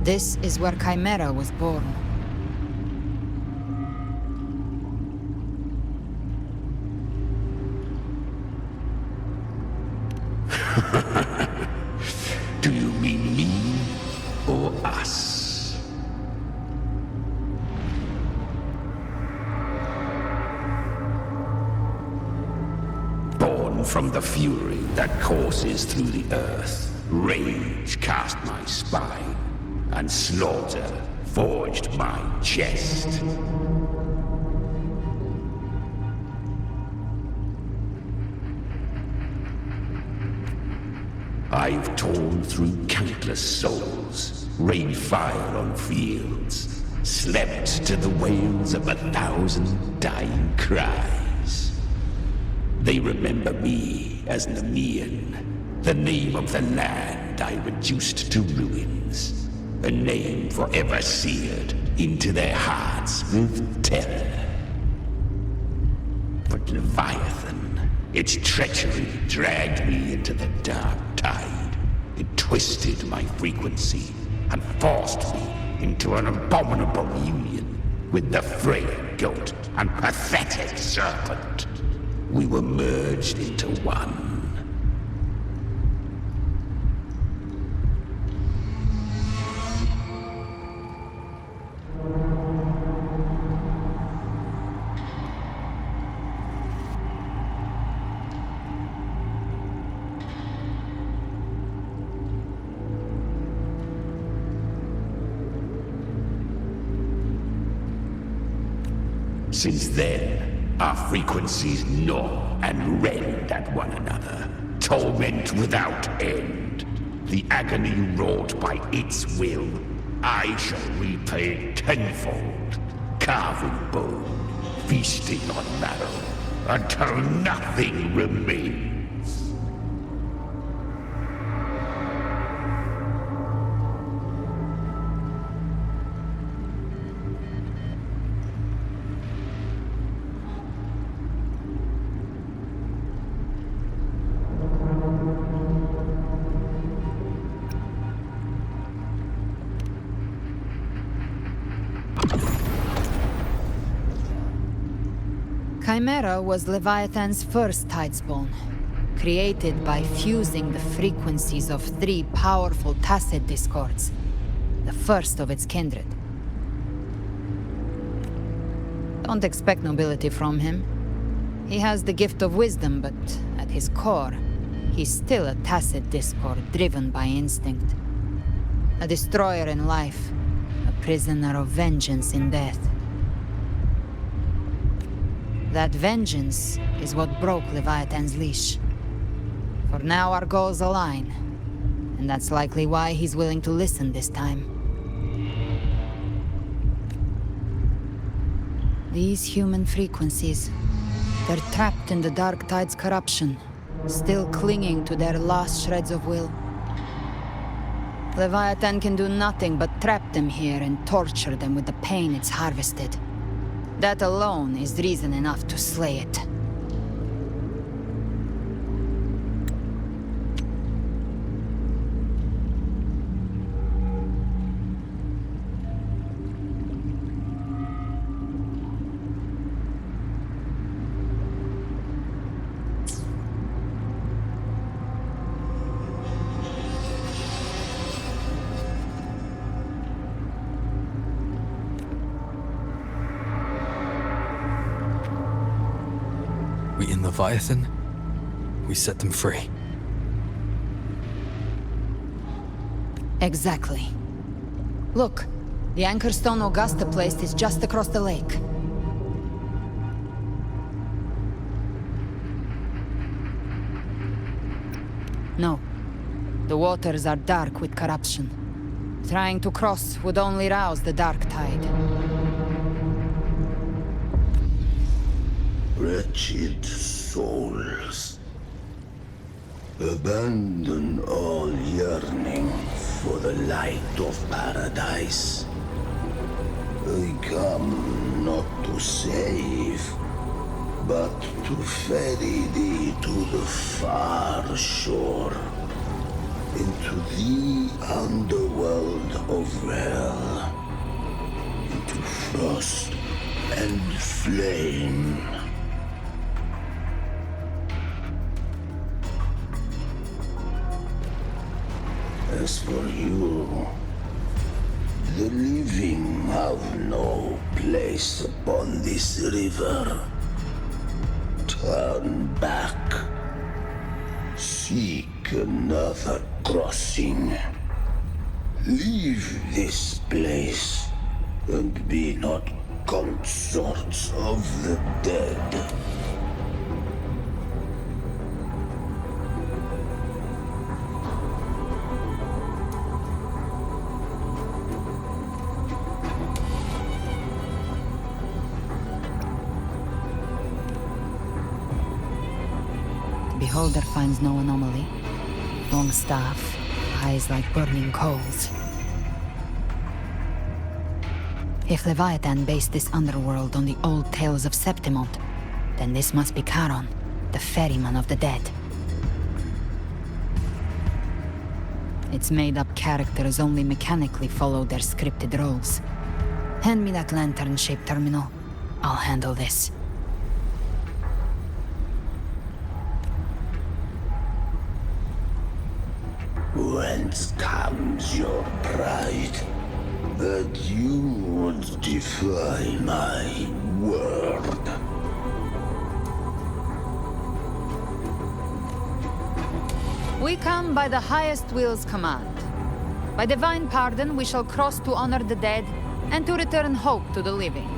This is where Chimera was born. Do you mean me or us? Born from the fury that courses through the earth, rage cast my spine, and slaughter forged my chest. I've torn through countless souls, rained fire on fields, slept to the wails of 1,000 dying cries. They remember me as Nemean, the name of the land I reduced to ruins, a name forever seared into their hearts with terror. But Leviathan, its treachery dragged me into the dark tide. It twisted my frequency and forced me into an abominable union with the frail goat and pathetic serpent. We were merged into one. Since then, our frequencies gnaw and rend at one another, torment without end. The agony wrought by its will, I shall repay tenfold, carving bone, feasting on marrow, until nothing remains. Chimera was Leviathan's first tidespawn, created by fusing the frequencies of 3 powerful tacit discords, the first of its kindred. Don't expect nobility from him. He has the gift of wisdom, but at his core, he's still a tacit discord driven by instinct. A destroyer in life, a prisoner of vengeance in death. That vengeance is what broke Leviathan's leash. For now our goals align, and that's likely why he's willing to listen this time. These human frequencies, they're trapped in the Dark Tide's corruption, still clinging to their last shreds of will. Leviathan can do nothing but trap them here and torture them with the pain it's harvested. That alone is reason enough to slay it. We in Leviathan? We set them free. Exactly. Look, the anchor stone Augusta placed is just across the lake. No. The waters are dark with corruption. Trying to cross would only rouse the Dark Tide. Wretched souls, abandon all yearning for the light of paradise. I come not to save, but to ferry thee to the far shore, into the underworld of hell, into frost and flame. As for you, the living have no place upon this river. Turn back. Seek another crossing. Leave this place, and be not consorts of the dead. Beholder finds no anomaly. Long staff, eyes like burning coals. If Leviathan based this underworld on the old tales of Septimont, then this must be Charon, the ferryman of the dead. Its made-up characters only mechanically follow their scripted roles. Hand me that lantern-shaped terminal. I'll handle this. Whence comes your pride that you would defy my word? We come by the highest will's command. By divine pardon, we shall cross to honor the dead and to return hope to the living.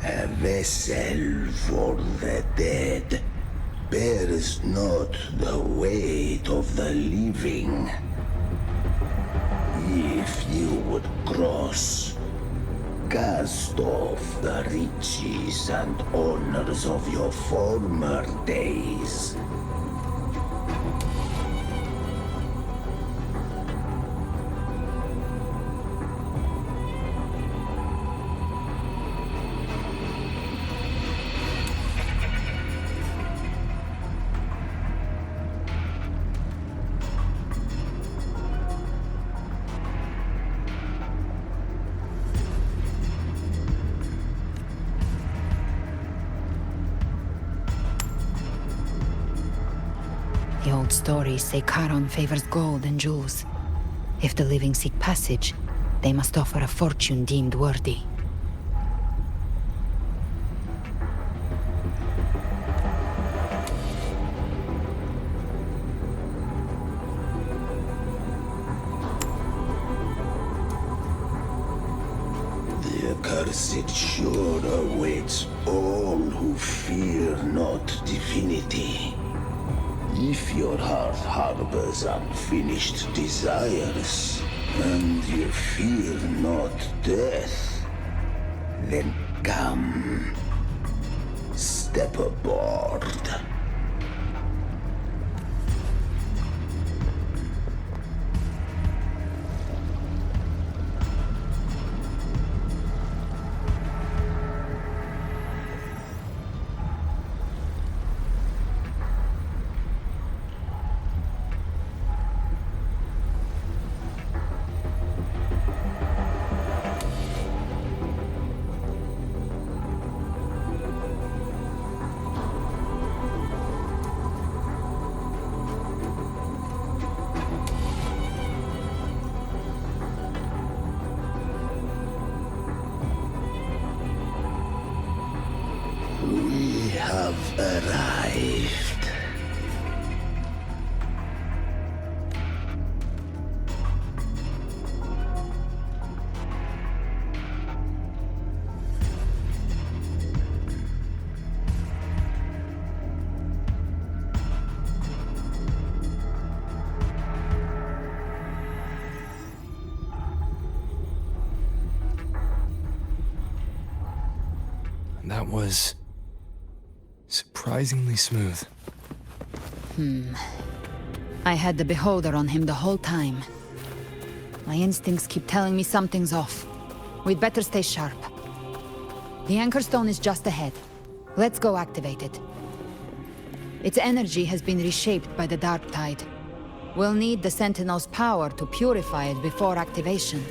A vessel for the dead bears not the weight of the living. If you would cross, cast off the riches and honors of your former days. The old stories say Charon favors gold and jewels. If the living seek passage, they must offer a fortune deemed worthy. The accursed sure awaits all who fear not divinity. If your heart harbors unfinished desires, and you fear not death, then come, step aboard. We have arrived. That was surprisingly smooth. I had the beholder on him the whole time. My instincts keep telling me something's off. We'd better stay sharp. The Anchor Stone is just ahead. Let's go activate it. Its energy has been reshaped by the Dark Tide. We'll need the Sentinel's power to purify it before activation.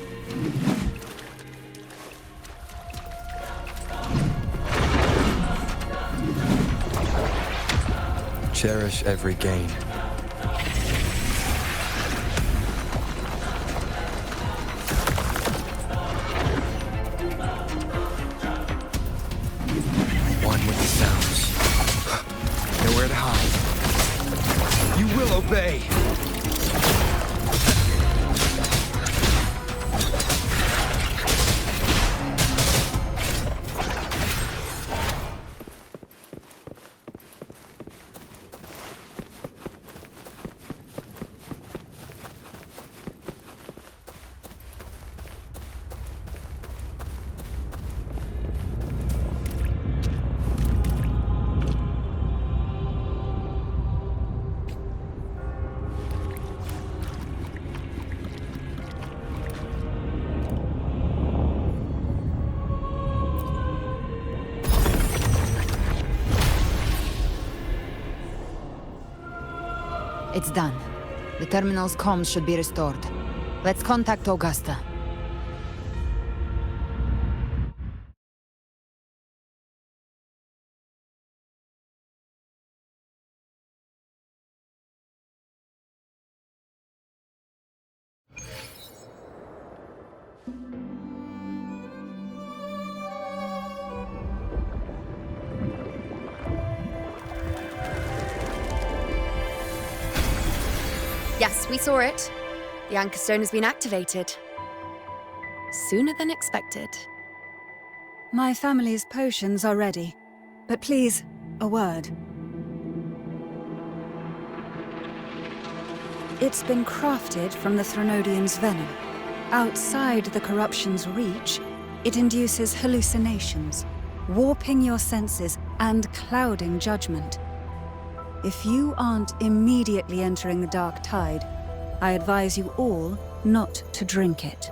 Cherish every gain. One with the sounds. Nowhere to hide. You will obey! It's done. The terminal's comms should be restored. Let's contact Augusta. Yes, we saw it. The Anchor Stone has been activated. Sooner than expected. My family's potions are ready. But please, a word. It's been crafted from the Threnodian's venom. Outside the corruption's reach, it induces hallucinations, warping your senses and clouding judgment. If you aren't immediately entering the dark tide, I advise you all not to drink it.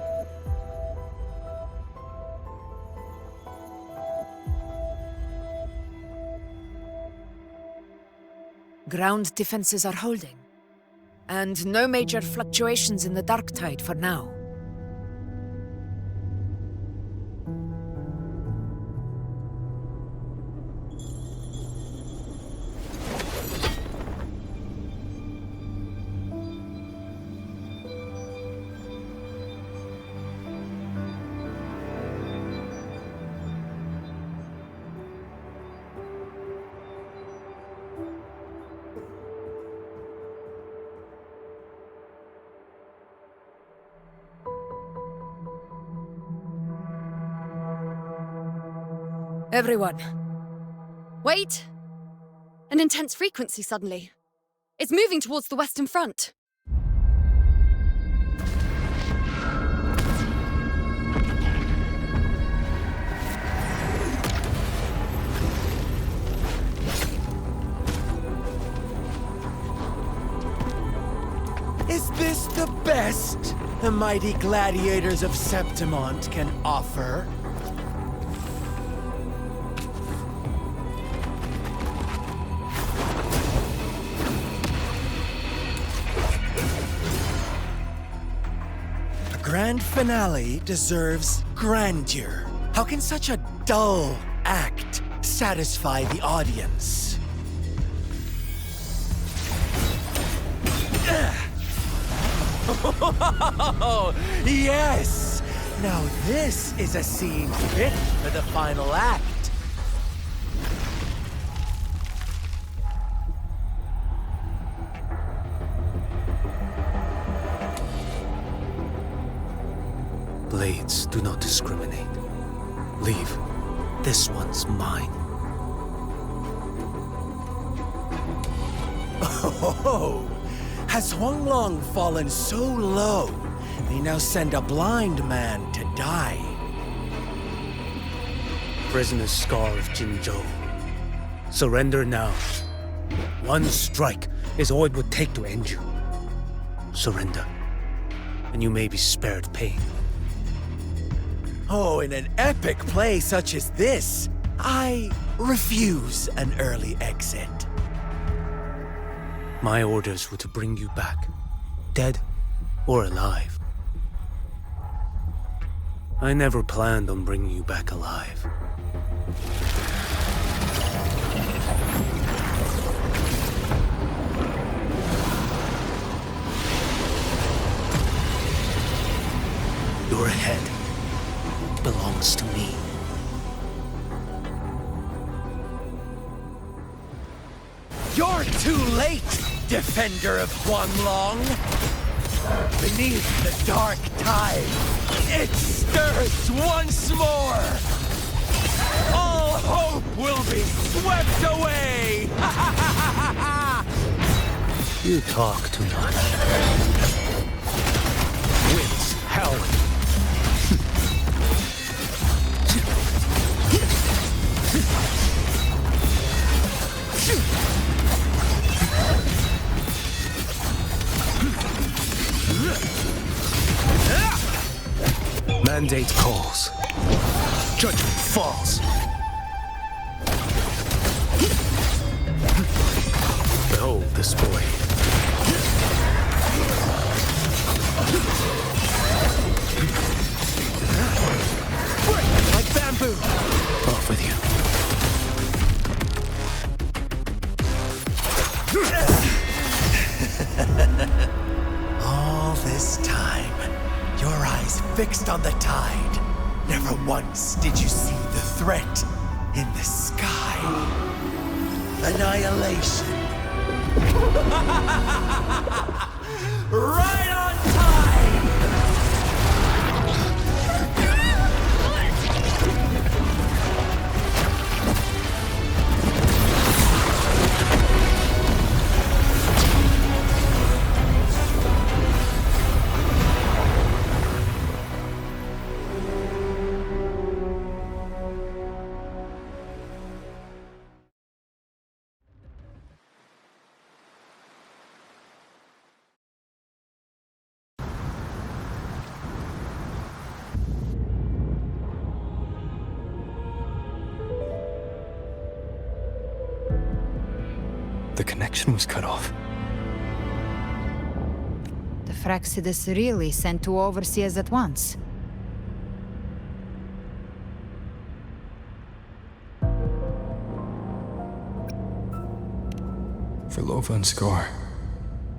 Ground defenses are holding, and no major fluctuations in the dark tide for now. Everyone. Wait! An intense frequency suddenly. It's moving towards the Western Front. Is this the best the mighty gladiators of Septimont can offer? Grand finale deserves grandeur. How can such a dull act satisfy the audience? Yes! Now this is a scene fit for the final act. Blades do not discriminate. Leave. This one's mine. Oh, has Huanglong fallen so low, they now send a blind man to die? Prisoner's Scar of Jinzhou. Surrender now. One strike is all it would take to end you. Surrender, and you may be spared pain. Oh, in an epic play such as this, I refuse an early exit. My orders were to bring you back, dead or alive. I never planned on bringing you back alive. Your head belongs to me. You're too late, defender of Huanglong! Beneath the dark tide, it stirs once more! All hope will be swept away! You talk too much. Winds howling. Mandate calls. Judgment falls. Behold this boy. Break like bamboo! Off with you. All this time, your eyes fixed on the tide. Never once did you see the threat in the sky. Annihilation. Right on time! The connection was cut off. The Fraxidus really sent two overseers at once. For Lova and Scar,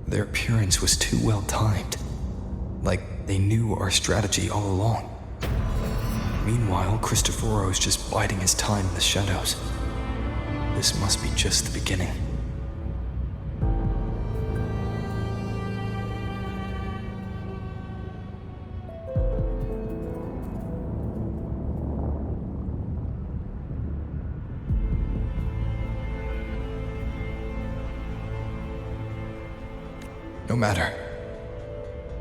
their appearance was too well timed. Like they knew our strategy all along. Meanwhile, Christophero's just biding his time in the shadows. This must be just the beginning. No matter.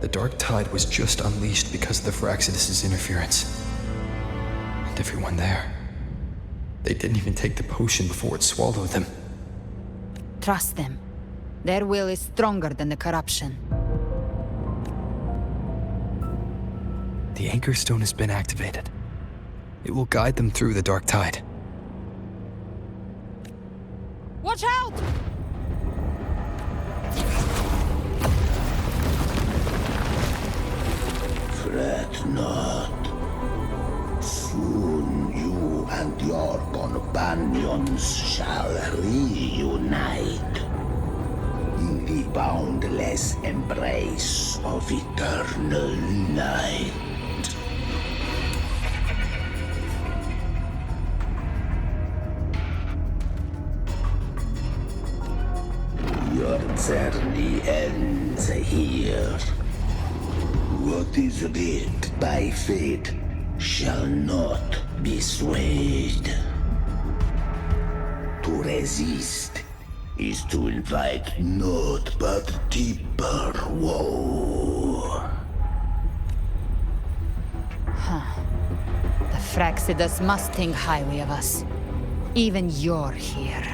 The Dark Tide was just unleashed because of the Fraxidus' interference. And everyone there. They didn't even take the potion before it swallowed them. Trust them. Their will is stronger than the corruption. The Anchor Stone has been activated. It will guide them through the Dark Tide. Watch out! Fret not. Soon you and your companions shall reunite in the boundless embrace of eternal night. Your journey ends here. What is writ by fate shall not be swayed. To resist is to invite naught but deeper woe. The Fraxidus must think highly of us. Even you're here.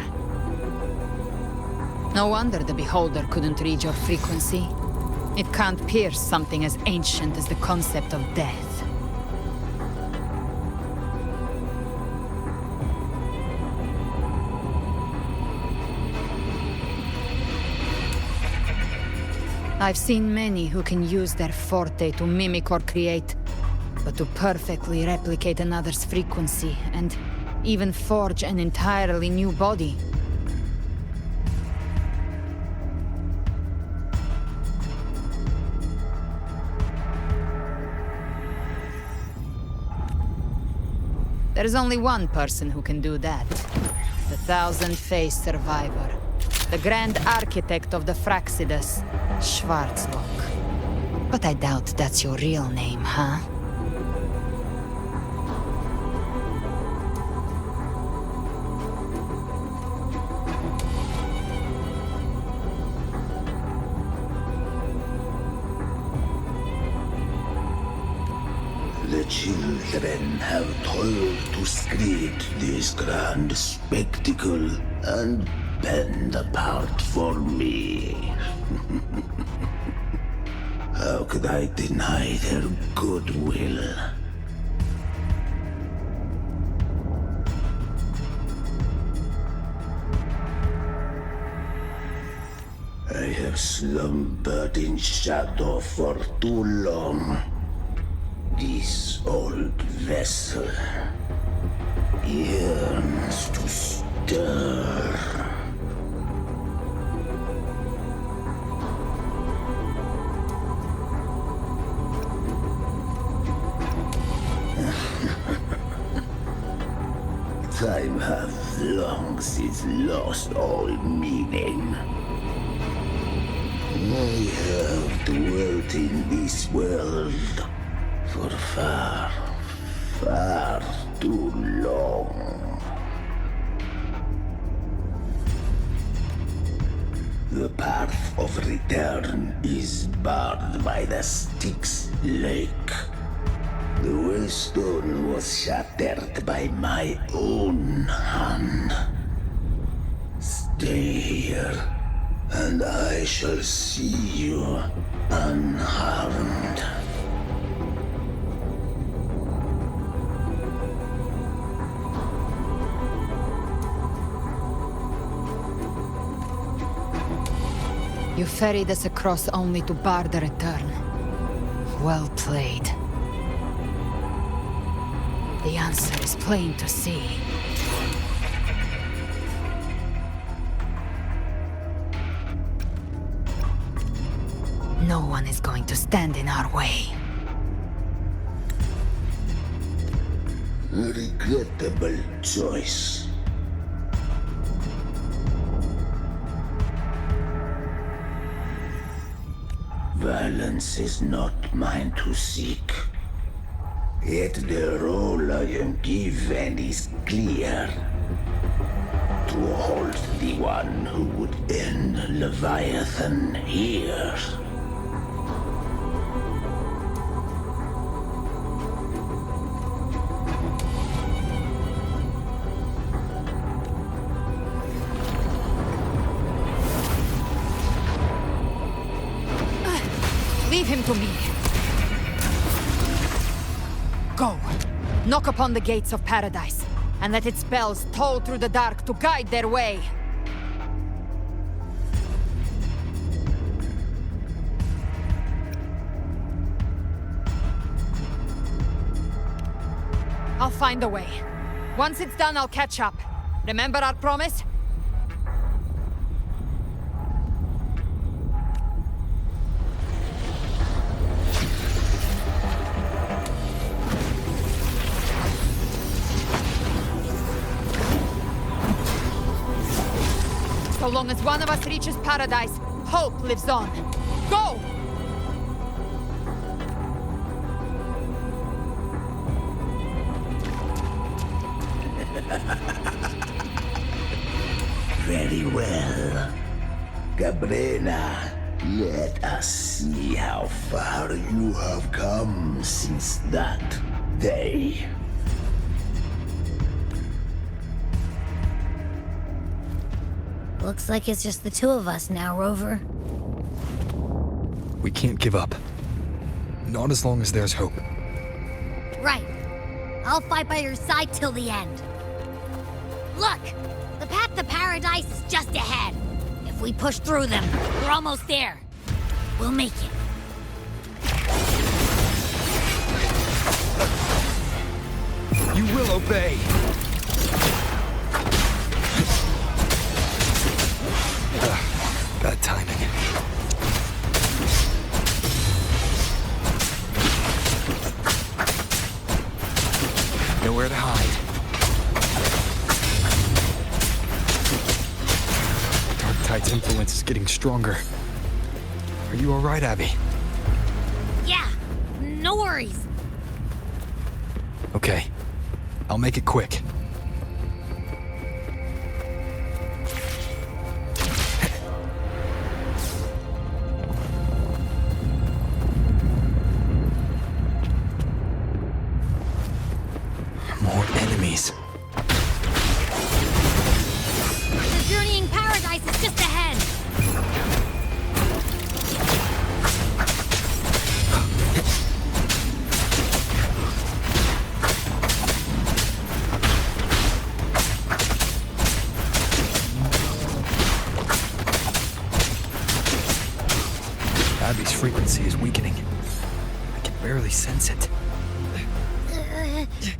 No wonder the Beholder couldn't read your frequency. It can't pierce something as ancient as the concept of death. I've seen many who can use their forte to mimic or create, but to perfectly replicate another's frequency and even forge an entirely new body. There's only one person who can do that. The thousand-faced survivor. The grand architect of the Fraxidus, Schwarzlock. But I doubt that's your real name, huh? The children have toiled to create this grand spectacle and bend apart for me. How could I deny their goodwill? I have slumbered in shadow for too long. This old vessel yearns to stir. Time hath long since lost all meaning. I have dwelt in this world for far, far too long. The path of return is barred by the Styx Lake. The wellstone was shattered by my own hand. Stay here, and I shall see you unharmed. You ferried us across only to bar the return. Well played. The answer is plain to see. No one is going to stand in our way. Regrettable choice. Violence is not mine to seek. Yet the role I am given is clear. To hold the one who would end Leviathan here. Leave him to me. Go. Knock upon the gates of paradise, and let its bells toll through the dark to guide their way. I'll find a way. Once it's done, I'll catch up. Remember our promise? So long as one of us reaches paradise, hope lives on. Go! Very well. Cabrera, let us see how far you have come since that day. Looks like it's just the two of us now, Rover. We can't give up. Not as long as there's hope. Right. I'll fight by your side till the end. Look! The path to paradise is just ahead. If we push through them, we're almost there. We'll make it. You will obey! Bad timing. Nowhere to hide. Dark Tide's influence is getting stronger. Are you alright, Abby? Yeah, no worries. Okay. I'll make it quick. More enemies. The journeying paradise is just ahead. Abby's frequency is weakening. I can barely sense it.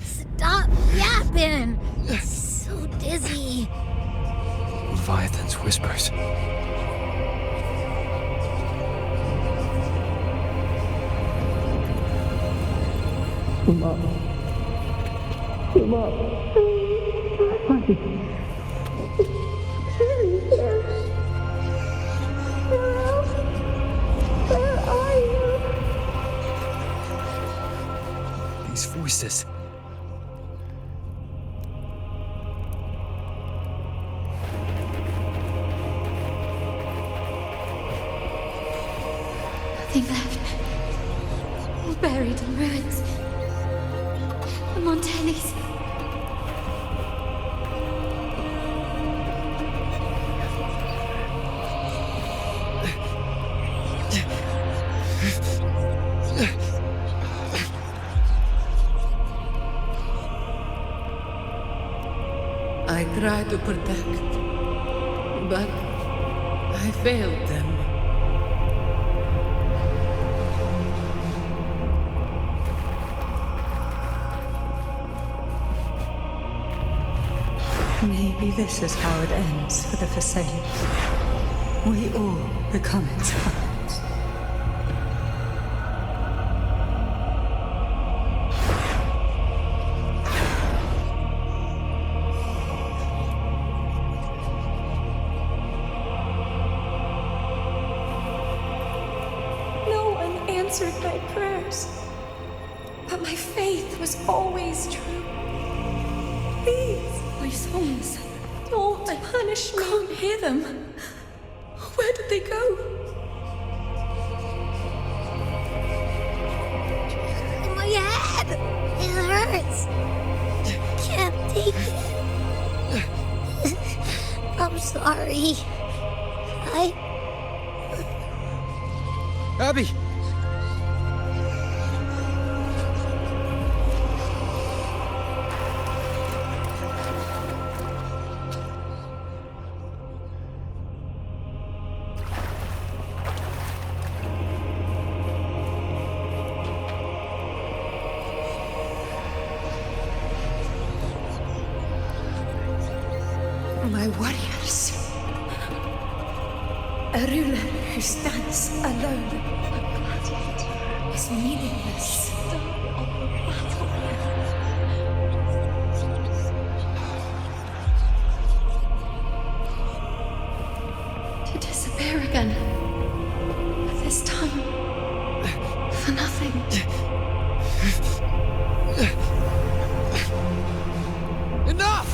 Stop yapping! It's so dizzy. Leviathan's whispers. Come up. Come up. Honey. Where are you? These voices. Nothing left. All buried in ruins. The Montellis. I tried to protect, but I failed them. Maybe this is how it ends for the Thessalians. We all become its puppets. No one answered my prayers. But my faith was always true. Please, my souls, don't punish me. Can't hear them. Where did they go? My head! It hurts! Can't take it. I'm sorry. Abby! My warriors. A ruler who stands alone is meaningless. To disappear again. This time, for nothing. Enough!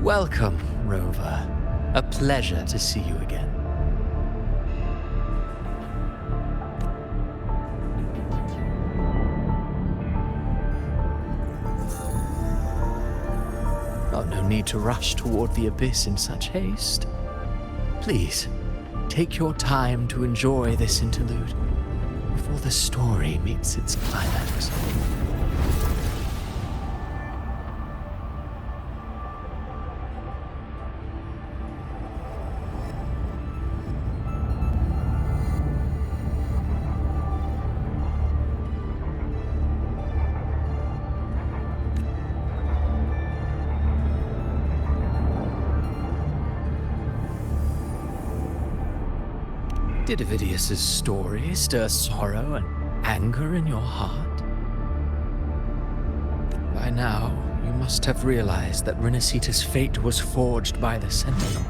Welcome, Rover. A pleasure to see you again. Oh, no need to rush toward the abyss in such haste. Please, take your time to enjoy this interlude before the story meets its climax. Did Avidius's story stir sorrow and anger in your heart? By now, you must have realized that Rinascita's fate was forged by the Sentinel.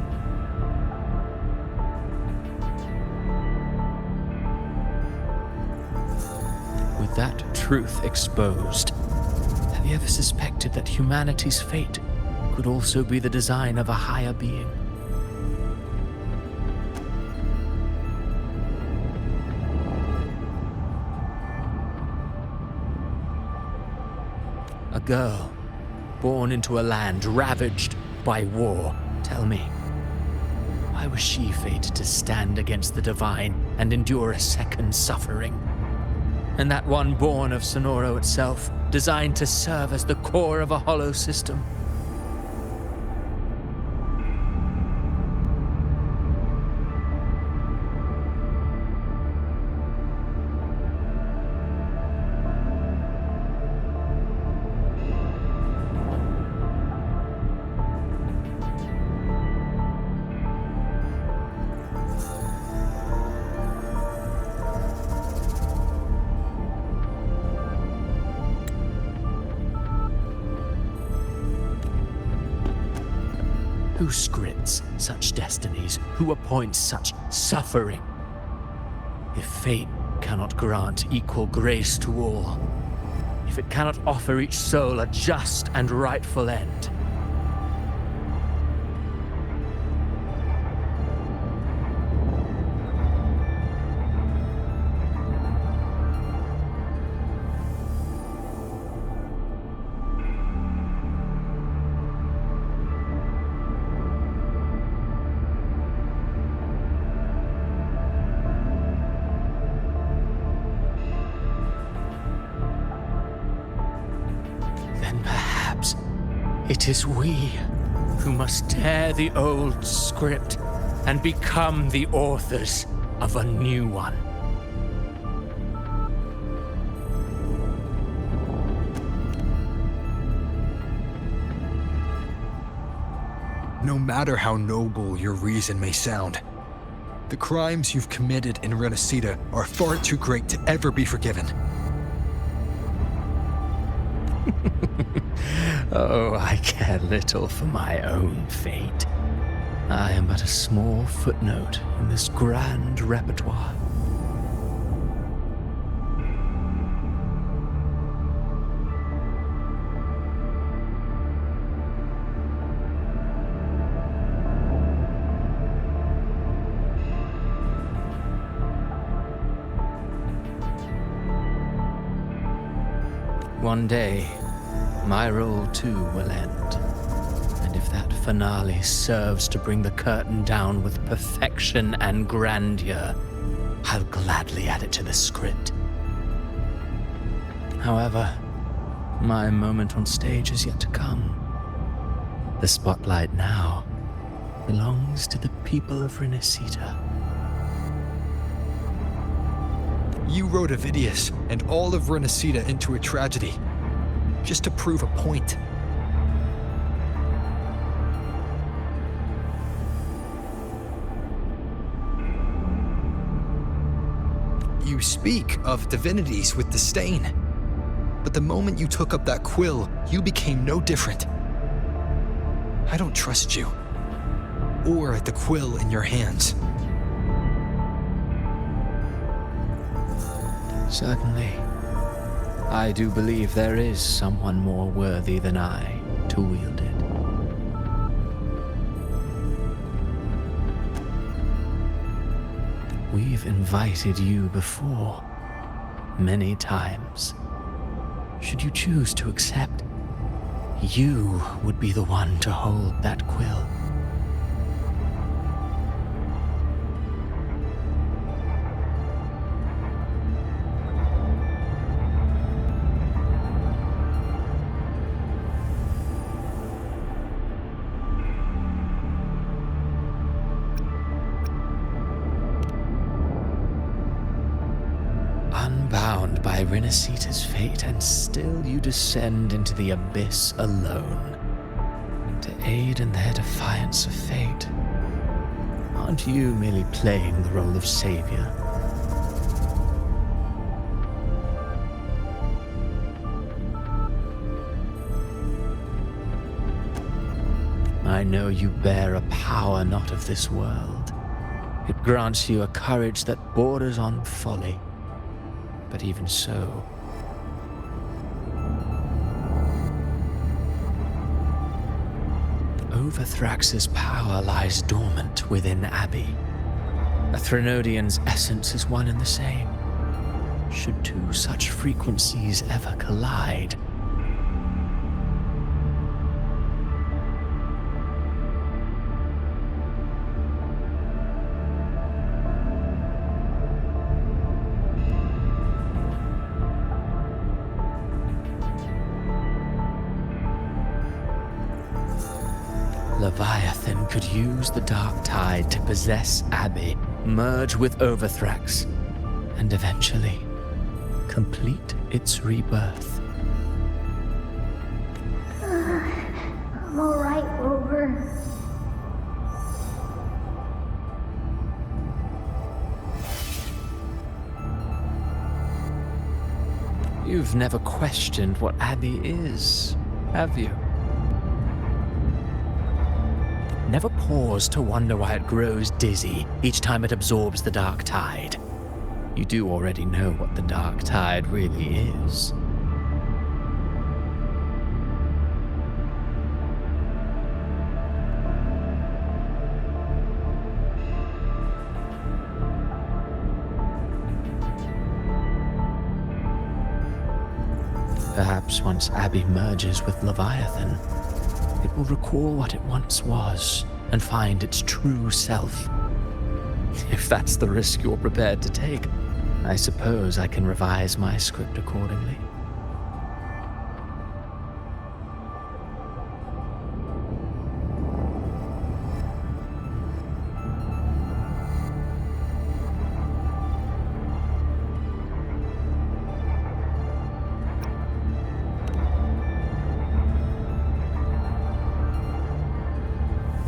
With that truth exposed, have you ever suspected that humanity's fate could also be the design of a higher being? A girl, born into a land ravaged by war. Tell me, why was she fated to stand against the divine and endure a second suffering? And that one born of Sonoro itself, designed to serve as the core of a hollow system? Who scripts such destinies? Who appoints such suffering? If fate cannot grant equal grace to all, if it cannot offer each soul a just and rightful end, It is we who must tear the old script and become the authors of a new one. No matter how noble your reason may sound, the crimes you've committed in Rinascita are far too great to ever be forgiven. Oh, I care little for my own fate. I am but a small footnote in this grand repertoire. One day, my role too will end. And if that finale serves to bring the curtain down with perfection and grandeur, I'll gladly add it to the script. However, my moment on stage is yet to come. The spotlight now belongs to the people of Rinascita. You wrote Avidius and all of Rinascita into a tragedy, just to prove a point. You speak of divinities with disdain, but the moment you took up that quill, you became no different. I don't trust you, or the quill in your hands. Certainly. I do believe there is someone more worthy than I to wield it. We've invited you before, many times. Should you choose to accept, you would be the one to hold that quill. Unbound by Rinascita's fate, and still you descend into the abyss alone, to aid in their defiance of fate. Aren't you merely playing the role of savior? I know you bear a power not of this world. It grants you a courage that borders on folly. But even so, Overthrax's power lies dormant within Abbey. A Threnodian's essence is one and the same. Should two such frequencies ever collide, Leviathan could use the dark tide to possess Abbey, merge with Overthrax, and eventually complete its rebirth. I'm alright, Rover. You've never questioned what Abbey is, have you? Never pause to wonder why it grows dizzy each time it absorbs the dark tide. You do already know what the dark tide really is. Perhaps once Abbey merges with Leviathan, it will recall what it once was and find its true self. If that's the risk you're prepared to take, I suppose I can revise my script accordingly.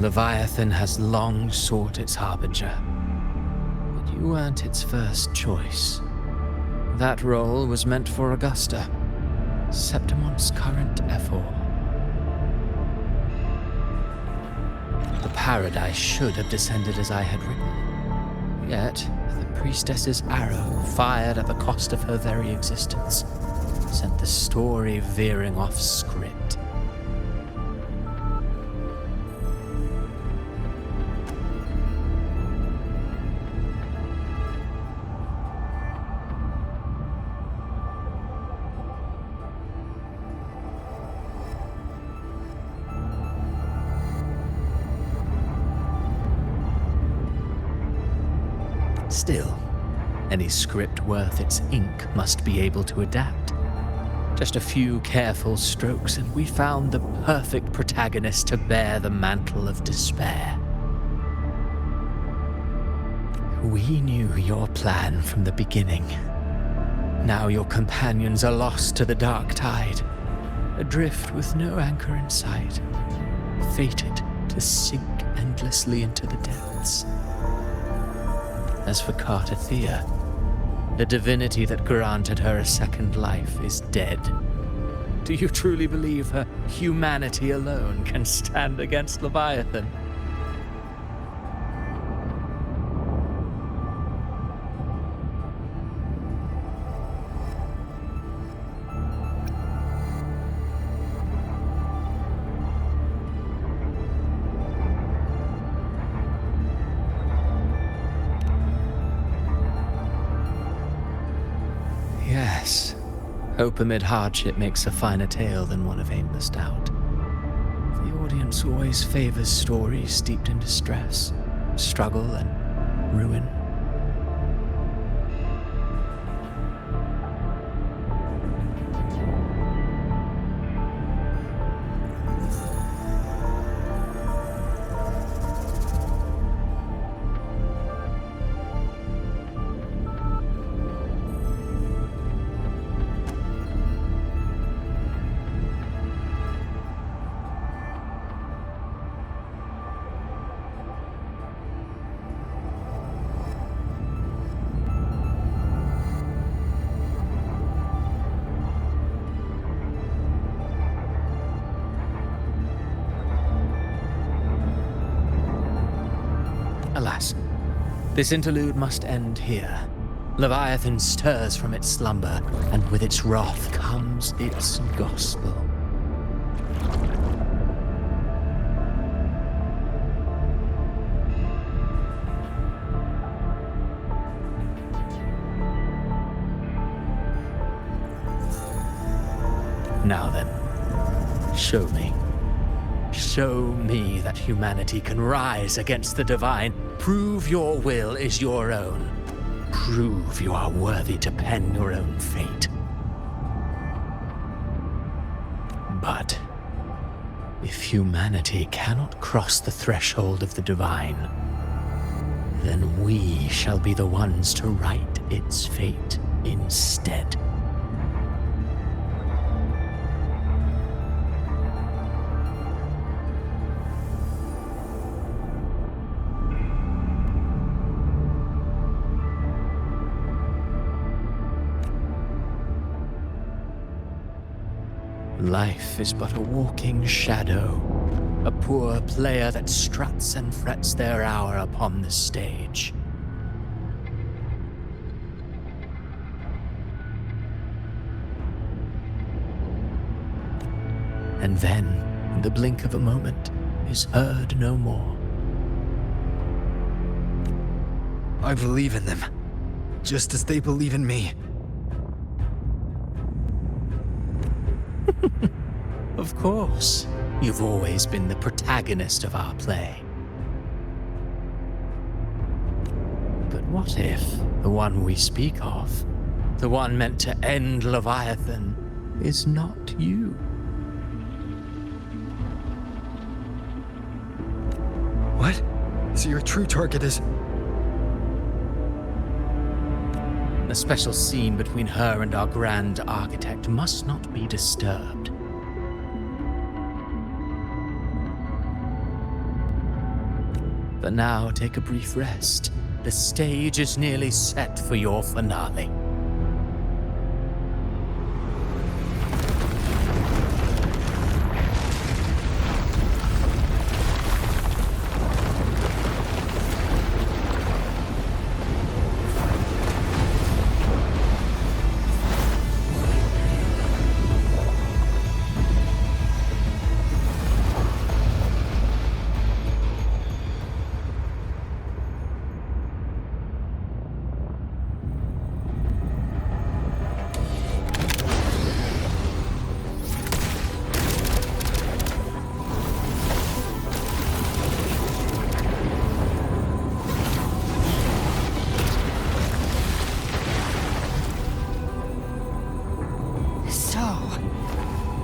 Leviathan has long sought its harbinger, but you weren't its first choice. That role was meant for Augusta, Septimon's current Ephor. The paradise should have descended as I had written. Yet, the priestess's arrow, fired at the cost of her very existence, sent the story veering off script. Still, any script worth its ink must be able to adapt. Just a few careful strokes and we found the perfect protagonist to bear the mantle of despair. We knew your plan from the beginning. Now your companions are lost to the dark tide, adrift with no anchor in sight, fated to sink endlessly into the depths. As for Cartathea, the divinity that granted her a second life is dead. Do you truly believe her humanity alone can stand against Leviathan? Yes. Hope amid hardship makes a finer tale than one of aimless doubt. The audience always favors stories steeped in distress, struggle, and ruin. Alas, this interlude must end here. Leviathan stirs from its slumber, and with its wrath comes its gospel. Now then, show me. Show me that humanity can rise against the divine. Prove your will is your own. Prove you are worthy to pen your own fate. But if humanity cannot cross the threshold of the divine, then we shall be the ones to write its fate instead. Life is but a walking shadow, a poor player that struts and frets their hour upon the stage. And then, in the blink of a moment, is heard no more. I believe in them, just as they believe in me. Of course, you've always been the protagonist of our play. But what if the one we speak of, the one meant to end Leviathan, is not you? What? So your true target is... The special scene between her and our grand architect must not be disturbed. But now take a brief rest. The stage is nearly set for your finale.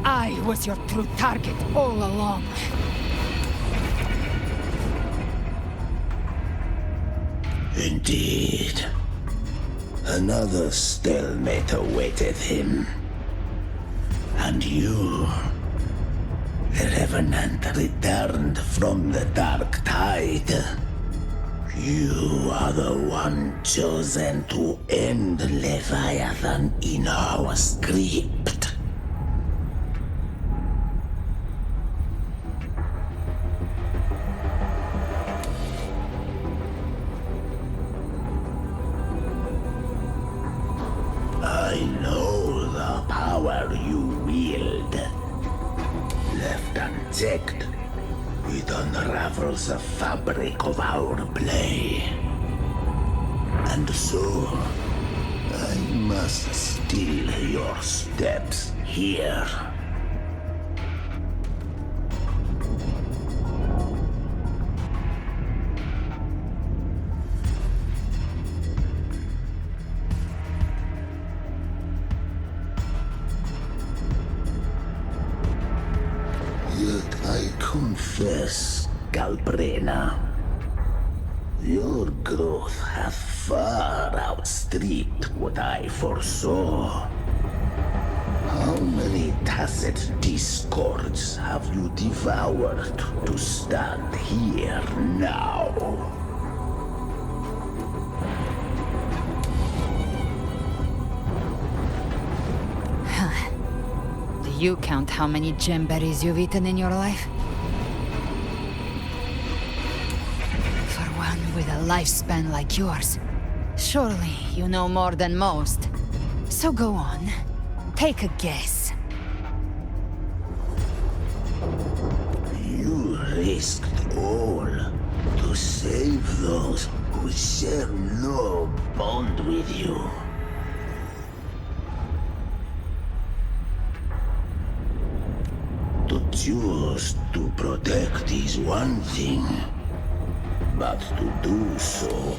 I was your true target all along. Indeed. Another stalemate awaited him. And you, the Revenant returned from the Dark Tide. You are the one chosen to end Leviathan in our script. I know the power you wield. Left unchecked, it unravels the fabric of our play. And so, I must steal your steps here. Yet I confess, Galbrena, your growth hath far outstripped what I foresaw. How many tacit discords have you devoured to stand here now? Do you count how many gemberries you've eaten in your life? For one with a lifespan like yours, surely you know more than most. So go on, take a guess. You risked all to save those who share no bond with you. To choose to protect is one thing, but to do so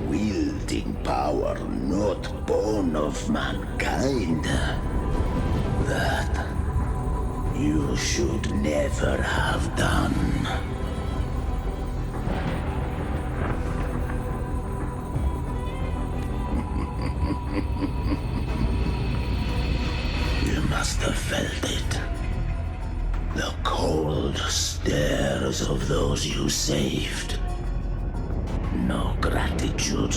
wielding power not born of mankind, that you should never have done. You must have felt it. The cold stares of those you saved. No gratitude.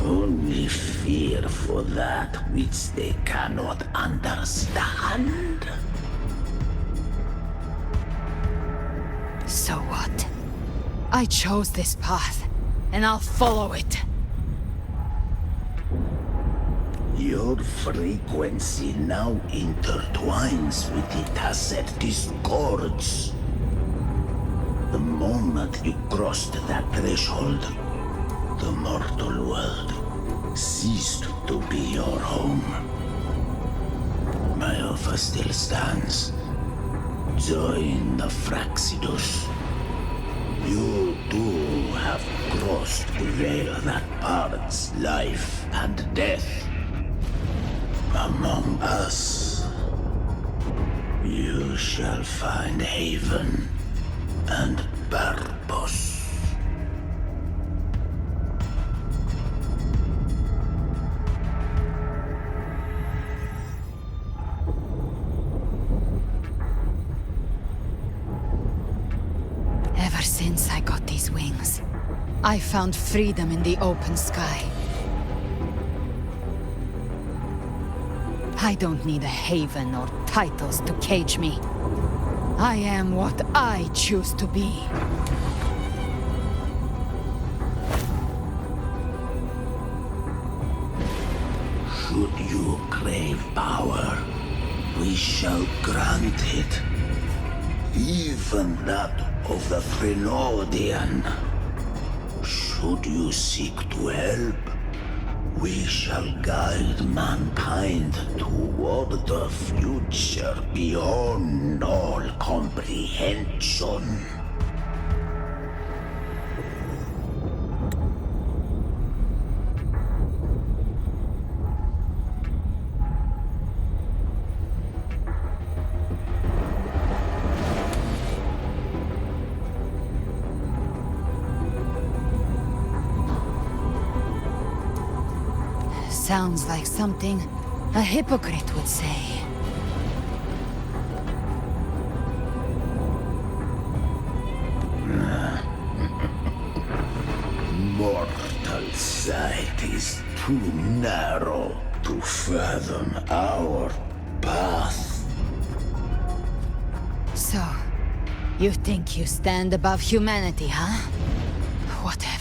Only fear for that which they cannot understand. So what? I chose this path, and I'll follow it. Your frequency now intertwines with the tacit discords. The moment you crossed that threshold, the mortal world ceased to be your home. My offer still stands. Join the Fraxidus. You too have crossed the veil that parts life and death. Among us, you shall find haven and purpose. Ever since I got these these wings, I found freedom in the open sky. I don't need a haven or titles to cage me. I am what I choose to be. Should you crave power, we shall grant it. Even that of the Thrенodian. Should you seek to help, we shall guide mankind toward the future beyond all comprehension. Sounds like something a hypocrite would say. Mortal sight is too narrow to fathom our path. So, you think you stand above humanity, huh? Whatever.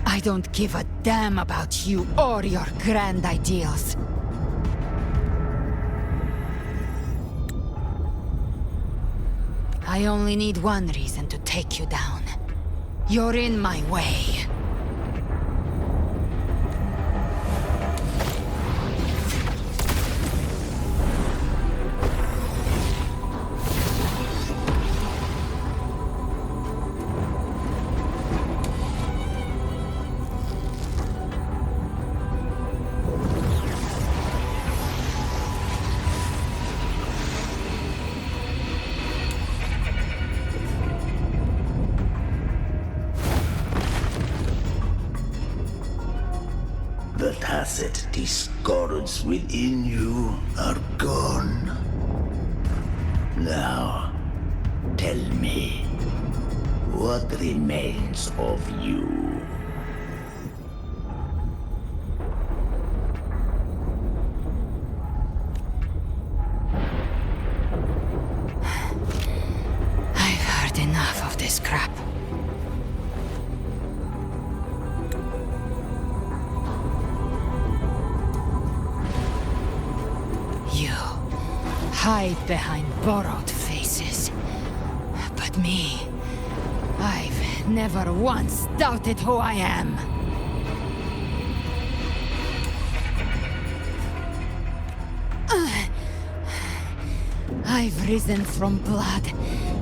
I don't give a damn about you or your grand ideals. I only need one reason to take you down. You're in my way. The tacit discords within you are gone. Now, tell me, what remains of you? I've heard enough of this crap. Hide behind borrowed faces. But me, I've never once doubted who I am. I've risen from blood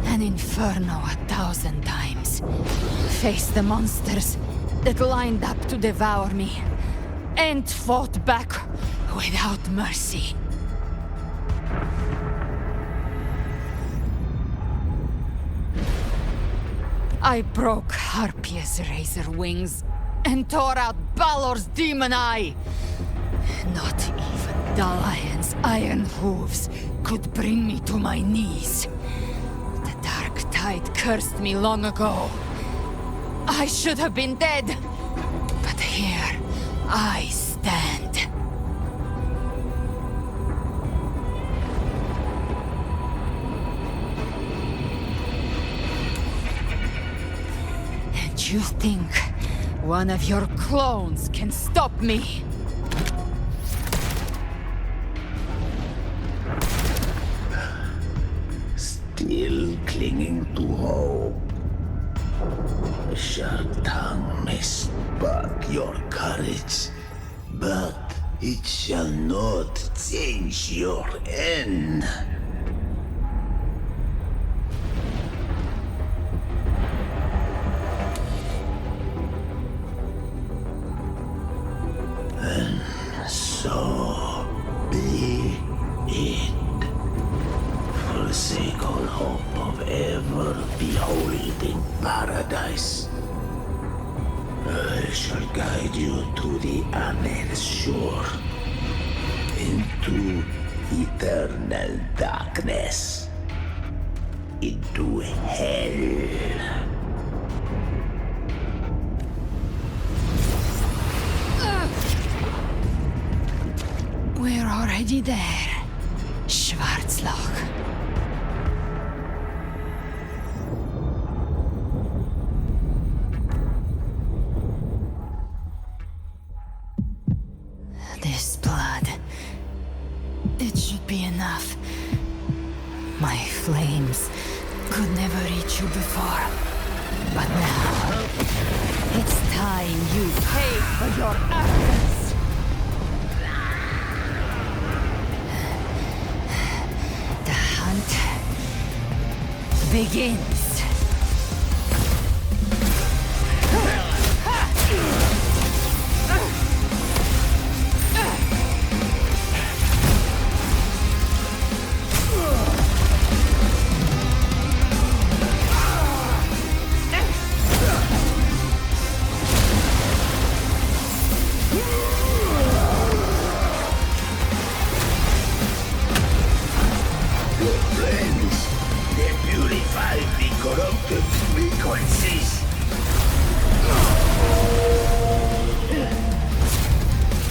and inferno 1,000 times. Faced the monsters that lined up to devour me, and fought back without mercy. I broke Harpia's razor wings and tore out Balor's demon eye. Not even Dalahan's iron hooves could bring me to my knees. The dark tide cursed me long ago. I should have been dead, but here I stand. You think one of your clones can stop me? Still clinging to hope. A sharp tongue may spark your courage, but it shall not change your end. So be it. Forsake all hope of ever beholding paradise. I shall guide you to the Amen shore, into eternal darkness, into hell. We're already there. Schwarzloch. This blood. It should be enough. My flames could never reach you before. But now, it's time you pay for your actions. The hunt begins.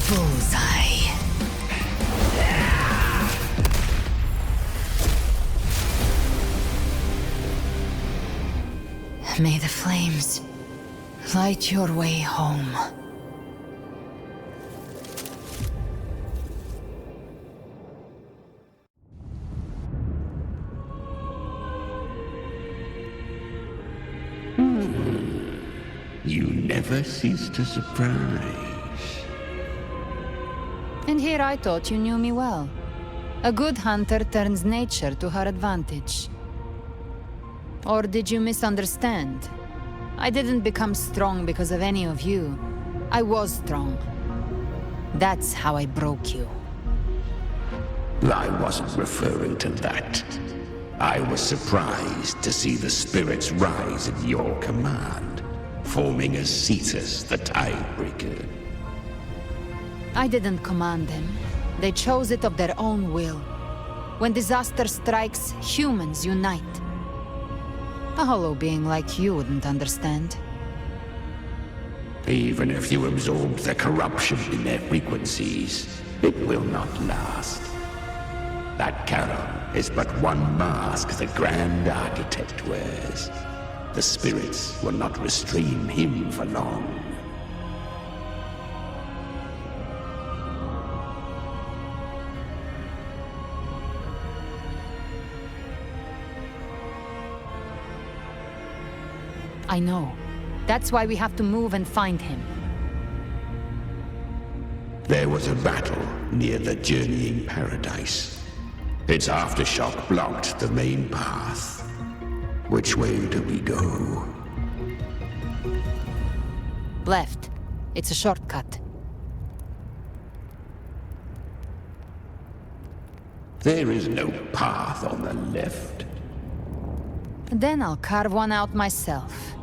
Bullseye. May the flames light your way home. You never cease to surprise. And here I thought you knew me well. A good hunter turns nature to her advantage. Or did you misunderstand? I didn't become strong because of any of you. I was strong. That's how I broke you. I wasn't referring to that. I was surprised to see the spirits rise at your command, forming as Cetus the Tidebreaker. I didn't command them. They chose it of their own will. When disaster strikes, humans unite. A hollow being like you wouldn't understand. Even if you absorb the corruption in their frequencies, it will not last. That Charon is but one mask the Grand Architect wears. The spirits will not restrain him for long. I know. That's why we have to move and find him. There was a battle near the Journeying Paradise. Its aftershock blocked the main path. Which way do we go? Left. It's a shortcut. There is no path on the left. Then I'll carve one out myself.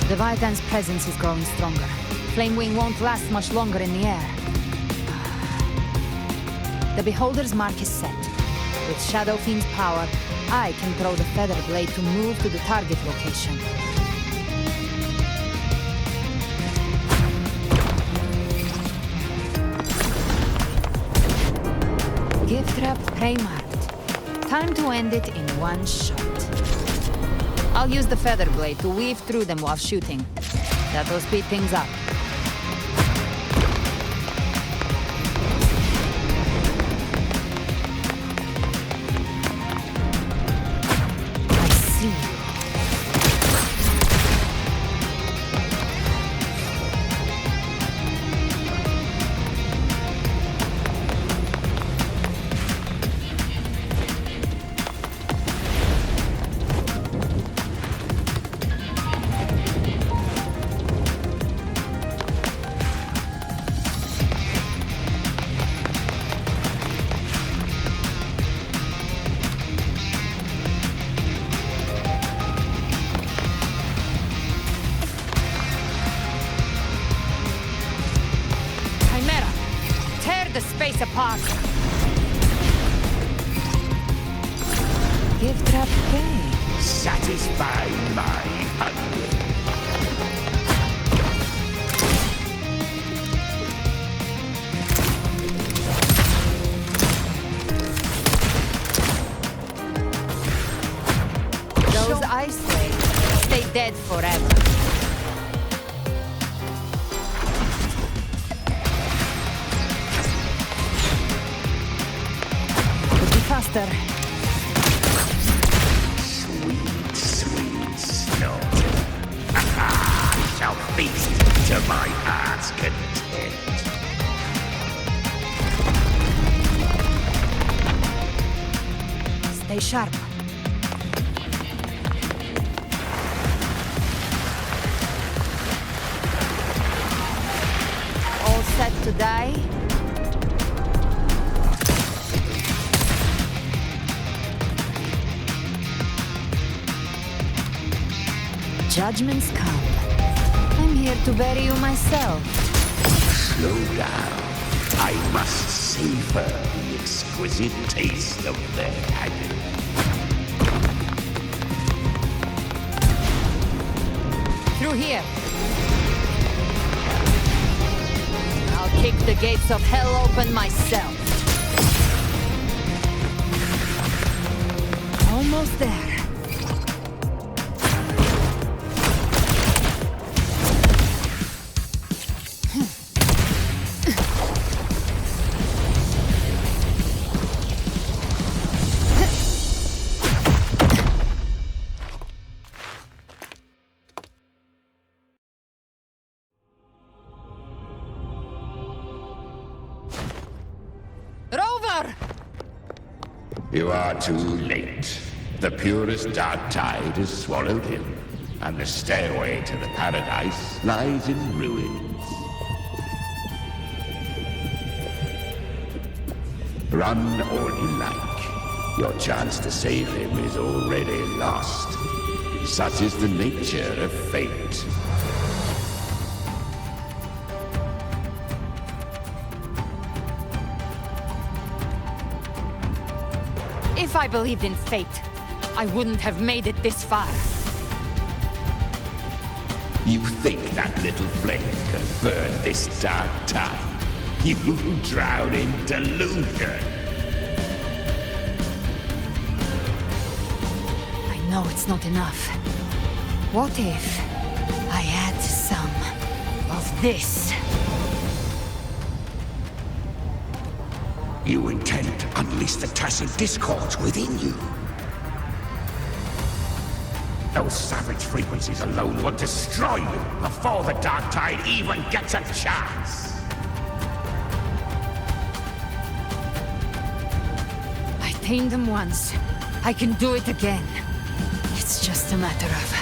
Leviathan's presence is growing stronger. Flamewing won't last much longer in the air. The Beholder's mark is set. With Shadow Fiend's power, I can throw the Feather Blade to move to the target location. Gift trap pre-marked. Time to end it in one shot. I'll use the Feather Blade to weave through them while shooting. That'll speed things up. Apart. Gift trap pay. Satisfy my hunger. Those ice slaves stay dead forever. Faster. Sweet, sweet snort. I shall feast to my heart's content. Stay sharp. All set to die? Judgments come. I'm here to bury you myself. Slow down. I must savor the exquisite taste of their agony. Through here. I'll kick the gates of hell open myself. Almost there. You are too late. The purest dark tide has swallowed him, and the stairway to the paradise lies in ruins. Run all you like. Your chance to save him is already lost. Such is the nature of fate. If I believed in fate, I wouldn't have made it this far. You think that little flame can burn this dark tide? You drown in delusion. I know it's not enough. What if I add some of this? You intend to unleash the tacit discords within you. Those savage frequencies alone will destroy you before the dark tide even gets a chance. I tamed them once. I can do it again. It's just a matter of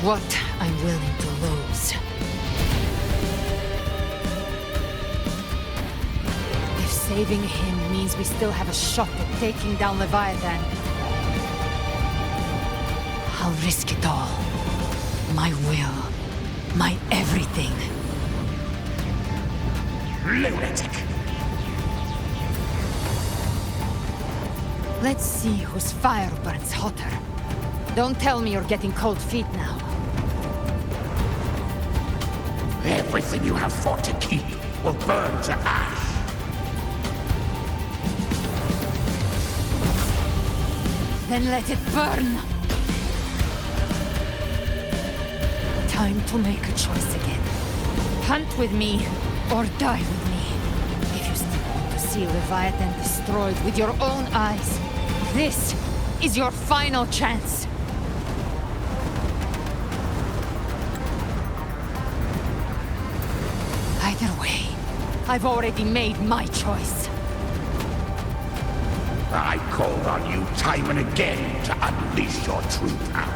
what I'm willing to lose. If saving him means we still have a shot at taking down Leviathan, I'll risk it all. My will. My everything. Lunatic! Let's see whose fire burns hotter. Don't tell me you're getting cold feet now. Everything you have fought to keep will burn to ash. Then let it burn! Time to make a choice again. Hunt with me, or die with me. If you still want to see Leviathan destroyed with your own eyes, this is your final chance. Either way, I've already made my choice. I called on you time and again to unleash your true power.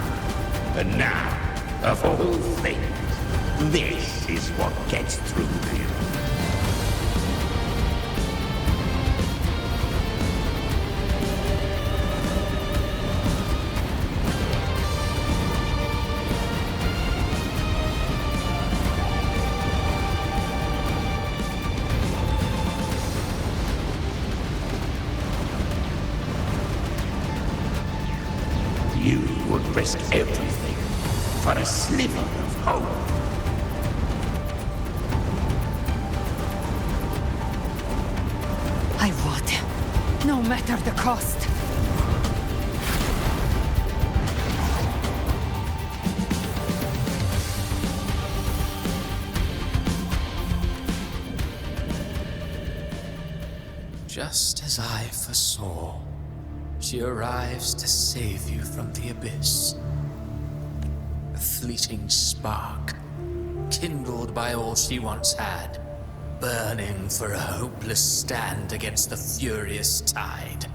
And now, of all things, this is what gets through to you. You would risk everything for a sliver of hope. I would, no matter the cost. Just as I foresaw, she arrives to save you from the abyss. A fleeting spark, kindled by all she once had, burning for a hopeless stand against the furious tide.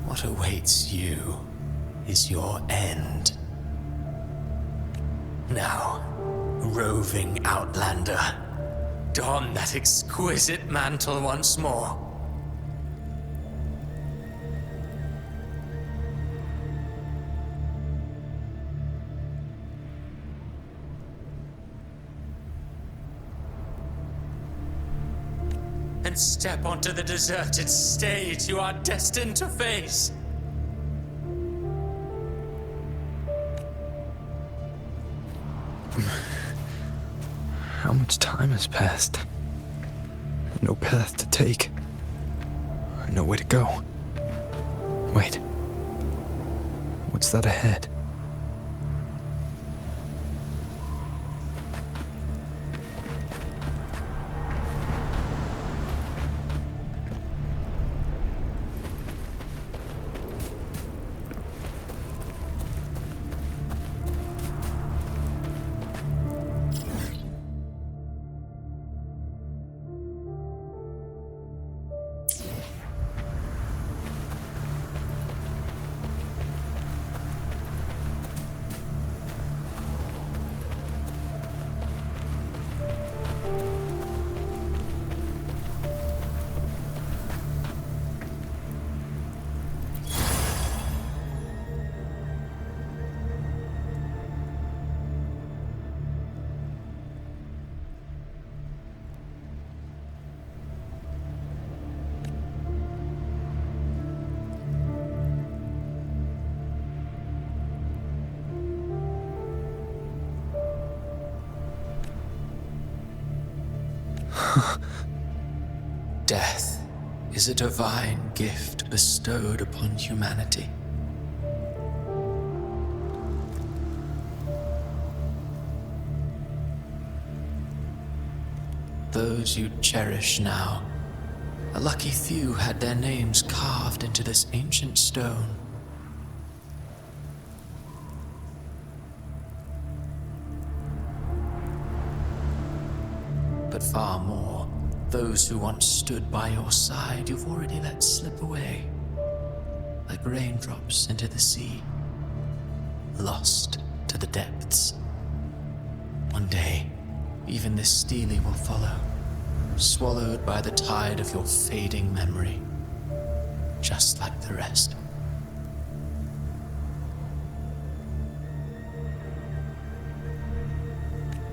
What awaits you is your end. Now, roving outlander, don that exquisite mantle once more. And step onto the deserted stage you are destined to face. How much time has passed? No path to take. No way to go. Wait. What's that ahead? Death is a divine gift bestowed upon humanity. Those you cherish now A lucky few had their names carved into this ancient stone. But far more, those who once stood by your side, you've already let slip away, like raindrops into the sea, lost to the depths. One day, even this stele will follow, swallowed by the tide of your fading memory, just like the rest.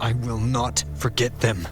I will not forget them.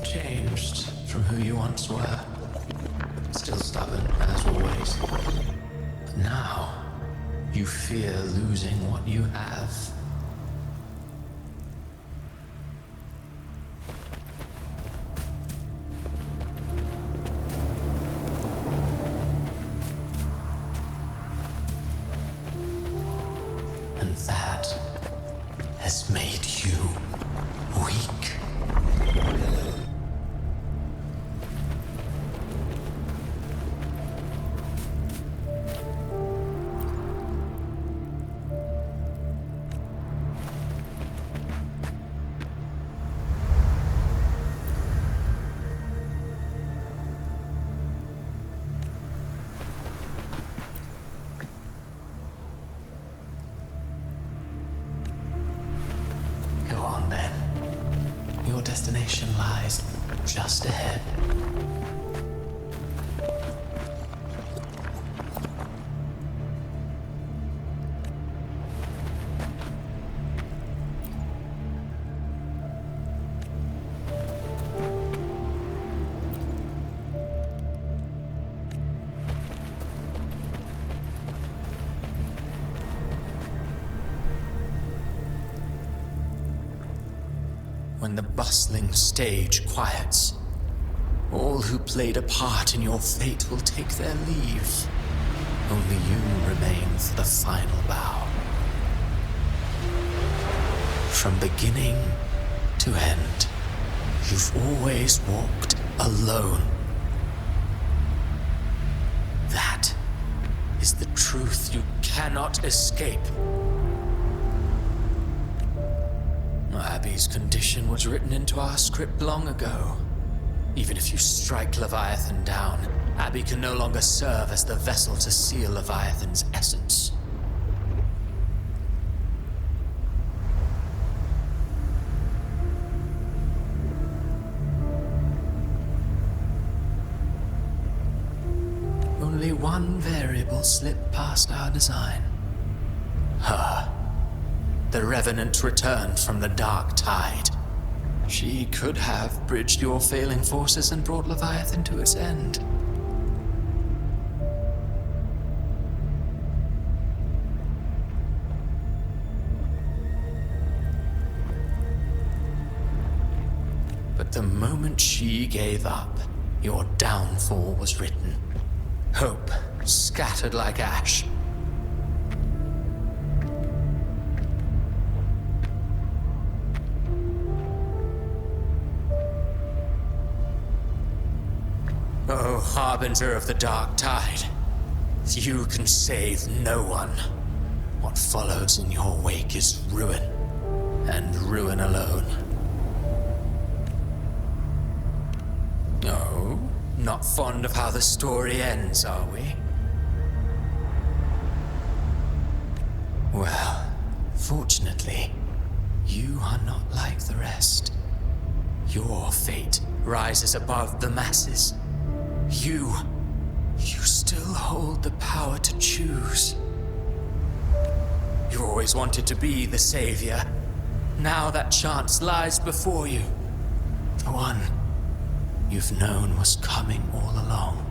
Changed from who you once were. Still stubborn, as always. But now, you fear losing what you have. And that has made you weak. Go on then. Your destination lies just ahead. When the bustling stage quiets, all who played a part in your fate will take their leave. Only you remain for the final bow. From beginning to end, you've always walked alone. That is the truth you cannot escape. Abby's condition was written into our script long ago. Even if you strike Leviathan down, Abby can no longer serve as the vessel to seal Leviathan's essence. Only one variable slipped past our design. Her. The Revenant returned from the Dark Tide. She could have bridged your failing forces and brought Leviathan to its end. But the moment she gave up, your downfall was written. Hope scattered like ash. Oh, harbinger of the Dark Tide, you can save no one. What follows in your wake is ruin, and ruin alone. No, not fond of how the story ends, are we? Well, fortunately, you are not like the rest. Your fate rises above the masses. You still hold the power to choose. You always wanted to be the savior. Now that chance lies before you. The one you've known was coming all along.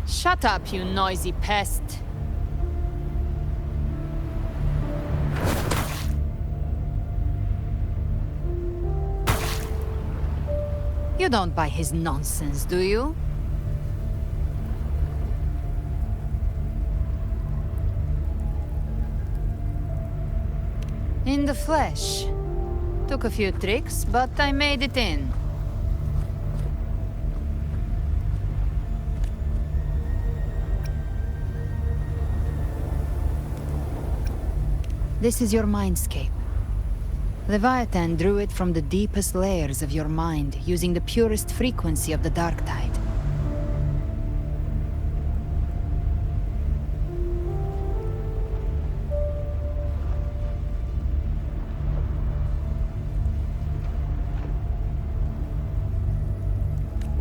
Shut up, you noisy pest. You don't buy his nonsense, do you? In the flesh. Took a few tricks, but I made it in. This is your mindscape. Leviathan drew it from the deepest layers of your mind, using the purest frequency of the dark tide.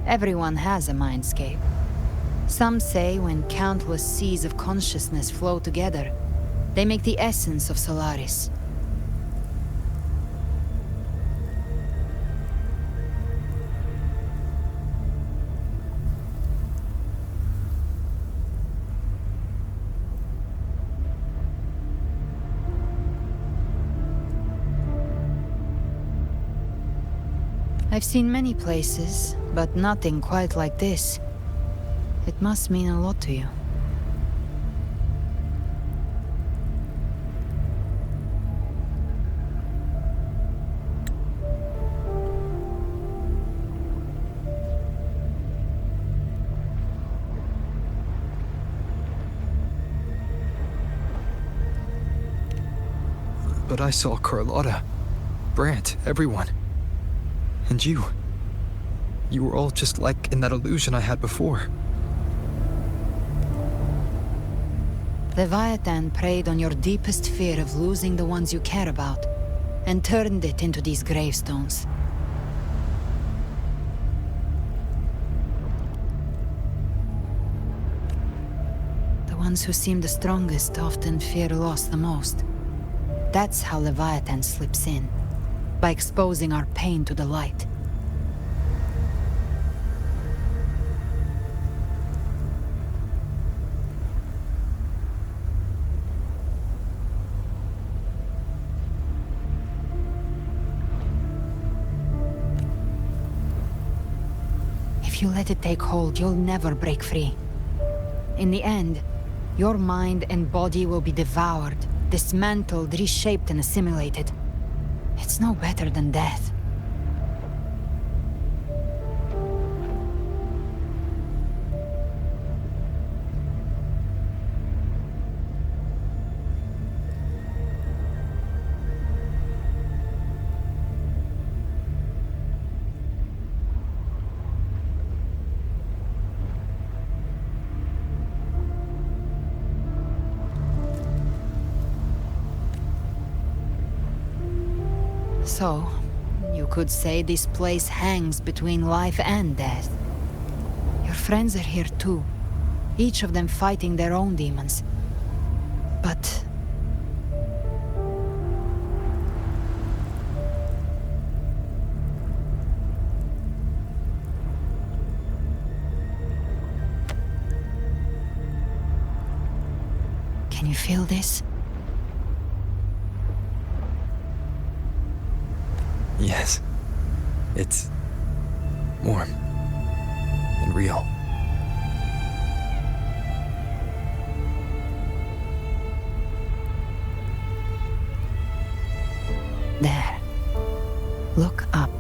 Everyone has a mindscape. Some say when countless seas of consciousness flow together, they make the essence of Solaris. I've seen many places, but nothing quite like this. It must mean a lot to you. But I saw Carlotta, Brant, everyone. And you. You were all just like in that illusion I had before. Leviathan preyed on your deepest fear of losing the ones you care about, and turned it into these gravestones. The ones who seem the strongest often fear loss the most. That's how Leviathan slips in, by exposing our pain to the light. If you let it take hold, you'll never break free. In the end, your mind and body will be devoured, dismantled, reshaped, and assimilated. It's no better than death. So, you could say this place hangs between life and death. Your friends are here too, each of them fighting their own demons. But... can you feel this? Yes. It's warm and real. There. Look up.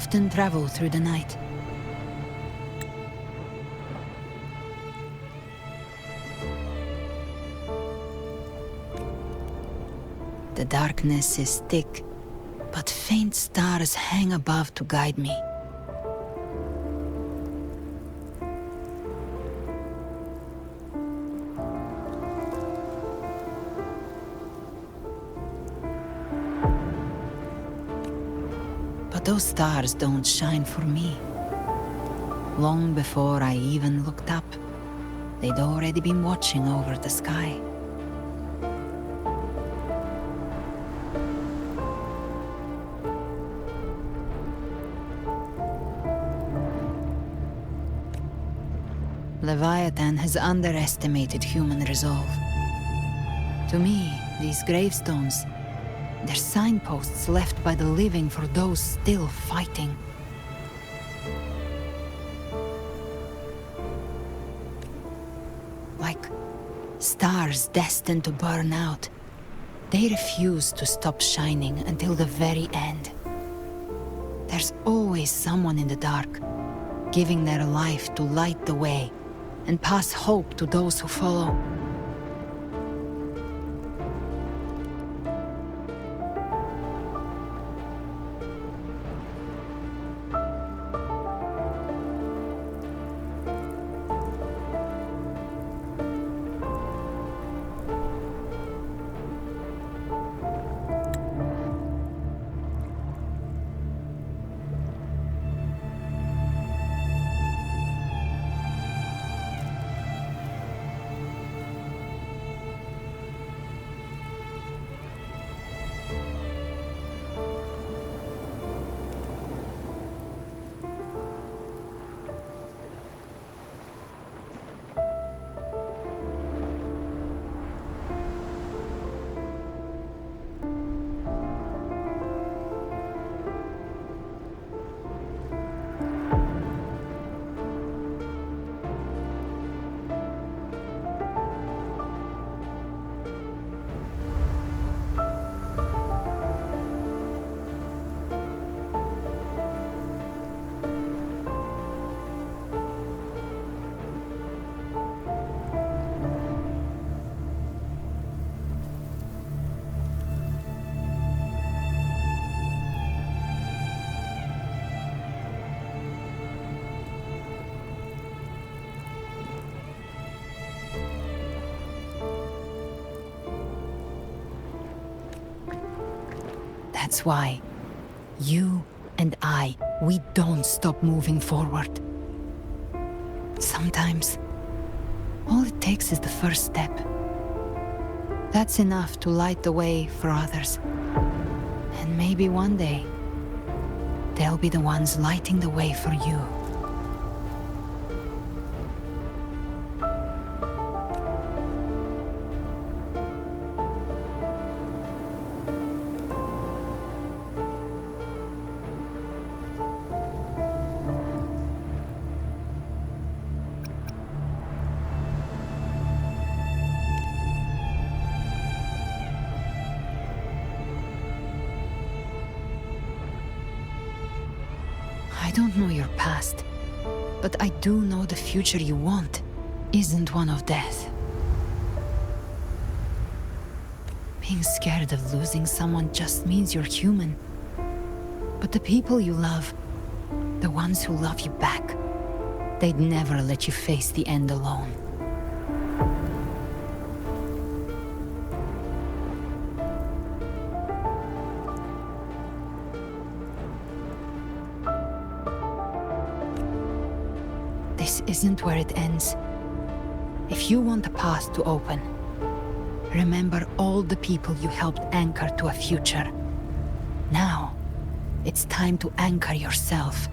often travel through the night. The darkness is thick, but faint stars hang above to guide me. But those stars don't shine for me. Long before I even looked up, they'd already been watching over the sky. Leviathan has underestimated human resolve. To me, these gravestones, they're signposts left by the living for those still fighting. Like stars destined to burn out, they refuse to stop shining until the very end. There's always someone in the dark, giving their life to light the way and pass hope to those who follow. That's why you and I, we don't stop moving forward. Sometimes, all it takes is the first step. That's enough to light the way for others. And maybe one day, they'll be the ones lighting the way for you. I don't know your past, but I do know the future you want isn't one of death. Being scared of losing someone just means you're human. But the people you love, the ones who love you back, they'd never let you face the end alone. This isn't where it ends. If you want a path to open, remember all the people you helped anchor to a future. Now, it's time to anchor yourself.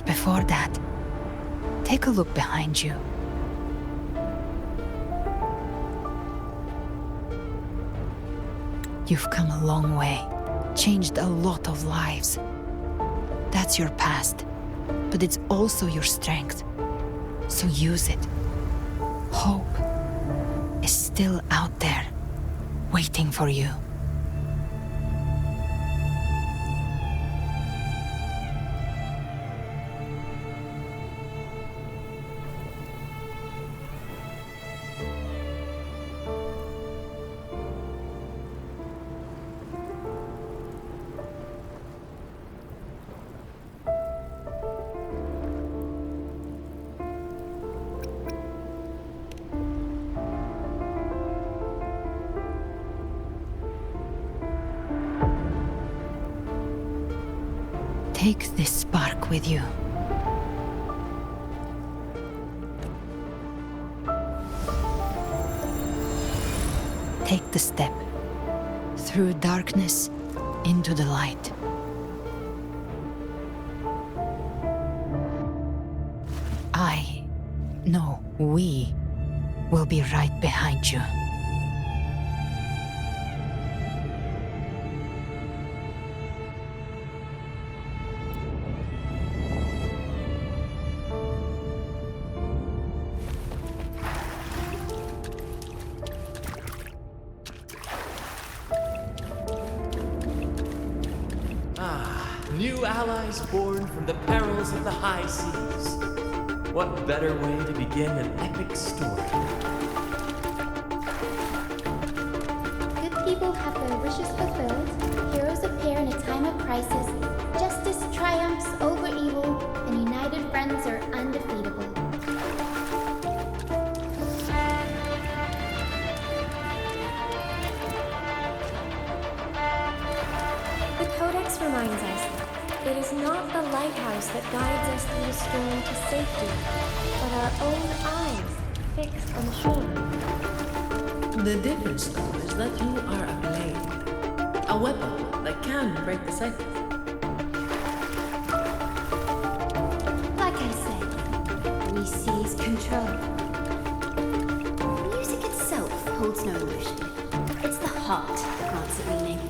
But before that, take a look behind you. You've come a long way, changed a lot of lives. That's your past, but it's also your strength. So use it. Hope is still out there, waiting for you. Take this spark with you. Take the step through darkness into the light. We will be right behind you. New allies born from the perils of the high seas. What better way to begin an epic story? Good people have their wishes fulfilled, heroes appear in a time of crisis, justice triumphs over evil, and united friends are undefeatable. The Codex reminds us it is not the lighthouse that guides us through the storm to safety, but our own eyes fixed on the shore. The difference, though, is that you are a blade. A weapon that can break the cycle. Like I said, we seize control. Music itself holds no emotion. It's the heart that grants it meaning.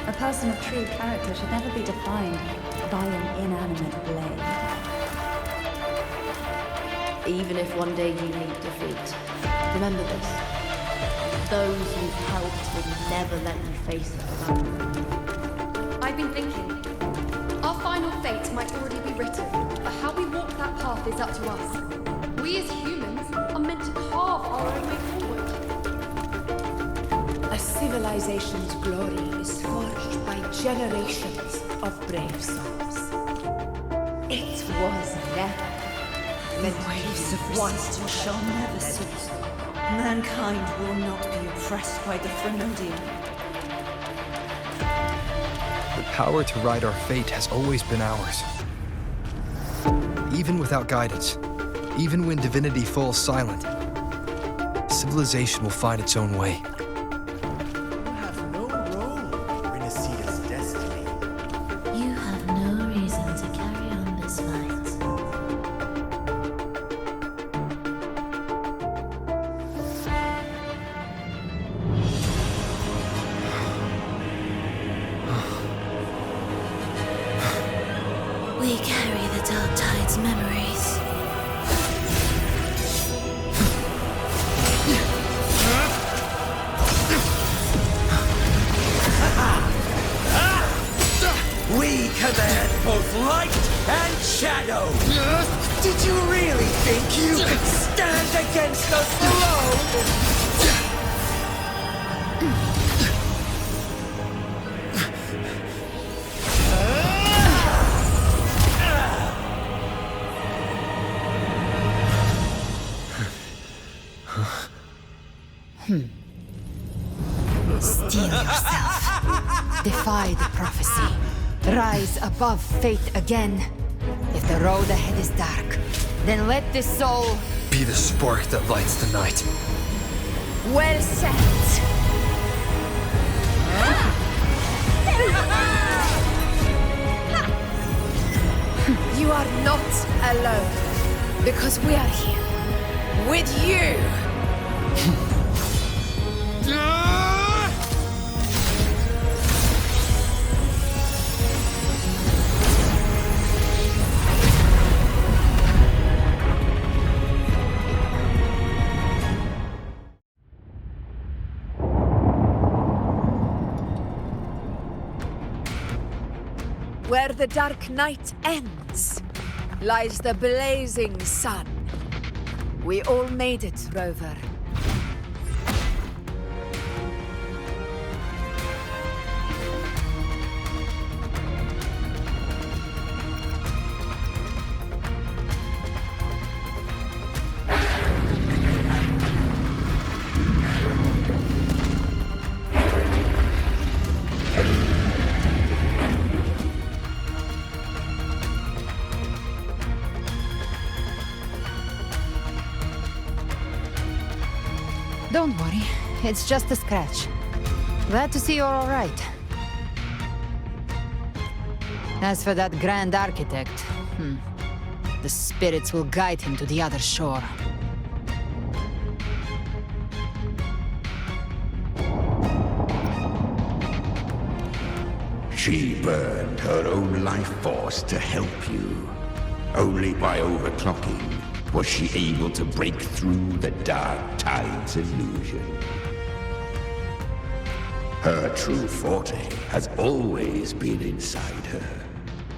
A person of true character should never be defined by an inanimate blade. Even if one day you meet defeat, remember this. Those you've helped will never let you face it alone. I've been thinking. Our final fate might already be written, but how we walk that path is up to us. We as humans are meant to carve our own way forward. A civilization's glory is forged by generations of brave souls. It was never meant to Waves of one resistance shall never cease. Mankind will not be oppressed by the Threnodian. The power to ride our fate has always been ours. Even without guidance, even when divinity falls silent, civilization will find its own way. You have no role in Rinascita's destiny. You have no reason to carry on this fight. We carry the Dark Tide's memories. We command both light and shadow! Did you really think you could stand against us alone? Steel yourself. Defy the prophecy. Rise above fate again. If the road ahead is dark, then let this soul Be the spark that lights the night. well set. You are not alone, because we are here with you. Where the dark night ends, lies the blazing sun. We all made it, Rover. Don't worry, it's just a scratch. Glad to see you're all right. As for that Grand Architect, the spirits will guide him to the other shore. She burned her own life force to help you. Only by overclocking was she able to break through the Dark Tide's illusion. Her true forte has always been inside her.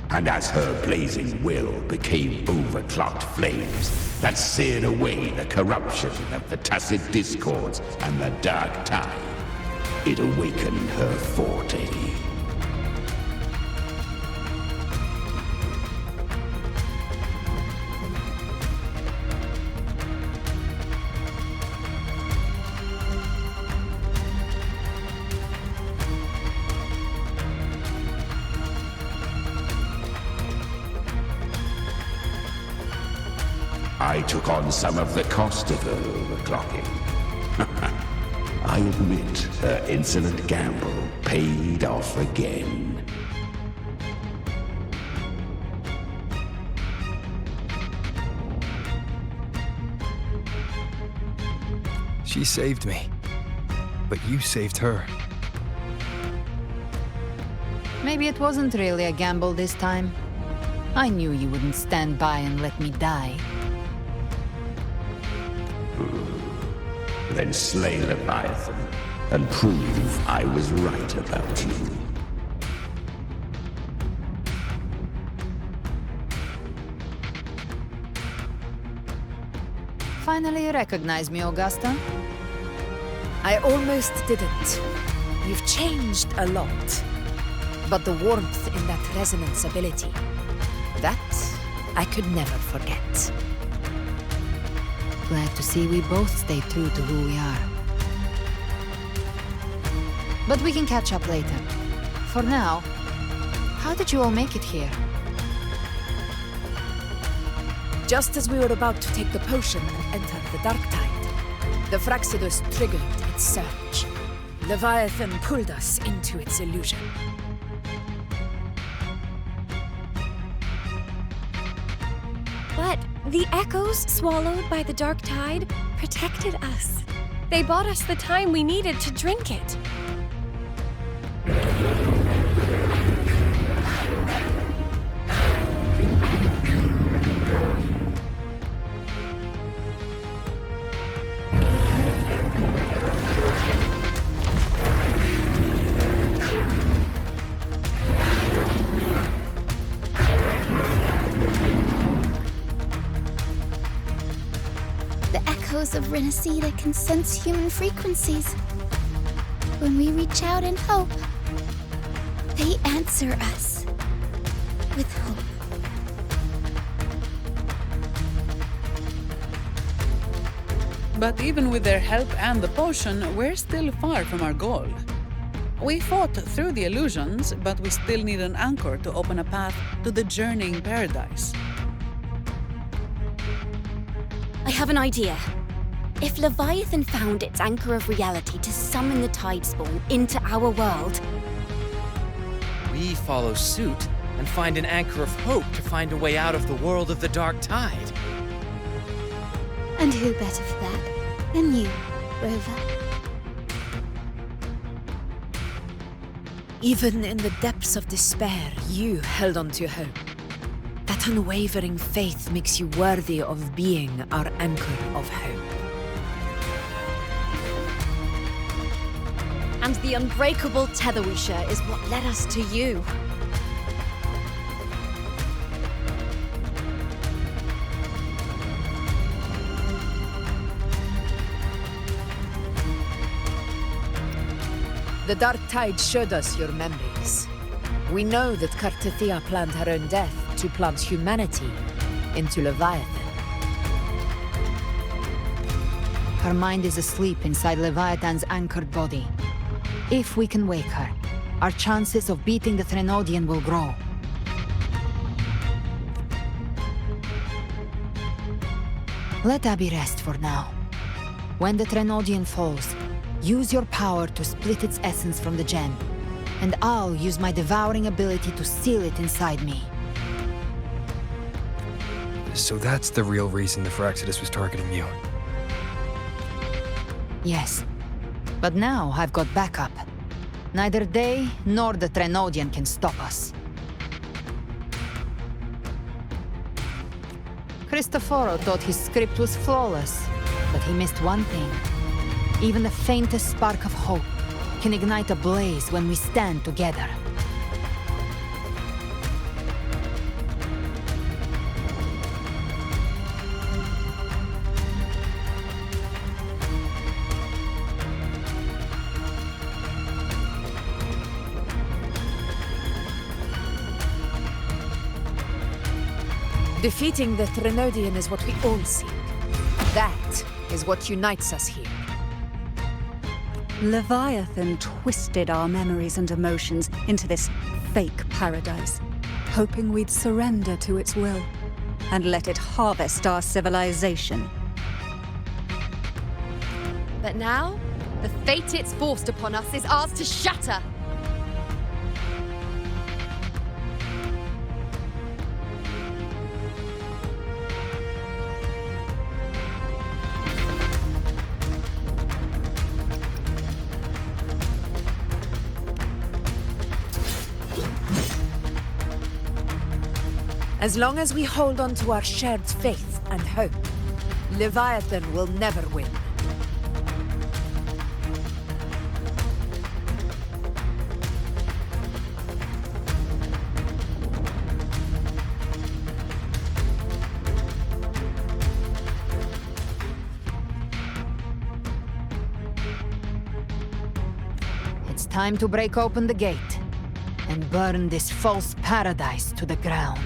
And as her blazing will became overclocked flames that seared away the corruption of the Tacit Discords and the Dark Tide, it awakened her forte. I took on some of the cost of her overclocking. I admit her insolent gamble paid off again. She saved me. But you saved her. Maybe it wasn't really a gamble this time. I knew you wouldn't stand by and let me die. Then slay Leviathan and prove I was right about you. Finally recognize me, Augusta? I almost didn't. You've changed a lot. But the warmth in that resonance ability, that I could never forget. Glad to see we both stay true to who we are. But we can catch up later. For now, how did you all make it here? Just as we were about to take the potion and enter the Dark Tide, the Fraxidus triggered its surge. Leviathan pulled us into its illusion. But the echoes swallowed by the Dark Tide protected us. They bought us the time we needed to drink it. Of Rinascita can sense human frequencies. When we reach out in hope, they answer us with hope. But even with their help and the potion, we're still far from our goal. We fought through the illusions, but we still need an anchor to open a path to the journeying paradise. I have an idea. If Leviathan found its anchor of reality to summon the Tidespawn into our world... We follow suit and find an anchor of hope to find a way out of the world of the dark tide. And who better for that than you, Rover? Even in the depths of despair, you held on to hope. That unwavering faith makes you worthy of being our anchor of hope. And the unbreakable tether we share is what led us to you. The dark tide showed us your memories. We know that Kartithia planned her own death to plant humanity into Leviathan. Her mind is asleep inside Leviathan's anchored body. If we can wake her, our chances of beating the Threnodian will grow. Let Abby rest for now. When the Threnodian falls, use your power to split its essence from the gem, and I'll use my devouring ability to seal it inside me. So that's the real reason the Phyrexidus was targeting you. Yes. But now I've got backup. Neither they nor the Threnodian can stop us. Cristoforo thought his script was flawless, but he missed one thing. Even the faintest spark of hope can ignite a blaze when we stand together. Defeating the Threnodian is what we all seek. That is what unites us here. Leviathan twisted our memories and emotions into this fake paradise, hoping we'd surrender to its will and let it harvest our civilization. But now, the fate it's forced upon us is ours to shatter. As long as we hold on to our shared faith and hope, Leviathan will never win. It's time to break open the gate and burn this false paradise to the ground.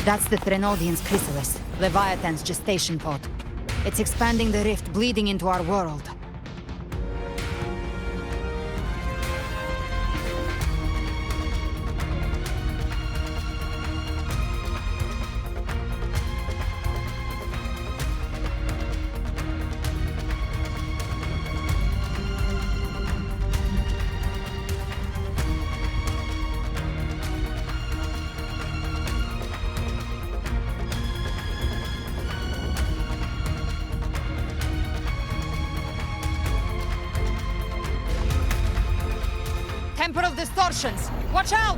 That's the Threnodian's chrysalis, Leviathan's gestation pod. It's expanding the rift, bleeding into our world. Temper of distortions! Watch out!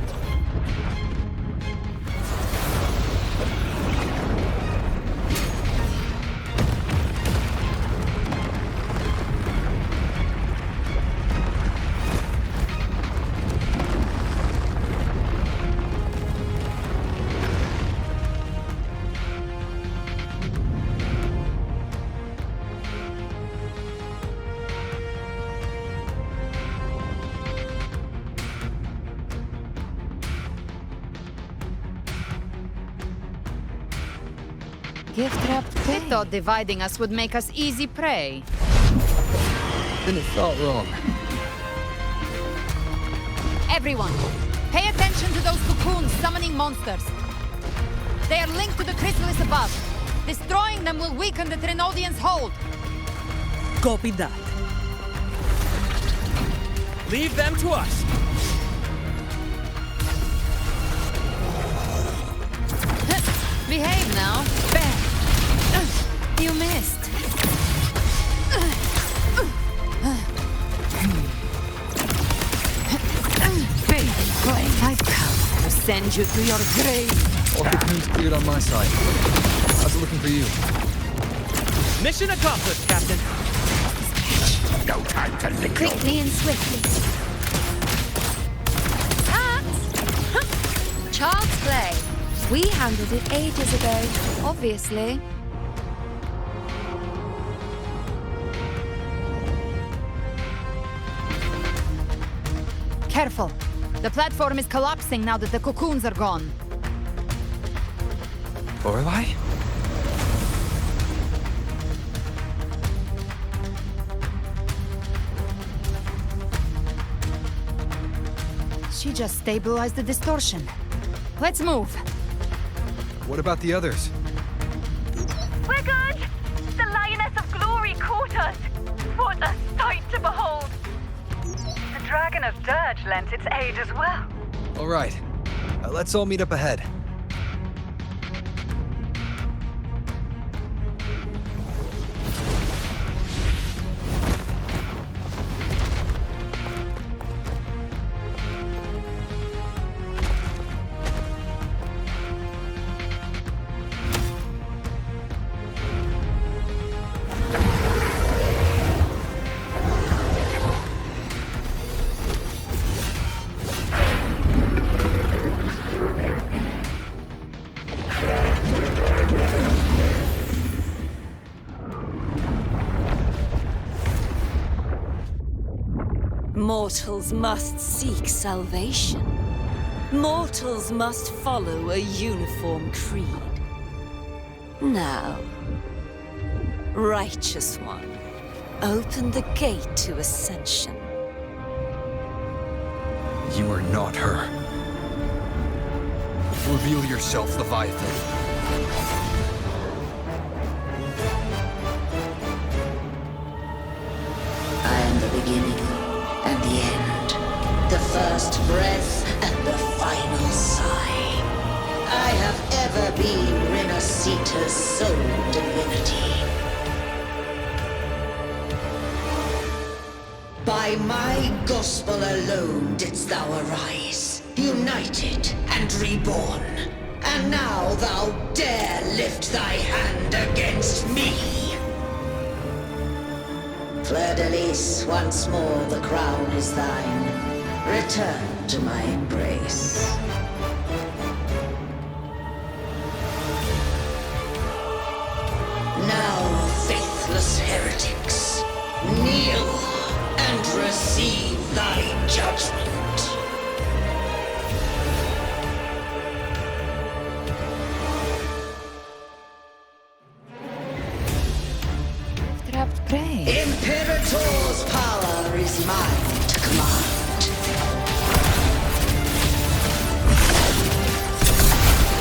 Gift-wrapped prey. I thought dividing us would make us easy prey. Then it felt wrong. Everyone, pay attention to those cocoons summoning monsters. They are linked to the chrysalis above. Destroying them will weaken the Trinodians' hold. Copy that. Leave them to us. Behave now. Bam. You missed. Baby flame. I come to send you to your grave. All cocoons cleared on my side. How's it looking for you? Mission accomplished, Captain. No time to lick Quickly and swiftly. Child's play. We handled it ages ago, obviously. Careful. The platform is collapsing now that the cocoons are gone. Lorelei? She just stabilized the distortion. Let's move. What about the others? We're good! The Lioness of Glory caught us! What a sight to behold! The Dragon of Dirge lent its aid as well. All right. Let's all meet up ahead. Mortals must seek salvation. Mortals must follow a uniform creed. Now, Righteous One, open the gate to ascension. You are not her. Reveal yourself, Leviathan. I am the beginning and the end, the first breath and the final sigh. I have ever been Rinascita's sole divinity. By my gospel alone didst thou arise, united and reborn. And now thou dare lift thy hand against me. Fleur-de-Lis, once more the crown is thine. Return to my embrace. Now, faithless heretics, kneel and receive thy judgment. Trapped prey. Imperator's power is mine to command.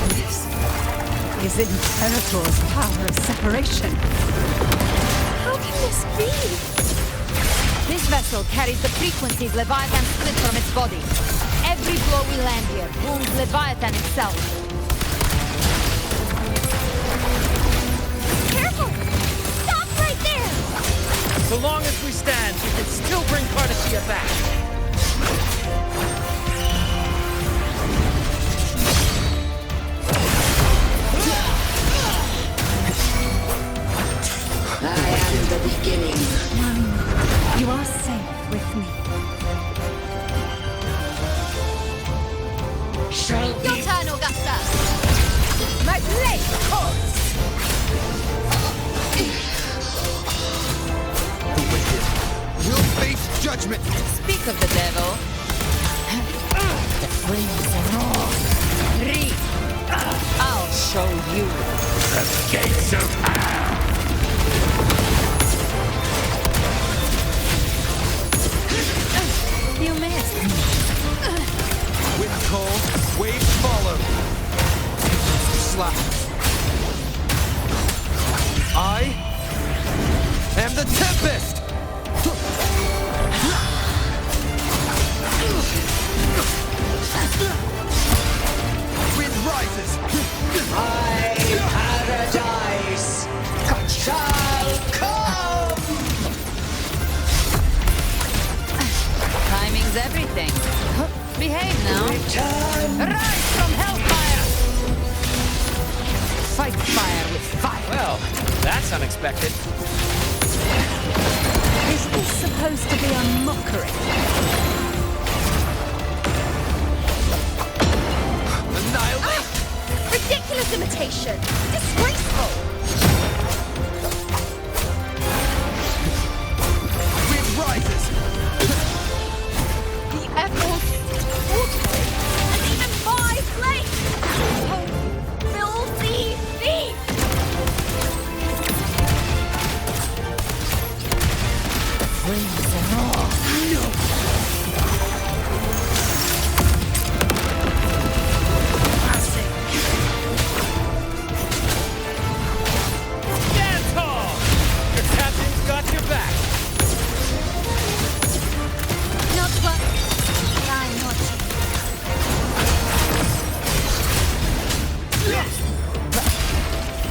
This is Imperator's power of separation. How can this be? This vessel carries the frequencies Leviathan split from its body. Every blow we land here wounds Leviathan itself. Careful! Stop right there! So long as we stand, we can still bring Cardassia back. I am the beginning. You are safe with me. Shall Your turn, Augusta! My blade calls! The wicked will face judgment. Speak of the devil. The flames are on. Read. I'll show you. gates of hell! You missed. Wind cold, waves follow. Slap. I am the Tempest! Wind rises! My paradise shall come! Timing's everything. Behave now. Return. Rise from hellfire! Fight fire with fire. Well, that's unexpected. Is this supposed to be a mockery? Annihilate! Ridiculous imitation! Disgraceful! Wind rises! The emeralds, waterway, and even 5 flames! Oh, filthy thief! Flames and all. Stand tall! Your captain's got your back. Not what I'm watching.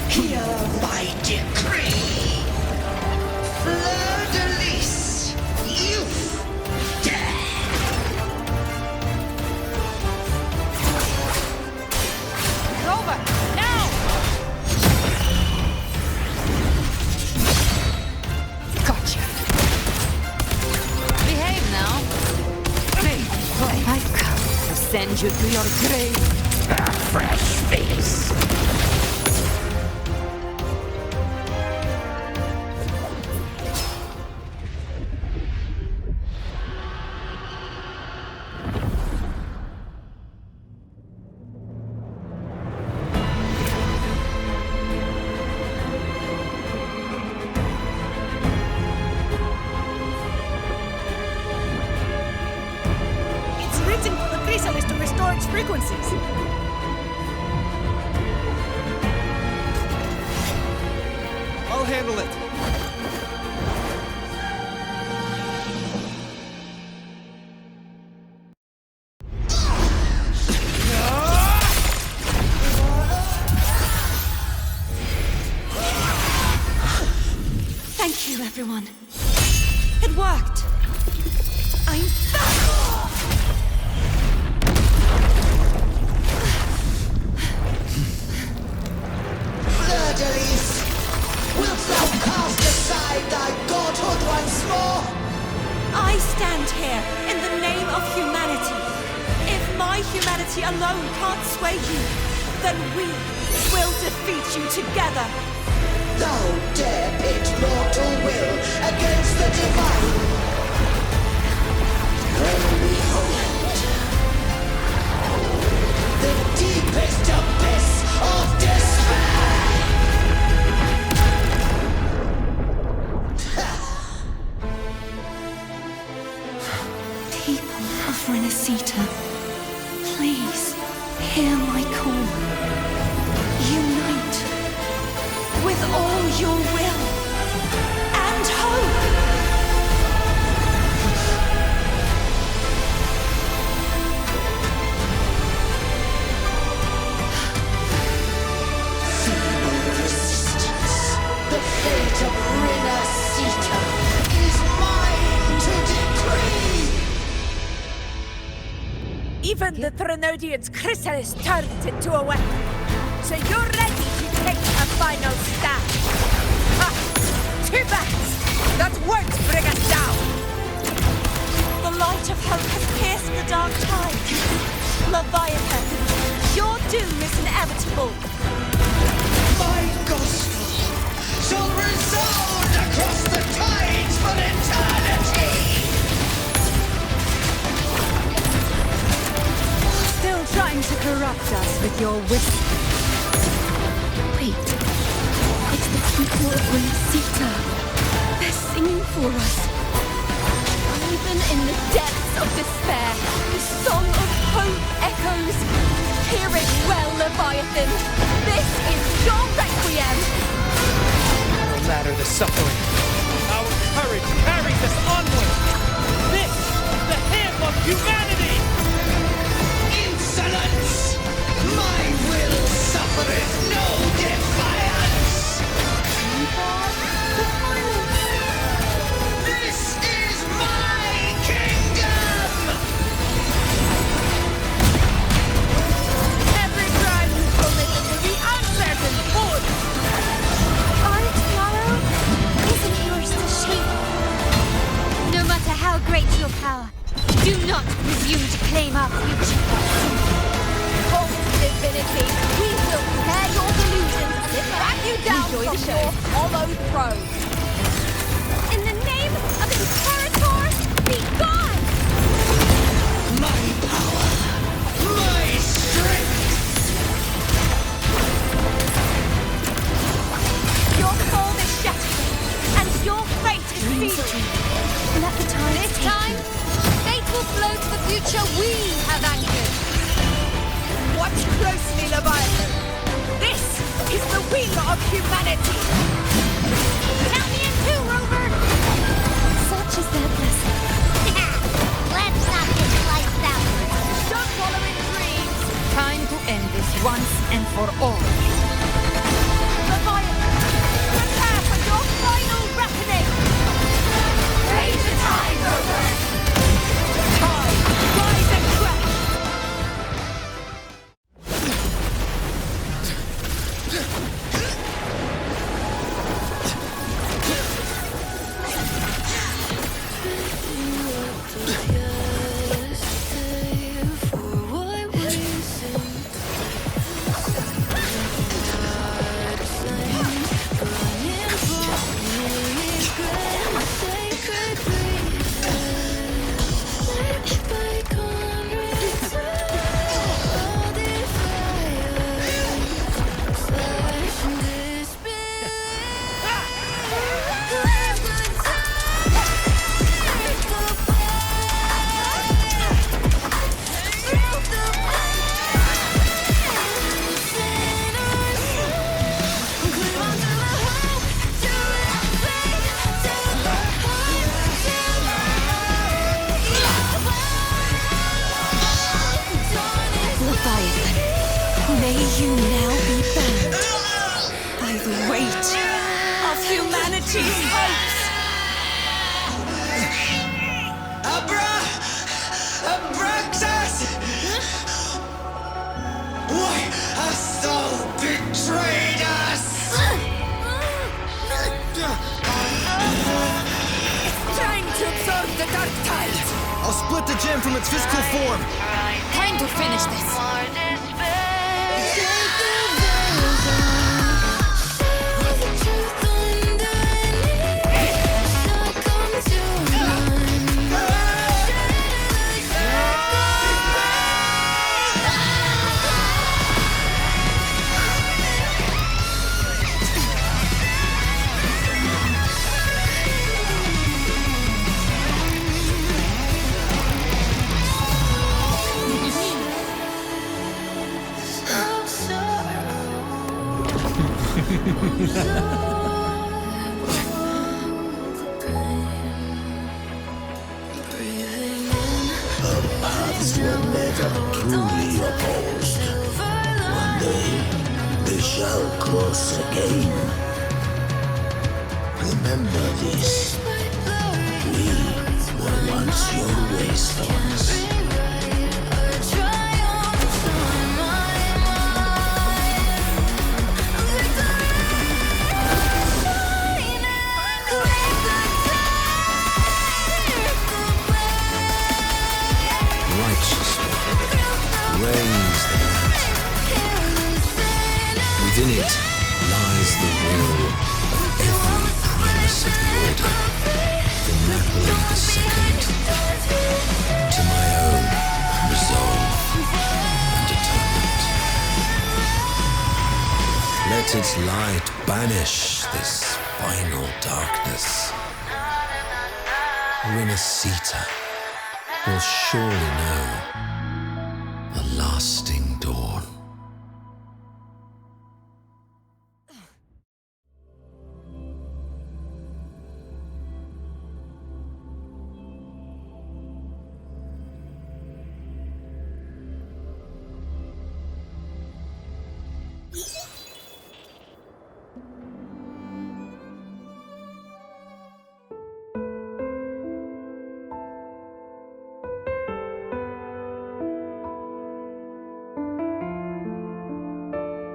Hear my decree. Fleur de lis, youth, Over! Now! Gotcha. Behave now. I've come to send you to your grave. A fresh face. It's written for the chrysalis to restore its frequencies. I'll handle it. Thank you, everyone. It worked. I'm back! Fleur de lis, wilt thou cast aside thy godhood once more? I stand here in the name of humanity. If my humanity alone can't sway you, then we will defeat you together. Thou dare pit mortal will against the divine. Well, behold, the deepest abyss of despair. People of Rinascita, please hear my call. Unite with all your will and hope. Feeble resistance, the fate of Rinascita is mine to decree. Even the Threnodian's chrysalis turned it into a weapon. So you're ready to take a final stand. Ha! Too bad! That won't bring us down! The light of hope has pierced the dark tide. Leviathan, your doom is inevitable. My gospel shall resound across the tides for eternity! Still trying to corrupt us with your whisper. Wait. people of Rinascita. They're singing for us. Even in the depths of despair, the song of hope echoes. Hear it well, Leviathan. This is your requiem. No matter the suffering, our courage carries us onward. This is the hymn of humanity! Insolence! My will suffereth no defiance! This is my kingdom! Every crime you committed will be answered in full. Our tomorrow isn't yours to shape. No matter how great your power, do not presume to claim our future. False divinity, we will tear your delusions and then drag you down from your hollow throne. In the name of Imperator, be gone! My power! My strength! Your form is shattered, and your fate is sealed. Let the time This time, fate will flow to the future we have anchored. Watch closely, Leviathan. This is the wheel of humanity. Count me in too, Rover! Such is their blessing. Let's not get sliced out. Don't follow in dreams. Time to end this once and for all. Leviathan, prepare for your final reckoning. Raise the tide, Rover. Tide, rise and crash. Leviathan, may you now be bound by the weight of humanity's hopes. Abraxas! Why hast thou betrayed us? It's time to absorb the dark tide. I'll split the gem from its physical form. Time to finish this. Our paths were never truly opposed. One day, they shall cross again. Remember this. We were once your wastelands. Reigns the night. Within it lies the will of every primus of the Order, from Napoli II to my own resolve and atonement. Let its light banish this final darkness. Rinascita will surely know a lasting dawn.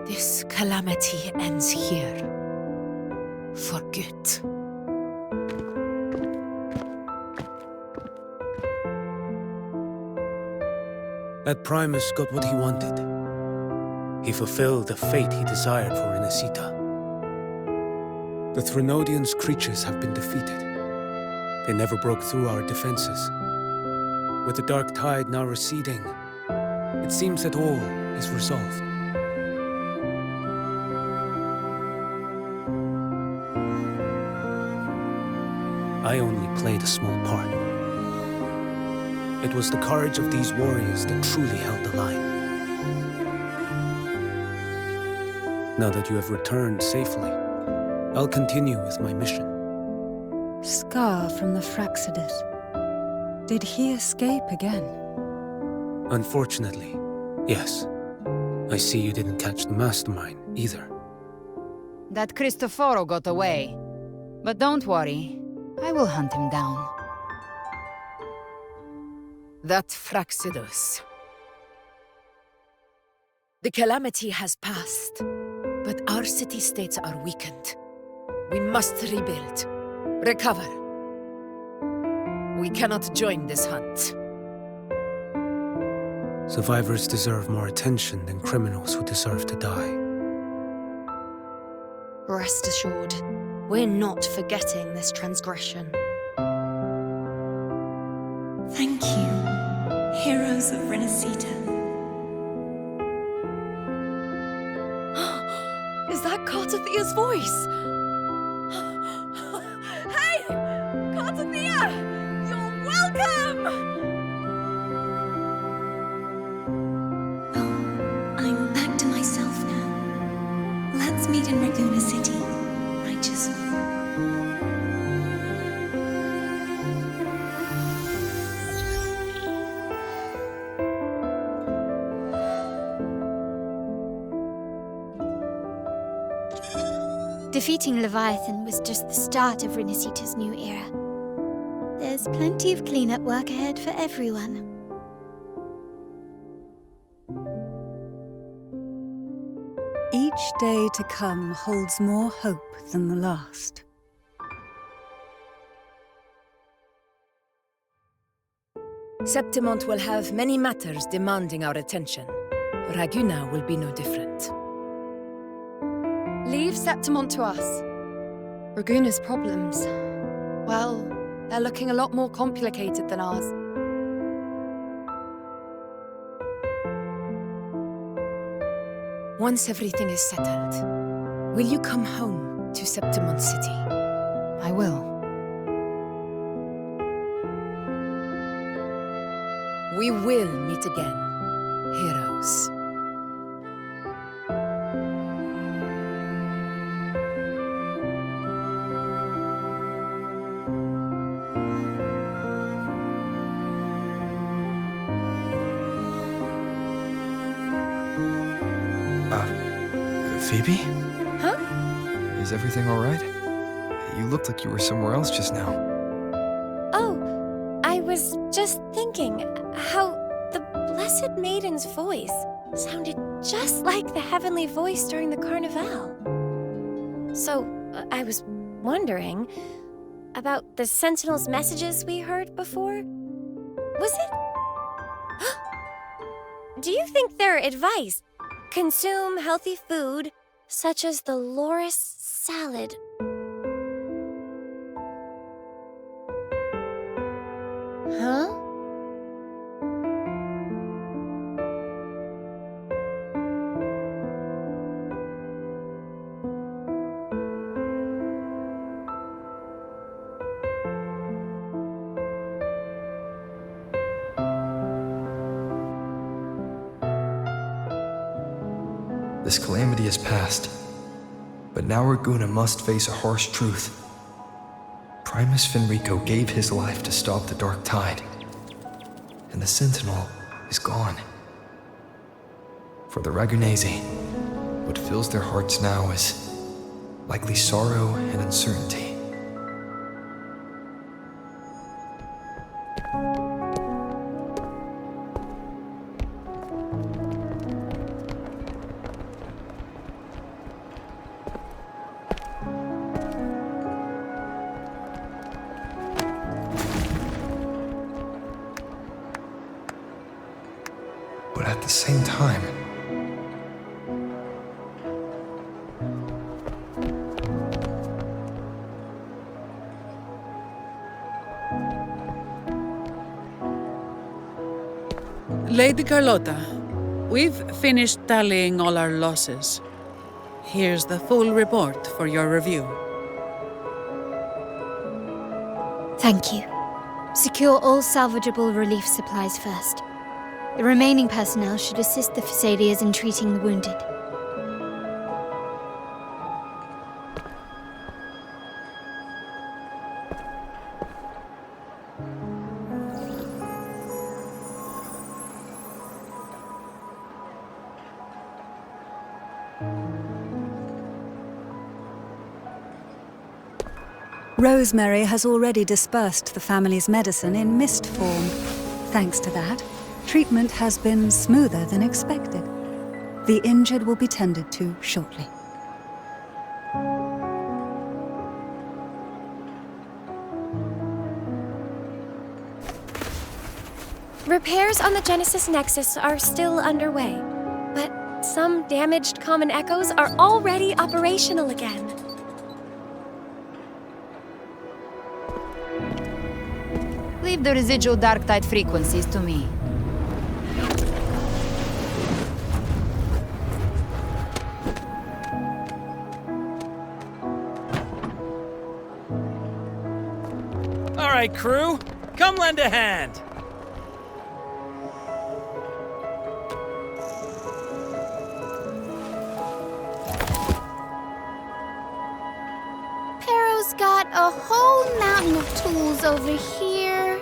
This calamity ends here. For good. That Primus got what he wanted. He fulfilled the fate he desired for Rinascita. The Threnodians' creatures have been defeated. They never broke through our defenses. With the dark tide now receding, it seems that all is resolved. I only played a small part. It was the courage of these warriors that truly held the line. Now that you have returned safely, I'll continue with my mission. Scar from the Fraxidus. Did he escape again? Unfortunately, yes. I see you didn't catch the mastermind either. That Cristoforo got away. But don't worry, I will hunt him down. That Fraxidus. The calamity has passed, but our city-states are weakened. We must rebuild, recover. We cannot join this hunt. Survivors deserve more attention than criminals who deserve to die. Rest assured, we're not forgetting this transgression. Thank you, heroes of Rinascita. Is that Cartathia's voice? Hey! Cartathia! You're welcome! I'm back to myself now. Let's meet in Raguna City, righteous one. Defeating Leviathan was just the start of Rinascita's new era. There's plenty of cleanup work ahead for everyone. Each day to come holds more hope than the last. Septimont will have many matters demanding our attention. Raguna will be no different. Leave Septimont to us. Raguna's problems, well, they're looking a lot more complicated than ours. Once everything is settled, will you come home to Septimont City? I will. We will meet again, heroes. Phoebe? Huh? Is everything all right? You looked like you were somewhere else just now. Oh, I was just thinking how the Blessed Maiden's voice sounded just like the heavenly voice during the Carnival. So, I was wondering about the Sentinel's messages we heard before. Was it? Do you think their advice? Consume healthy food, such as the loris salad. Huh? this calamity has passed. But now Arguna must face a harsh truth. Primus Fenrico gave his life to stop the Dark Tide, and the Sentinel is gone. For the Ragunesi, what fills their hearts now is likely sorrow and uncertainty. But at the same time, Lady Carlotta, we've finished tallying all our losses. Here's the full report for your review. Thank you. Secure all salvageable relief supplies first. The remaining personnel should assist the Thessalians in treating the wounded. Rosemary has already dispersed the family's medicine in mist form. Thanks to that, treatment has been smoother than expected. The injured will be tended to shortly. Repairs on the Genesis Nexus are still underway, but some damaged common echoes are already operational again. Leave the residual dark tide frequencies to me. All right, crew, come lend a hand. Pero's got a whole mountain of tools over here.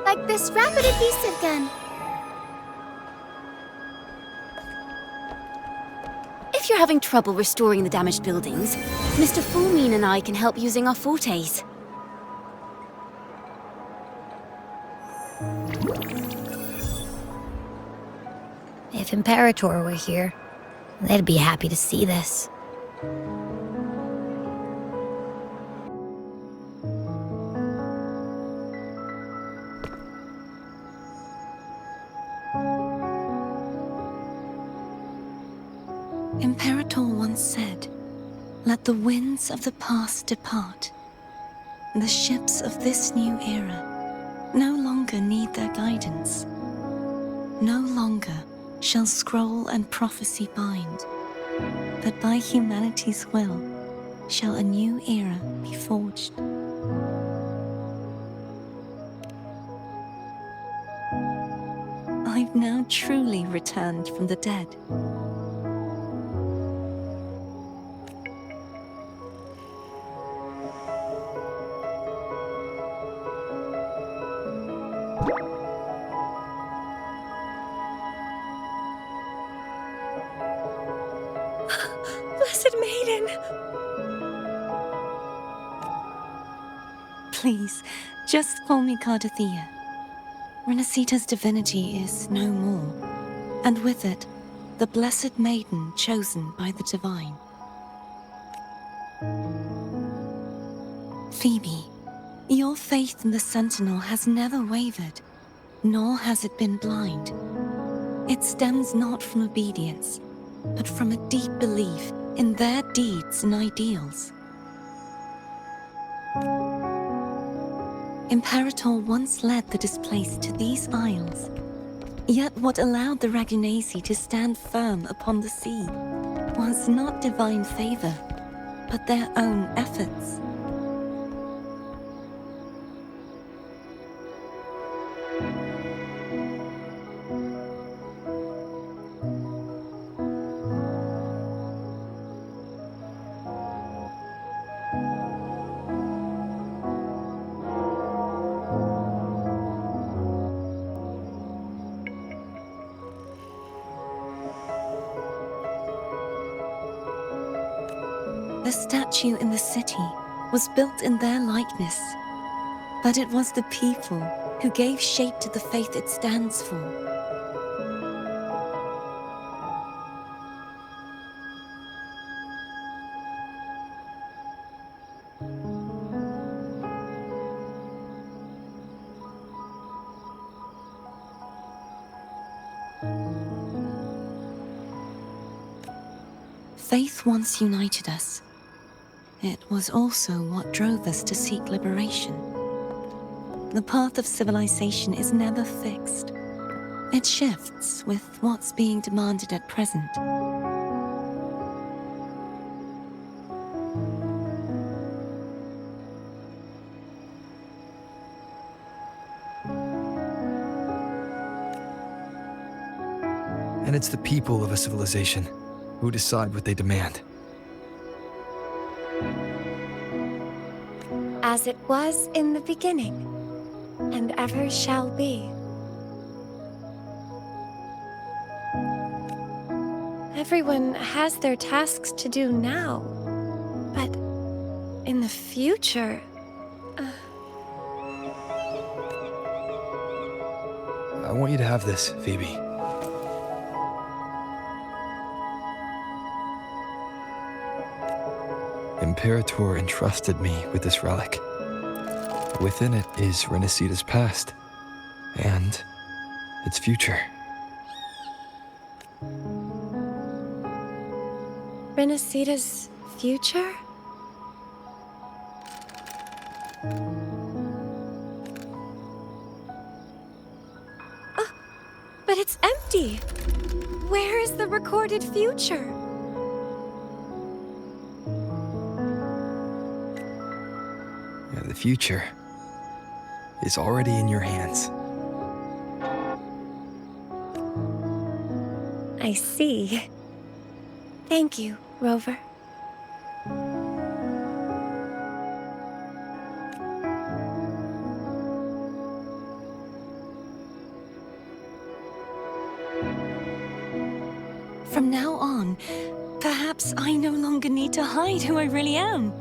Like this rapid adhesive gun. If you're having trouble restoring the damaged buildings, Mr. Fullmean and I can help using our fortes. If Imperator were here, they'd be happy to see this. Imperator once said, "Let the winds of the past depart. The ships of this new era no longer need their guidance. No longer shall scroll and prophecy bind, but by humanity's will shall a new era be forged." I've now truly returned from the dead. Blessed Maiden! Please, just call me Cardathea. Rinascita's divinity is no more, and with it, the Blessed Maiden chosen by the Divine. Phoebe, your faith in the Sentinel has never wavered, nor has it been blind. It stems not from obedience, but from a deep belief in their deeds and ideals. Imperator once led the displaced to these isles, yet what allowed the Ragunesi to stand firm upon the sea was not divine favor, but their own efforts. The statue in the city was built in their likeness, but it was the people who gave shape to the faith it stands for. Faith once united us. It was also what drove us to seek liberation. The path of civilization is never fixed. It shifts with what's being demanded at present. And it's the people of a civilization who decide what they demand. As it was in the beginning, and ever shall be. Everyone has their tasks to do now, but in the future... I want you to have this, Phoebe. Imperator entrusted me with this relic. Within it is Rinascita's past, and its future. Rinascita's future? Oh, but it's empty! Where is the recorded future? The future is already in your hands. I see. Thank you, Rover. From now on, perhaps I no longer need to hide who I really am.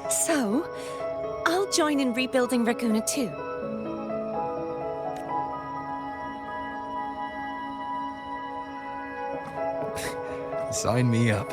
So, I'll join in rebuilding Raguna too. Sign me up.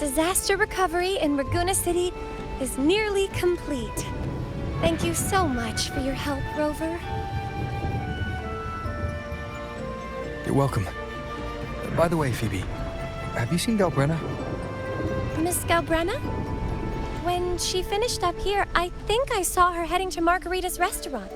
Disaster recovery in Raguna City is nearly complete. Thank you so much for your help, Rover. You're welcome. By the way, Phoebe, have you seen Galbrenna? Miss Galbrenna? When she finished up here, I think I saw her heading to Margarita's restaurant.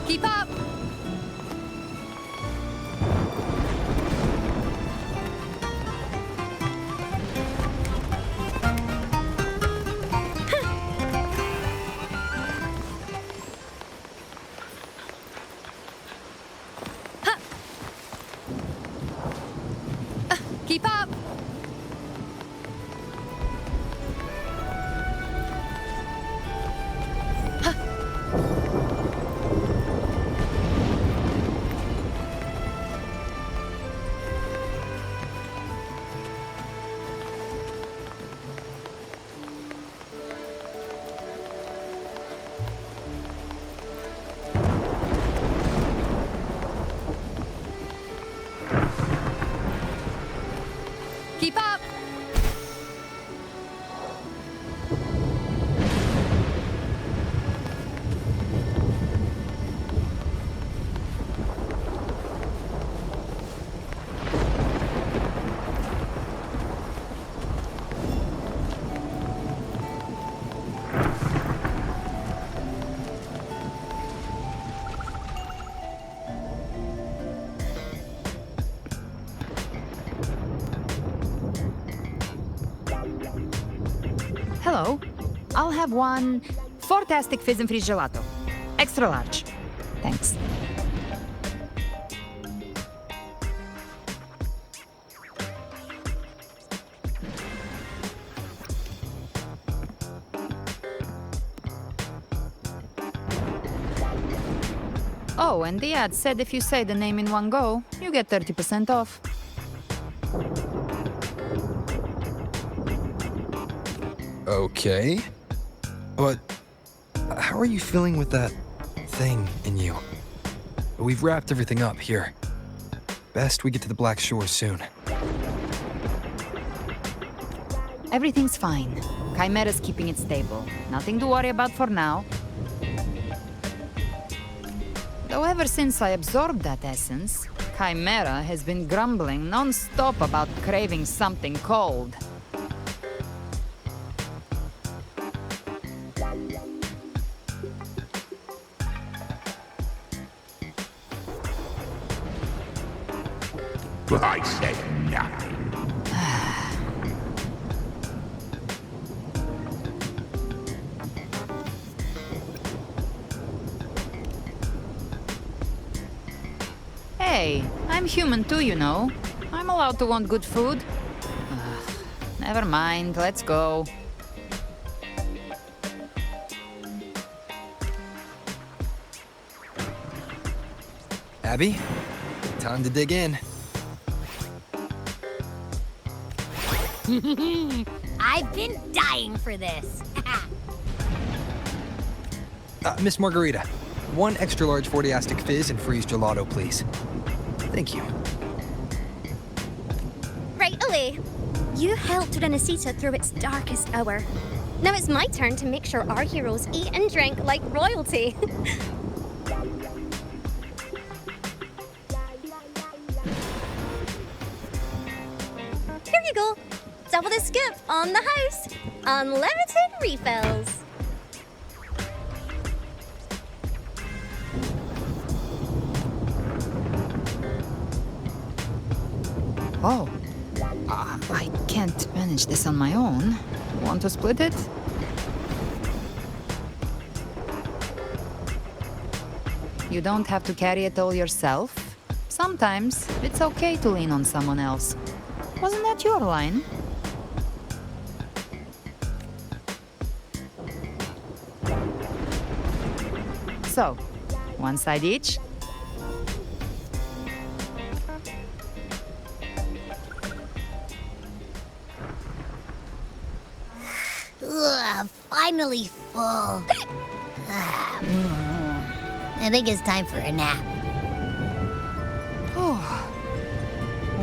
Keep up! Keep up! have one fantastic fizz and freeze gelato. Extra large. Thanks. Oh, and the ad said if you say the name in one go, you get 30% off. Okay. But how are you feeling with that thing in you? We've wrapped everything up here. Best we get to the Black Shore soon. Everything's fine. Chimera's keeping it stable. Nothing to worry about for now. Though ever since I absorbed that essence, Chimera has been grumbling non-stop about craving something cold. I said nothing. Hey, I'm human too, you know. I'm allowed to want good food. Never mind, let's go. Abby, time to dig in. I've been dying for this. Miss Margarita, one extra large 40-astic fizz and freeze gelato, please. Thank you. Right away. You helped Rinascita through its darkest hour. Now it's my turn to make sure our heroes eat and drink like royalty. Here you go. Double the scoop on the house. Unlimited refills. Oh, I can't manage this on my own. Want to split it? You don't have to carry it all yourself. Sometimes it's okay to lean on someone else. Wasn't that your line? So, one side each. Ugh, finally full. I think it's time for a nap. Oh,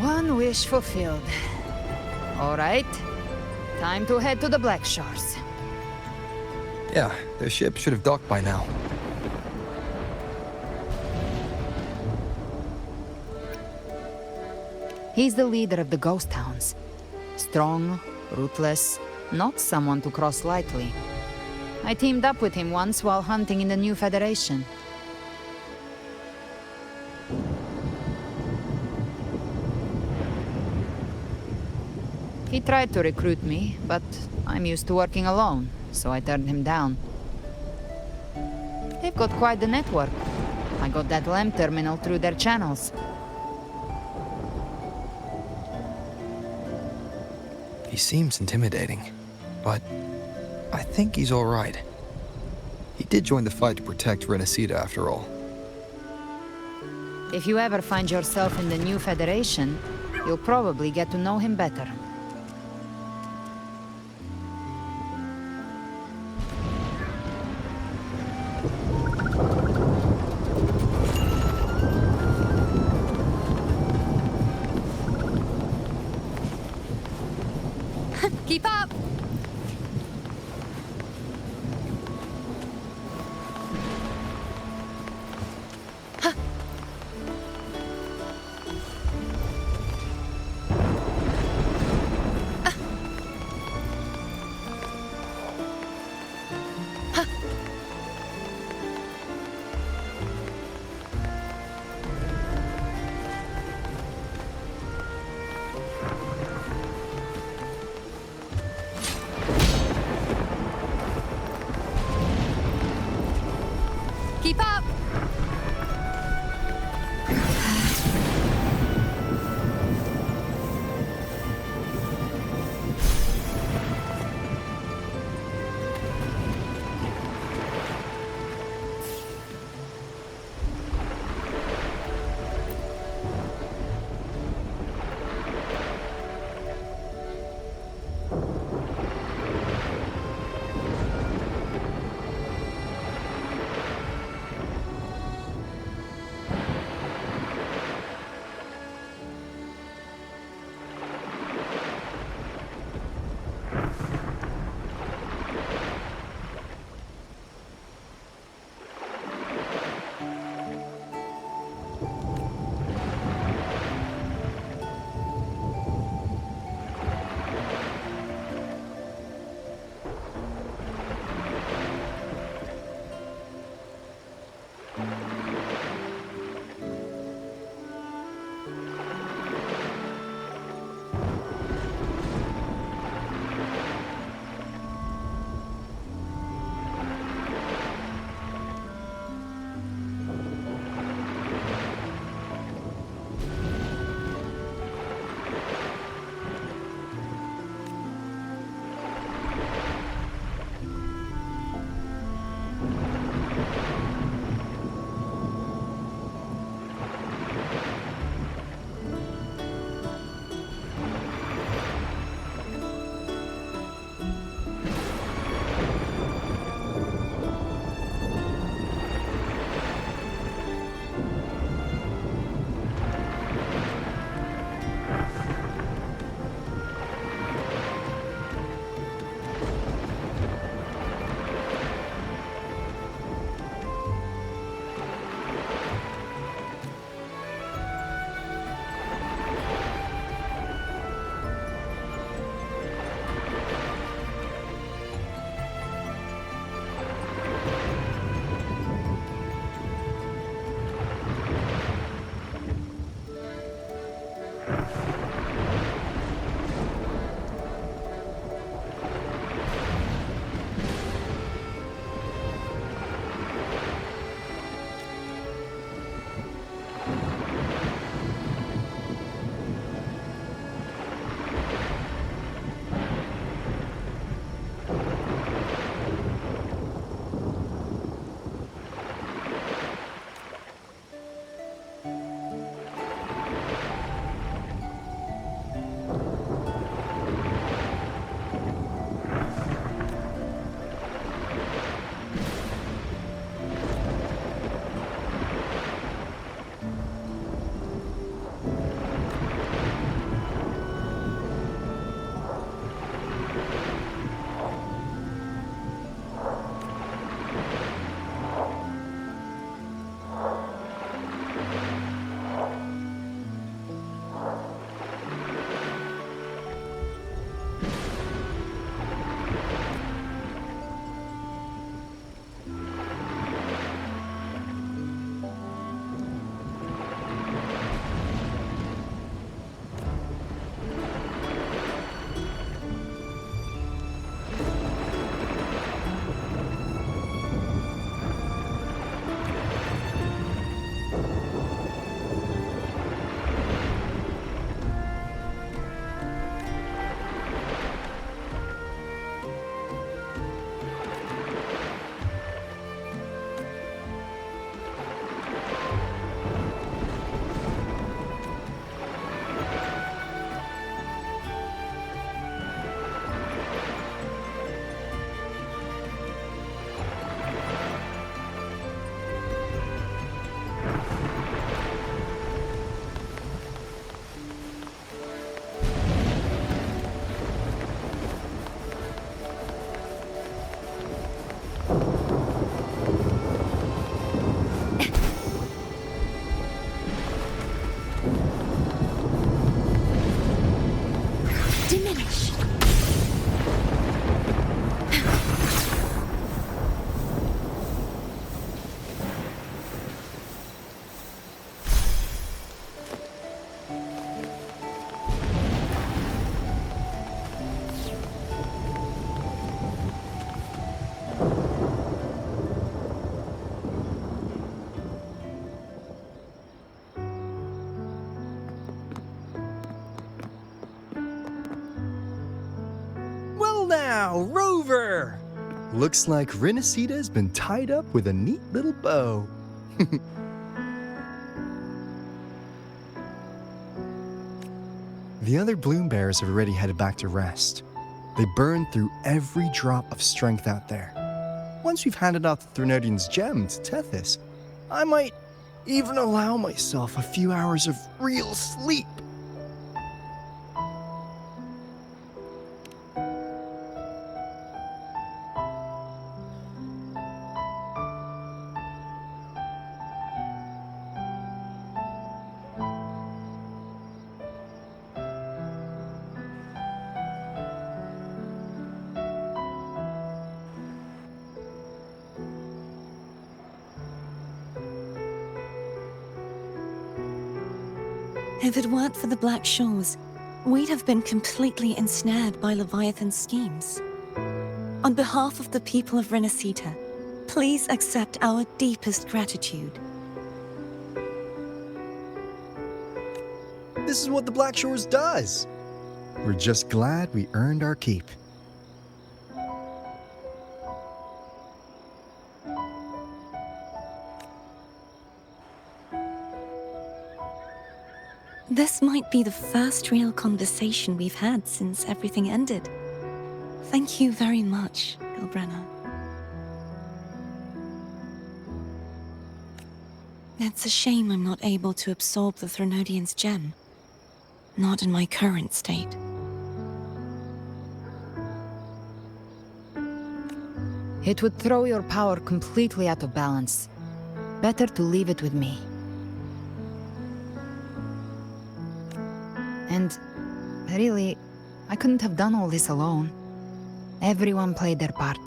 one wish fulfilled. All right, time to head to the Black Shores. Yeah, their ship should have docked by now. He's the leader of the ghost towns. Strong, ruthless, not someone to cross lightly. I teamed up with him once while hunting in the New Federation. He tried to recruit me, but I'm used to working alone, so I turned him down. They've got quite the network. I got that LEM terminal through their channels. He seems intimidating, but I think he's all right. He did join the fight to protect Rinascita after all. If you ever find yourself in the New Federation, you'll probably get to know him better. Keep up! Keep up! Wow, Rover! Looks like Rinascita's been tied up with a neat little bow. The other bloom bearers have already headed back to rest. They burned through every drop of strength out there. Once we've handed out the Threnodian's gem to Tethys, I might even allow myself a few hours of real sleep. If it weren't for the Black Shores, we'd have been completely ensnared by Leviathan's schemes. On behalf of the people of Rinascita, please accept our deepest gratitude. This is what the Black Shores does. We're just glad we earned our keep. This might be the first real conversation we've had since everything ended. Thank you very much, Galbrenna. It's a shame I'm not able to absorb the Threnodian's gem. Not in my current state. It would throw your power completely out of balance. Better to leave it with me. And really, I couldn't have done all this alone. Everyone played their part.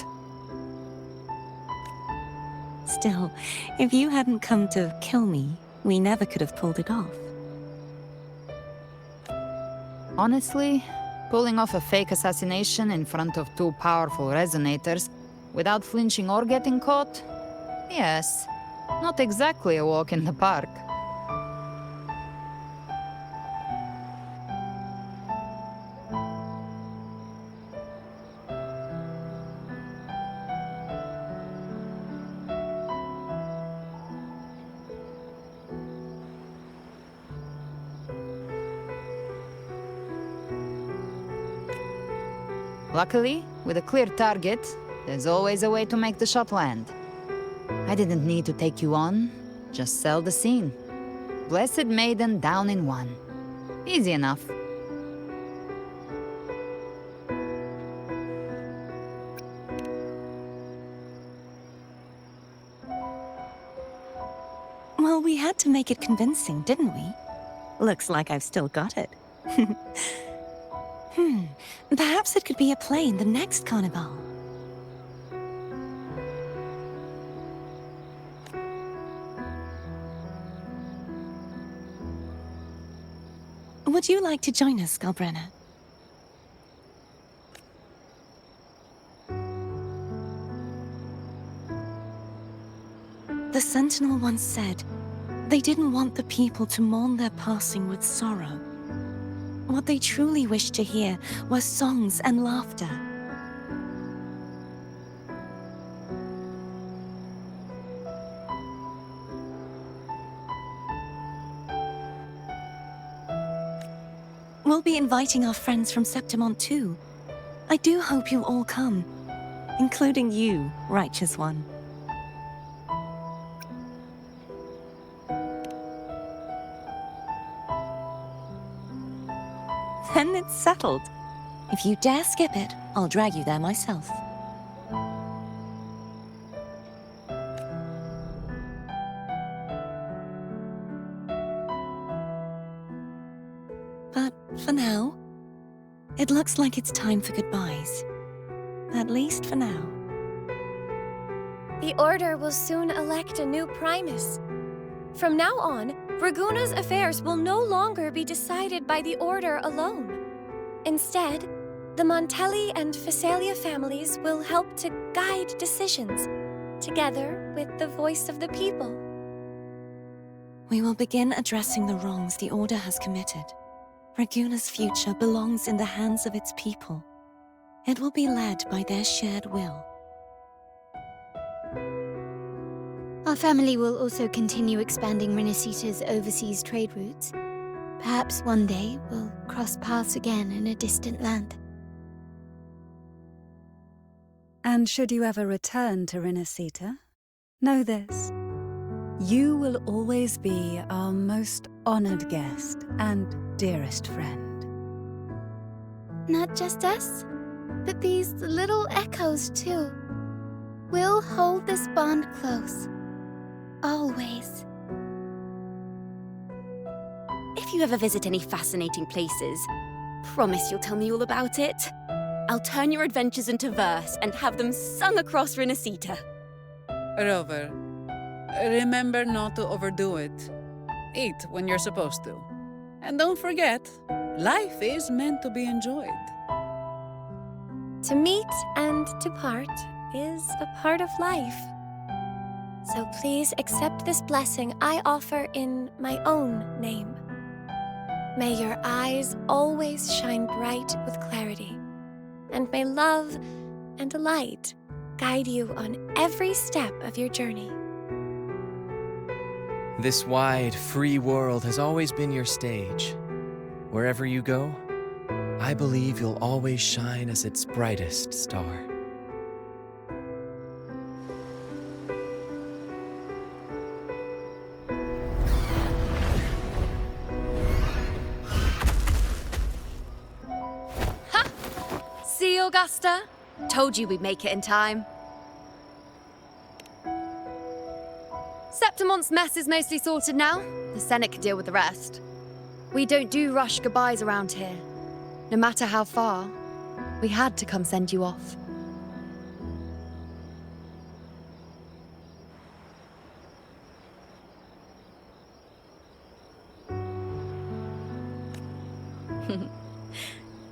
Still, if you hadn't come to kill me, we never could have pulled it off. Honestly, pulling off a fake assassination in front of two powerful resonators without flinching or getting caught? Yes, not exactly a walk in the park. Luckily, with a clear target, there's always a way to make the shot land. I didn't need to take you on, just sell the scene. Blessed Maiden down in one. Easy enough. Well, we had to make it convincing, didn't we? Looks like I've still got it. Perhaps it could be a play in the next carnival. Would you like to join us, Galbrenna? The Sentinel once said, they didn't want the people to mourn their passing with sorrow. What they truly wished to hear were songs and laughter. We'll be inviting our friends from Septimont too. I do hope you'll all come, including you, Righteous One. Then it's settled. If you dare skip it, I'll drag you there myself. But for now, it looks like it's time for goodbyes. At least for now. The Order will soon elect a new Primus. From now on, Raguna's affairs will no longer be decided by the Order alone. Instead, the Montelli and Phasalia families will help to guide decisions, together with the voice of the people. We will begin addressing the wrongs the Order has committed. Raguna's future belongs in the hands of its people. It will be led by their shared will. Our family will also continue expanding Rinascita's overseas trade routes. Perhaps one day we'll cross paths again in a distant land. And should you ever return to Rinascita, know this. You will always be our most honored guest and dearest friend. Not just us, but these little echoes too. We'll hold this bond close. Always. If you ever visit any fascinating places, promise you'll tell me all about it. I'll turn your adventures into verse and have them sung across Rinascita. Rover, remember not to overdo it. Eat when you're supposed to. And don't forget, life is meant to be enjoyed. To meet and to part is a part of life. So please accept this blessing I offer in my own name. May your eyes always shine bright with clarity, and may love and light guide you on every step of your journey. This wide, free world has always been your stage. Wherever you go, I believe you'll always shine as its brightest star. See, Augusta? Told you we'd make it in time. Septimont's mess is mostly sorted now. The Senate can deal with the rest. We don't do rush goodbyes around here. No matter how far, we had to come send you off.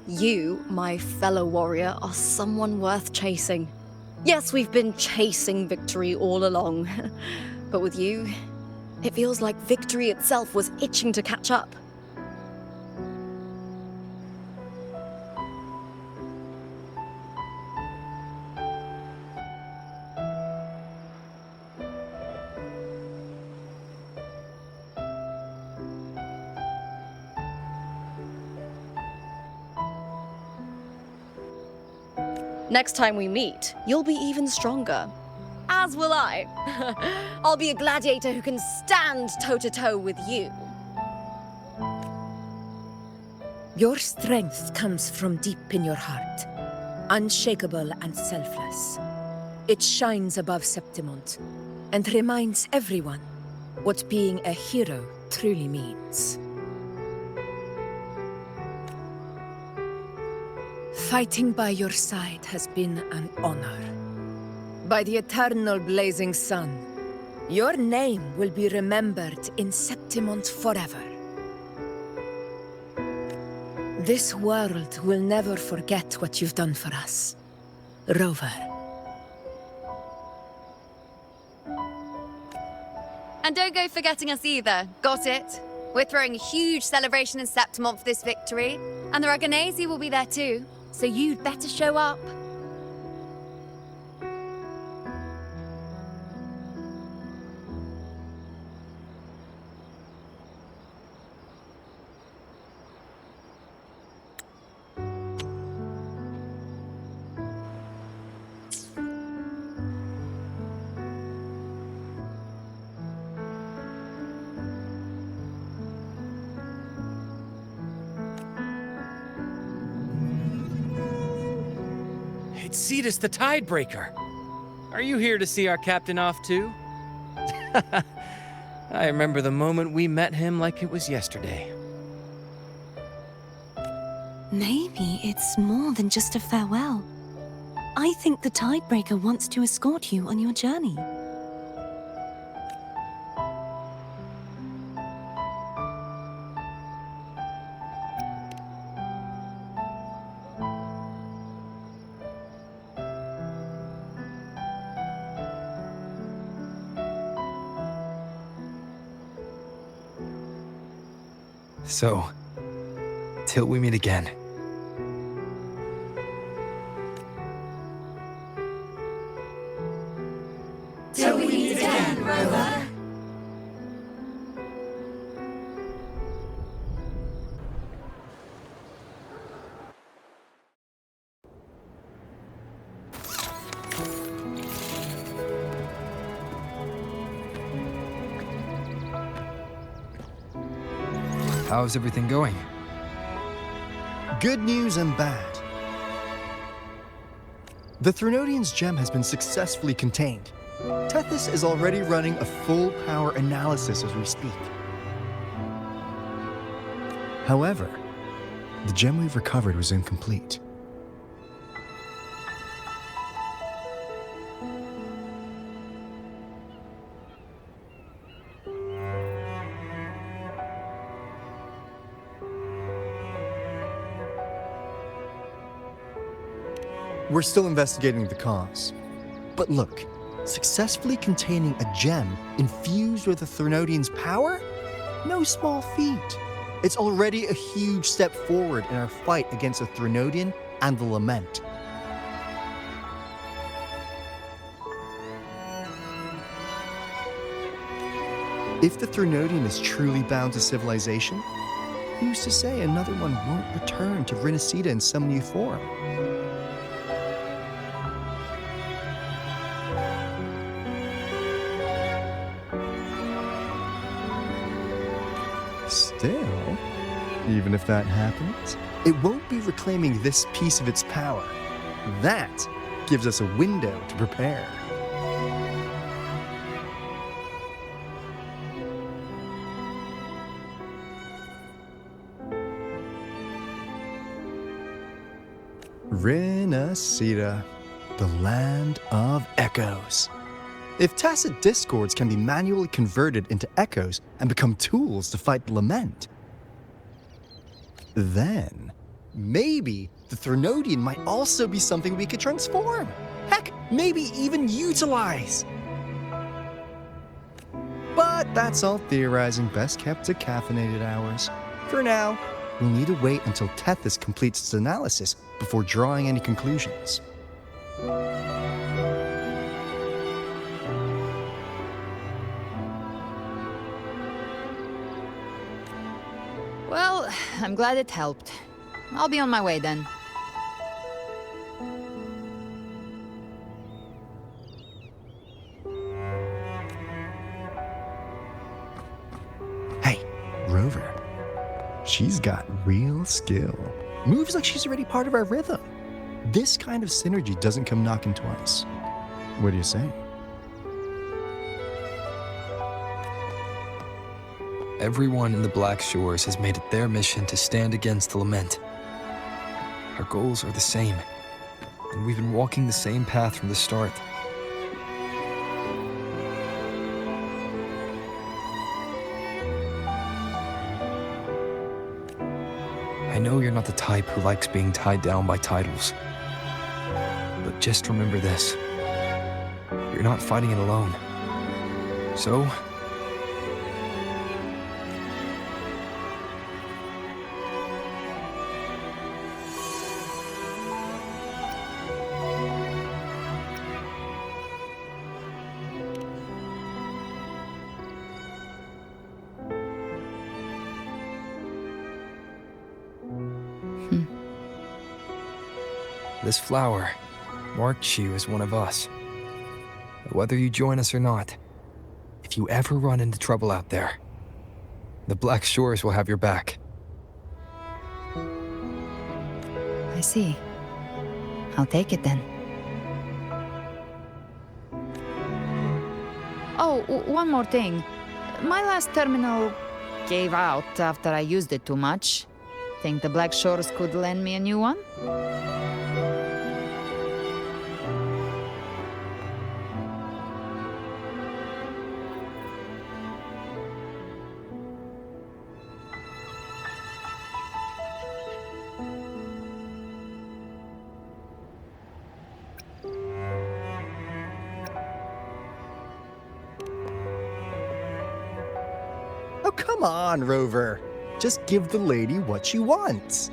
You, my fellow warrior, are someone worth chasing. Yes, we've been chasing victory all along. But with you, it feels like victory itself was itching to catch up. Next time we meet, you'll be even stronger. As will I. I'll be a gladiator who can stand toe-to-toe with you. Your strength comes from deep in your heart, unshakable and selfless. It shines above Septimont and reminds everyone what being a hero truly means. Fighting by your side has been an honor. By the eternal blazing sun, your name will be remembered in Septimont forever. This world will never forget what you've done for us, Rover. And don't go forgetting us either. Got it? We're throwing a huge celebration in Septimont for this victory, and the Raganesi will be there too. So you'd better show up. It's Cetus the Tidebreaker. Are you here to see our captain off too? I remember the moment we met him like it was yesterday. Maybe it's more than just a farewell. I think the Tidebreaker wants to escort you on your journey. So, till we meet again. Till we meet again, Rover. How's everything going? Good news and bad. The Threnodian's gem has been successfully contained. Tethys is already running a full power analysis as we speak. However, the gem we've recovered was incomplete. We're still investigating the cause. But look, successfully containing a gem infused with the Threnodian's power? No small feat. It's already a huge step forward in our fight against the Threnodian and the Lament. If the Threnodian is truly bound to civilization, who's to say another one won't return to Rinascita in some new form? Still, even if that happens, it won't be reclaiming this piece of its power. That gives us a window to prepare. Rinascita, the land of echoes. If tacit discords can be manually converted into echoes and become tools to fight the Lament, then maybe the Threnodian might also be something we could transform. Heck, maybe even utilize. But that's all theorizing best kept to caffeinated hours. For now, we'll need to wait until Tethys completes its analysis before drawing any conclusions. Well, I'm glad it helped. I'll be on my way then. Hey, Rover. She's got real skill. Moves like she's already part of our rhythm. This kind of synergy doesn't come knocking twice. What do you say? Everyone in the Black Shores has made it their mission to stand against the Lament. Our goals are the same, and we've been walking the same path from the start. I know you're not the type who likes being tied down by titles, but just remember this. You're not fighting it alone. So, this flower marks you as one of us. Whether you join us or not, if you ever run into trouble out there, the Black Shores will have your back. I see. I'll take it then. Oh, one more thing. My last terminal gave out after I used it too much. Think the Black Shores could lend me a new one? Oh, come on, Rover. Just give the lady what she wants.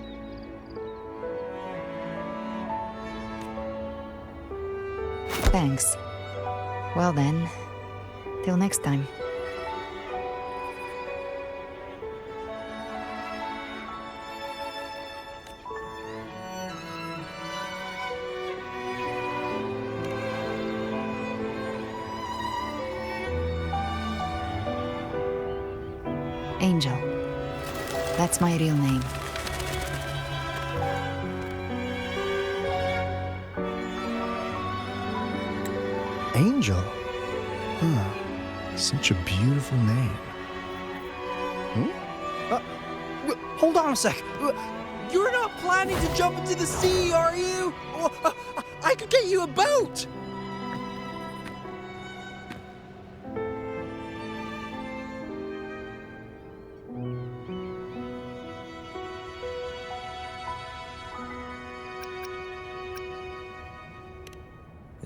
Thanks. Well then, till next time. Angel. That's my real name. Angel? Huh. Such a beautiful name. Hold on a sec. You're not planning to jump into the sea, are you? I could get you a boat!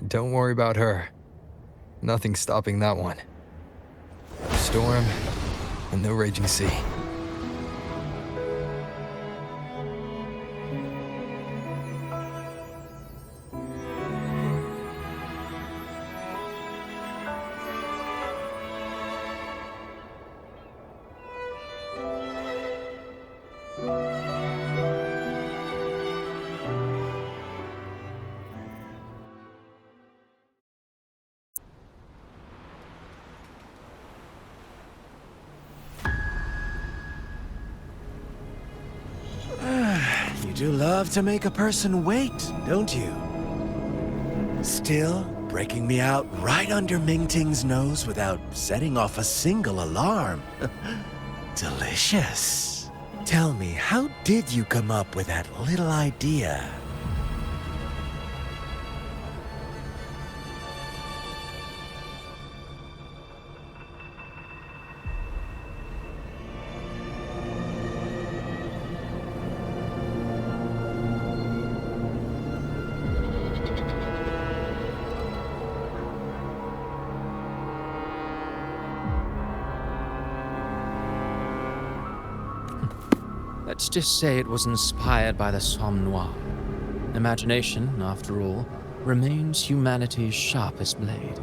Don't worry about her. Nothing's stopping that one. Storm and no raging sea. You do love to make a person wait, don't you? Still breaking me out right under Mingting's nose without setting off a single alarm. Delicious. Tell me, how did you come up with that little idea? Let's just say it was inspired by the Somme Noire. Imagination, after all, remains humanity's sharpest blade.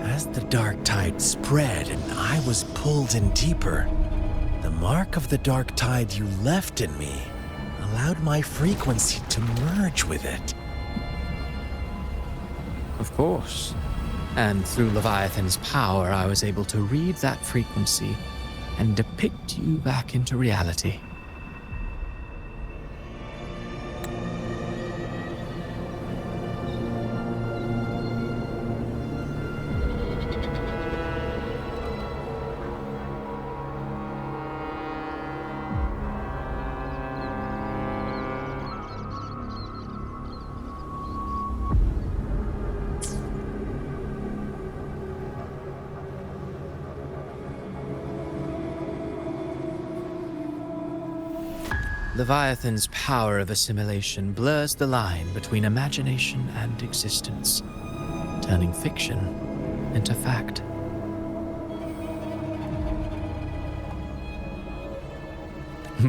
As the dark tide spread and I was pulled in deeper, the mark of the dark tide you left in me allowed my frequency to merge with it. Of course. And through Leviathan's power, I was able to read that frequency and depict you back into reality. Leviathan's power of assimilation blurs the line between imagination and existence, turning fiction into fact.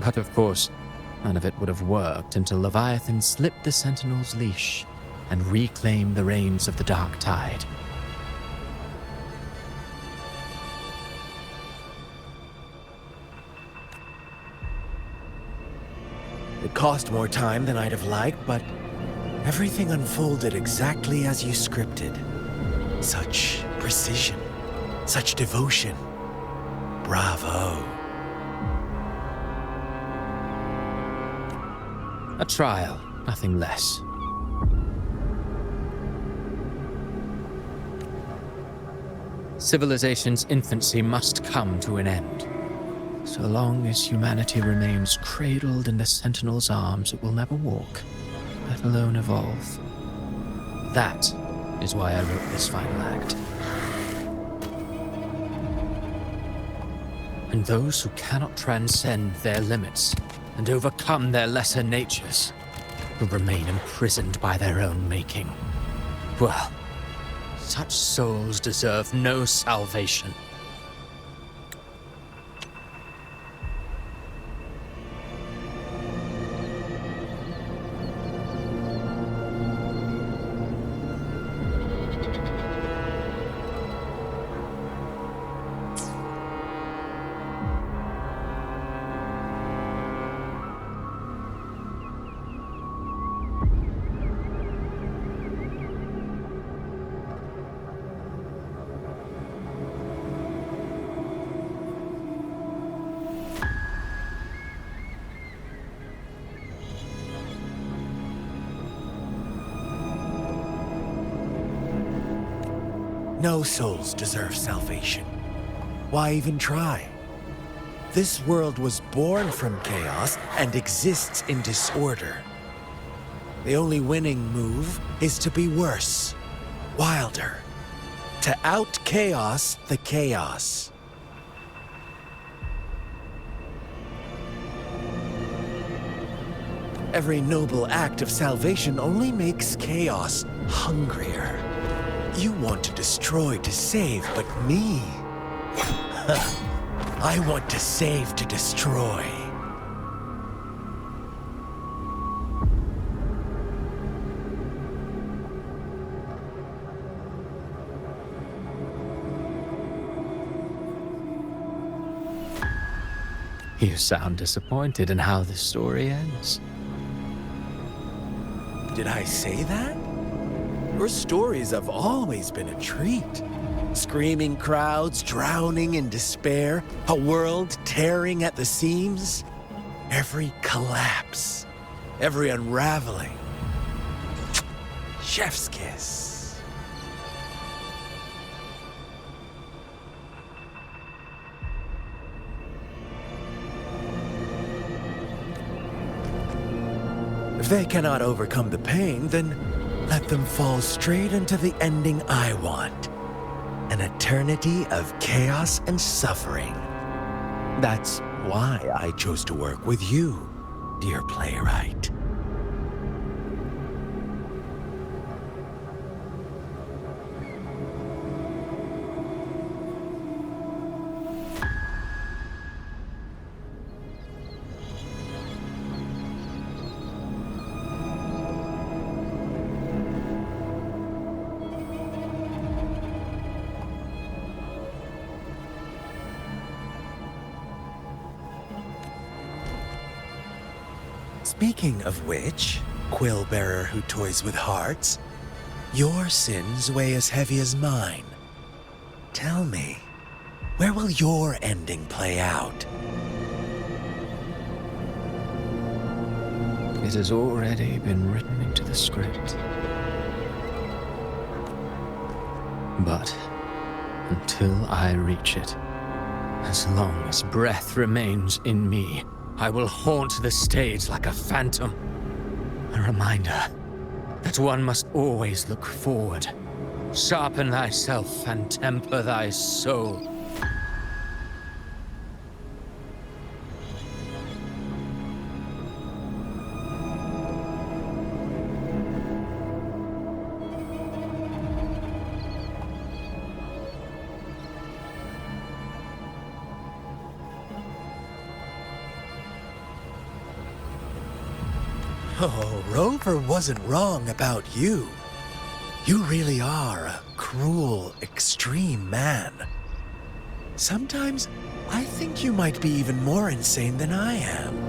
But of course, none of it would have worked until Leviathan slipped the Sentinel's leash and reclaimed the reins of the Dark Tide. It cost more time than I'd have liked, but everything unfolded exactly as you scripted. Such precision, such devotion. Bravo. A trial, nothing less. Civilization's infancy must come to an end. So long as humanity remains cradled in the Sentinel's arms, it will never walk, let alone evolve. That is why I wrote this final act. And those who cannot transcend their limits and overcome their lesser natures will remain imprisoned by their own making. Well, such souls deserve no salvation. No souls deserve salvation. Why even try? This world was born from chaos and exists in disorder. The only winning move is to be worse, wilder, to out-chaos the chaos. Every noble act of salvation only makes chaos hungrier. You want to destroy to save, but me? I want to save to destroy. You sound disappointed in how this story ends. Did I say that? Your stories have always been a treat. Screaming crowds drowning in despair, a world tearing at the seams. Every collapse, every unraveling. Chef's kiss. If they cannot overcome the pain, then let them fall straight into the ending I want. An eternity of chaos and suffering. That's why I chose to work with you, dear playwright. Speaking of which, quill bearer who toys with hearts, your sins weigh as heavy as mine. Tell me, where will your ending play out? It has already been written into the script. But until I reach it, as long as breath remains in me, I will haunt the stage like a phantom. A reminder that one must always look forward. Sharpen thyself and temper thy soul. Oh, Rover wasn't wrong about you. You really are a cruel, extreme man. Sometimes I think you might be even more insane than I am.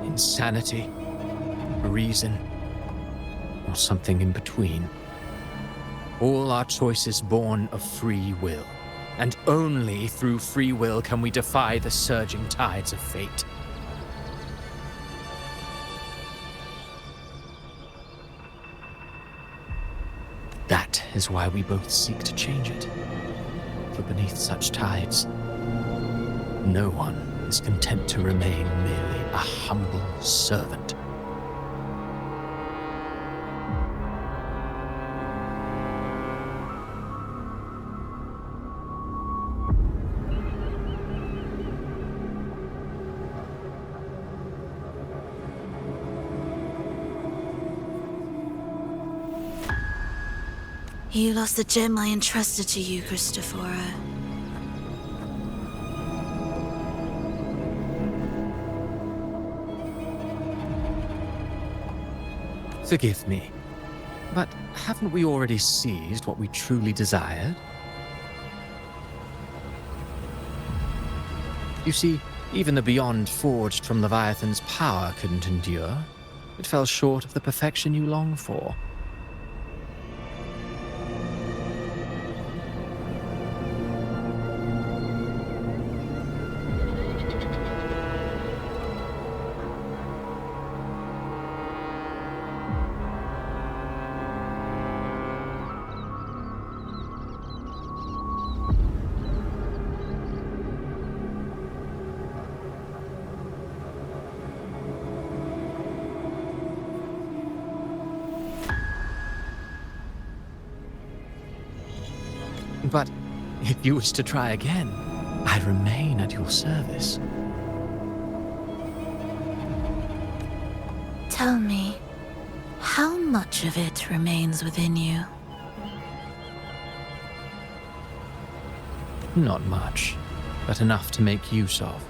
Insanity, reason, or something in between. All our choices born of free will. And only through free will can we defy the surging tides of fate. That is why we both seek to change it. For beneath such tides, no one is content to remain merely a humble servant. You lost the gem I entrusted to you, Christophora. Forgive me, but haven't we already seized what we truly desired? You see, even the beyond forged from Leviathan's power couldn't endure. It fell short of the perfection you long for. But if you wish to try again, I remain at your service. Tell me, how much of it remains within you? Not much, but enough to make use of.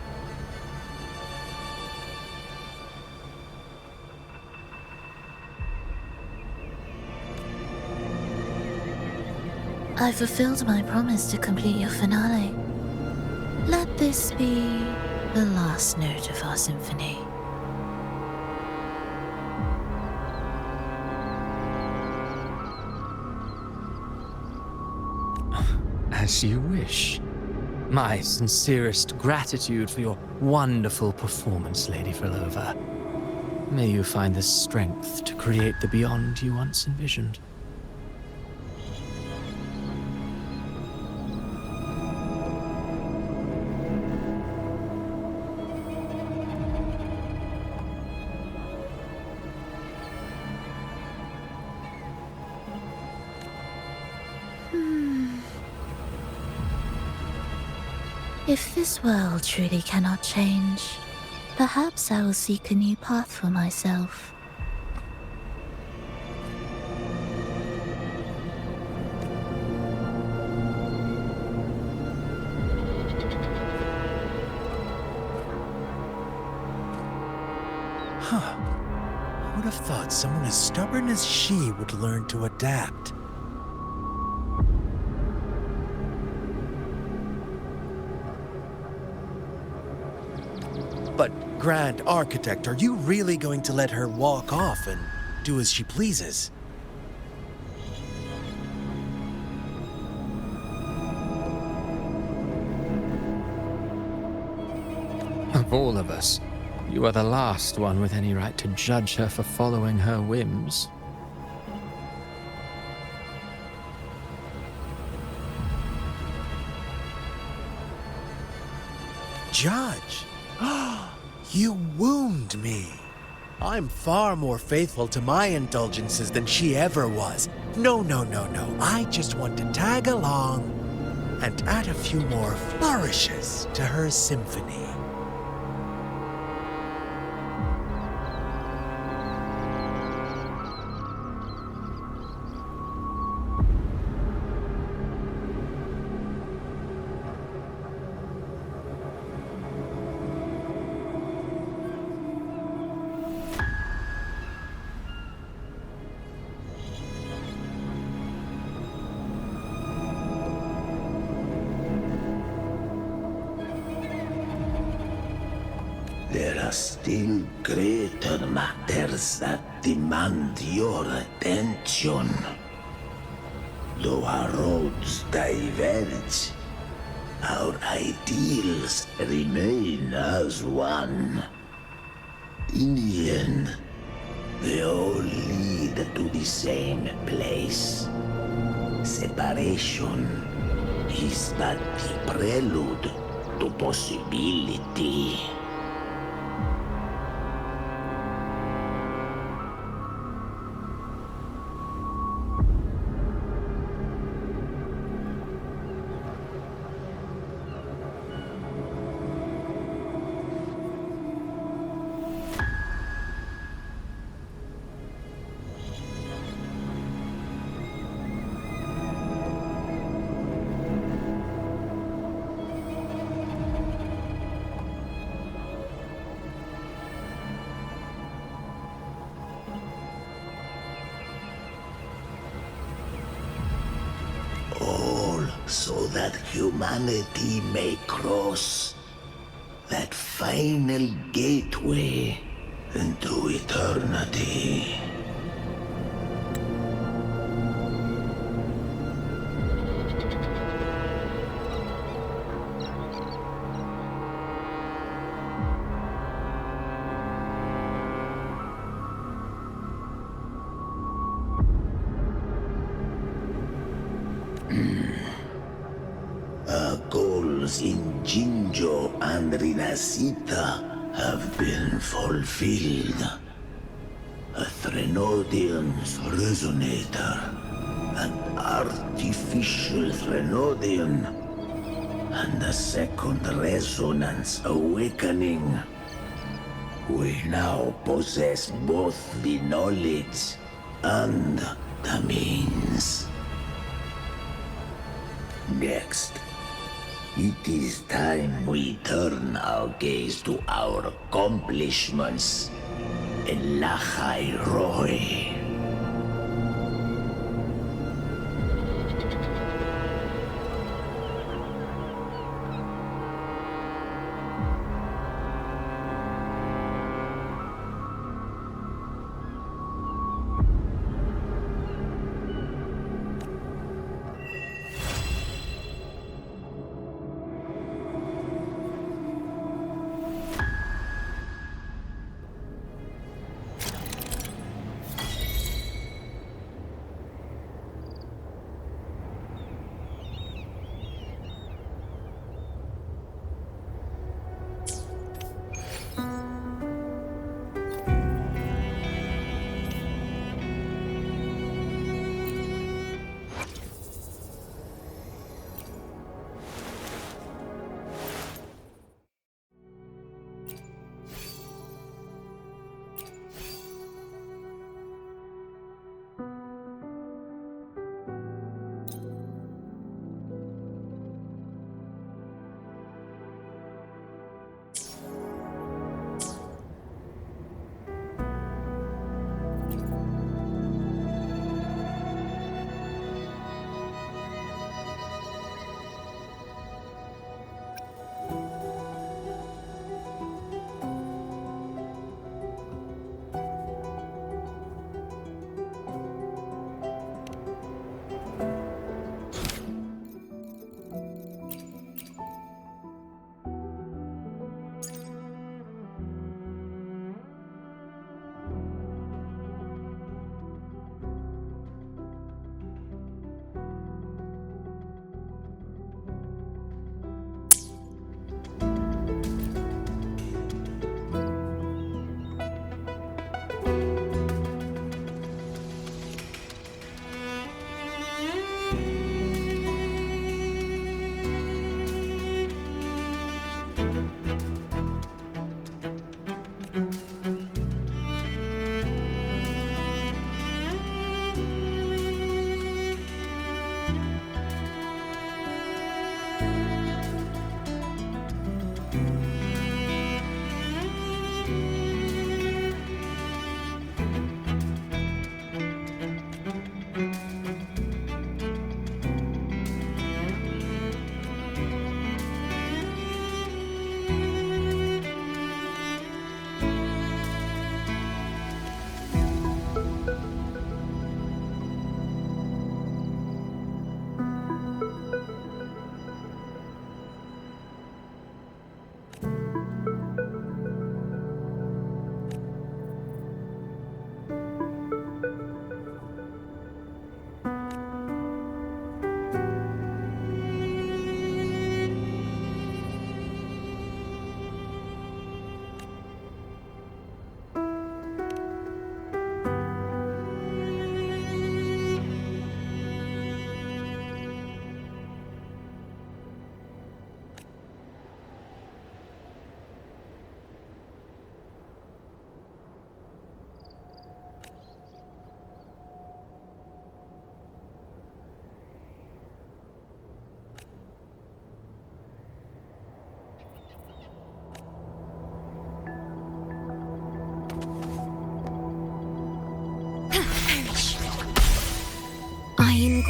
I fulfilled my promise to complete your finale. Let this be the last note of our symphony. As you wish. My sincerest gratitude for your wonderful performance, Lady Frolova. May you find the strength to create the beyond you once envisioned. If this world truly cannot change, perhaps I will seek a new path for myself. Huh. I would have thought someone as stubborn as she would learn to adapt. But, Grand Architect, are you really going to let her walk off and do as she pleases? Of all of us, you are the last one with any right to judge her for following her whims. Judge? You wound me. I'm far more faithful to my indulgences than she ever was. No. I just want to tag along and add a few more flourishes to her symphony. There are still greater matters that demand your attention. Though our roads diverge, our ideals remain as one. In the end, they all lead to the same place. Separation is but the prelude to possibility. All so that humanity may cross that final gateway into eternity. Our goals in Jinjo and Rinascita have been fulfilled. A Threnodian's resonator, an artificial Threnodian, and a second resonance awakening. We now possess both the knowledge and the means. Next, it is time we turn our gaze to our accomplishments in Lahai Roy.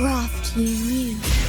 craft you new.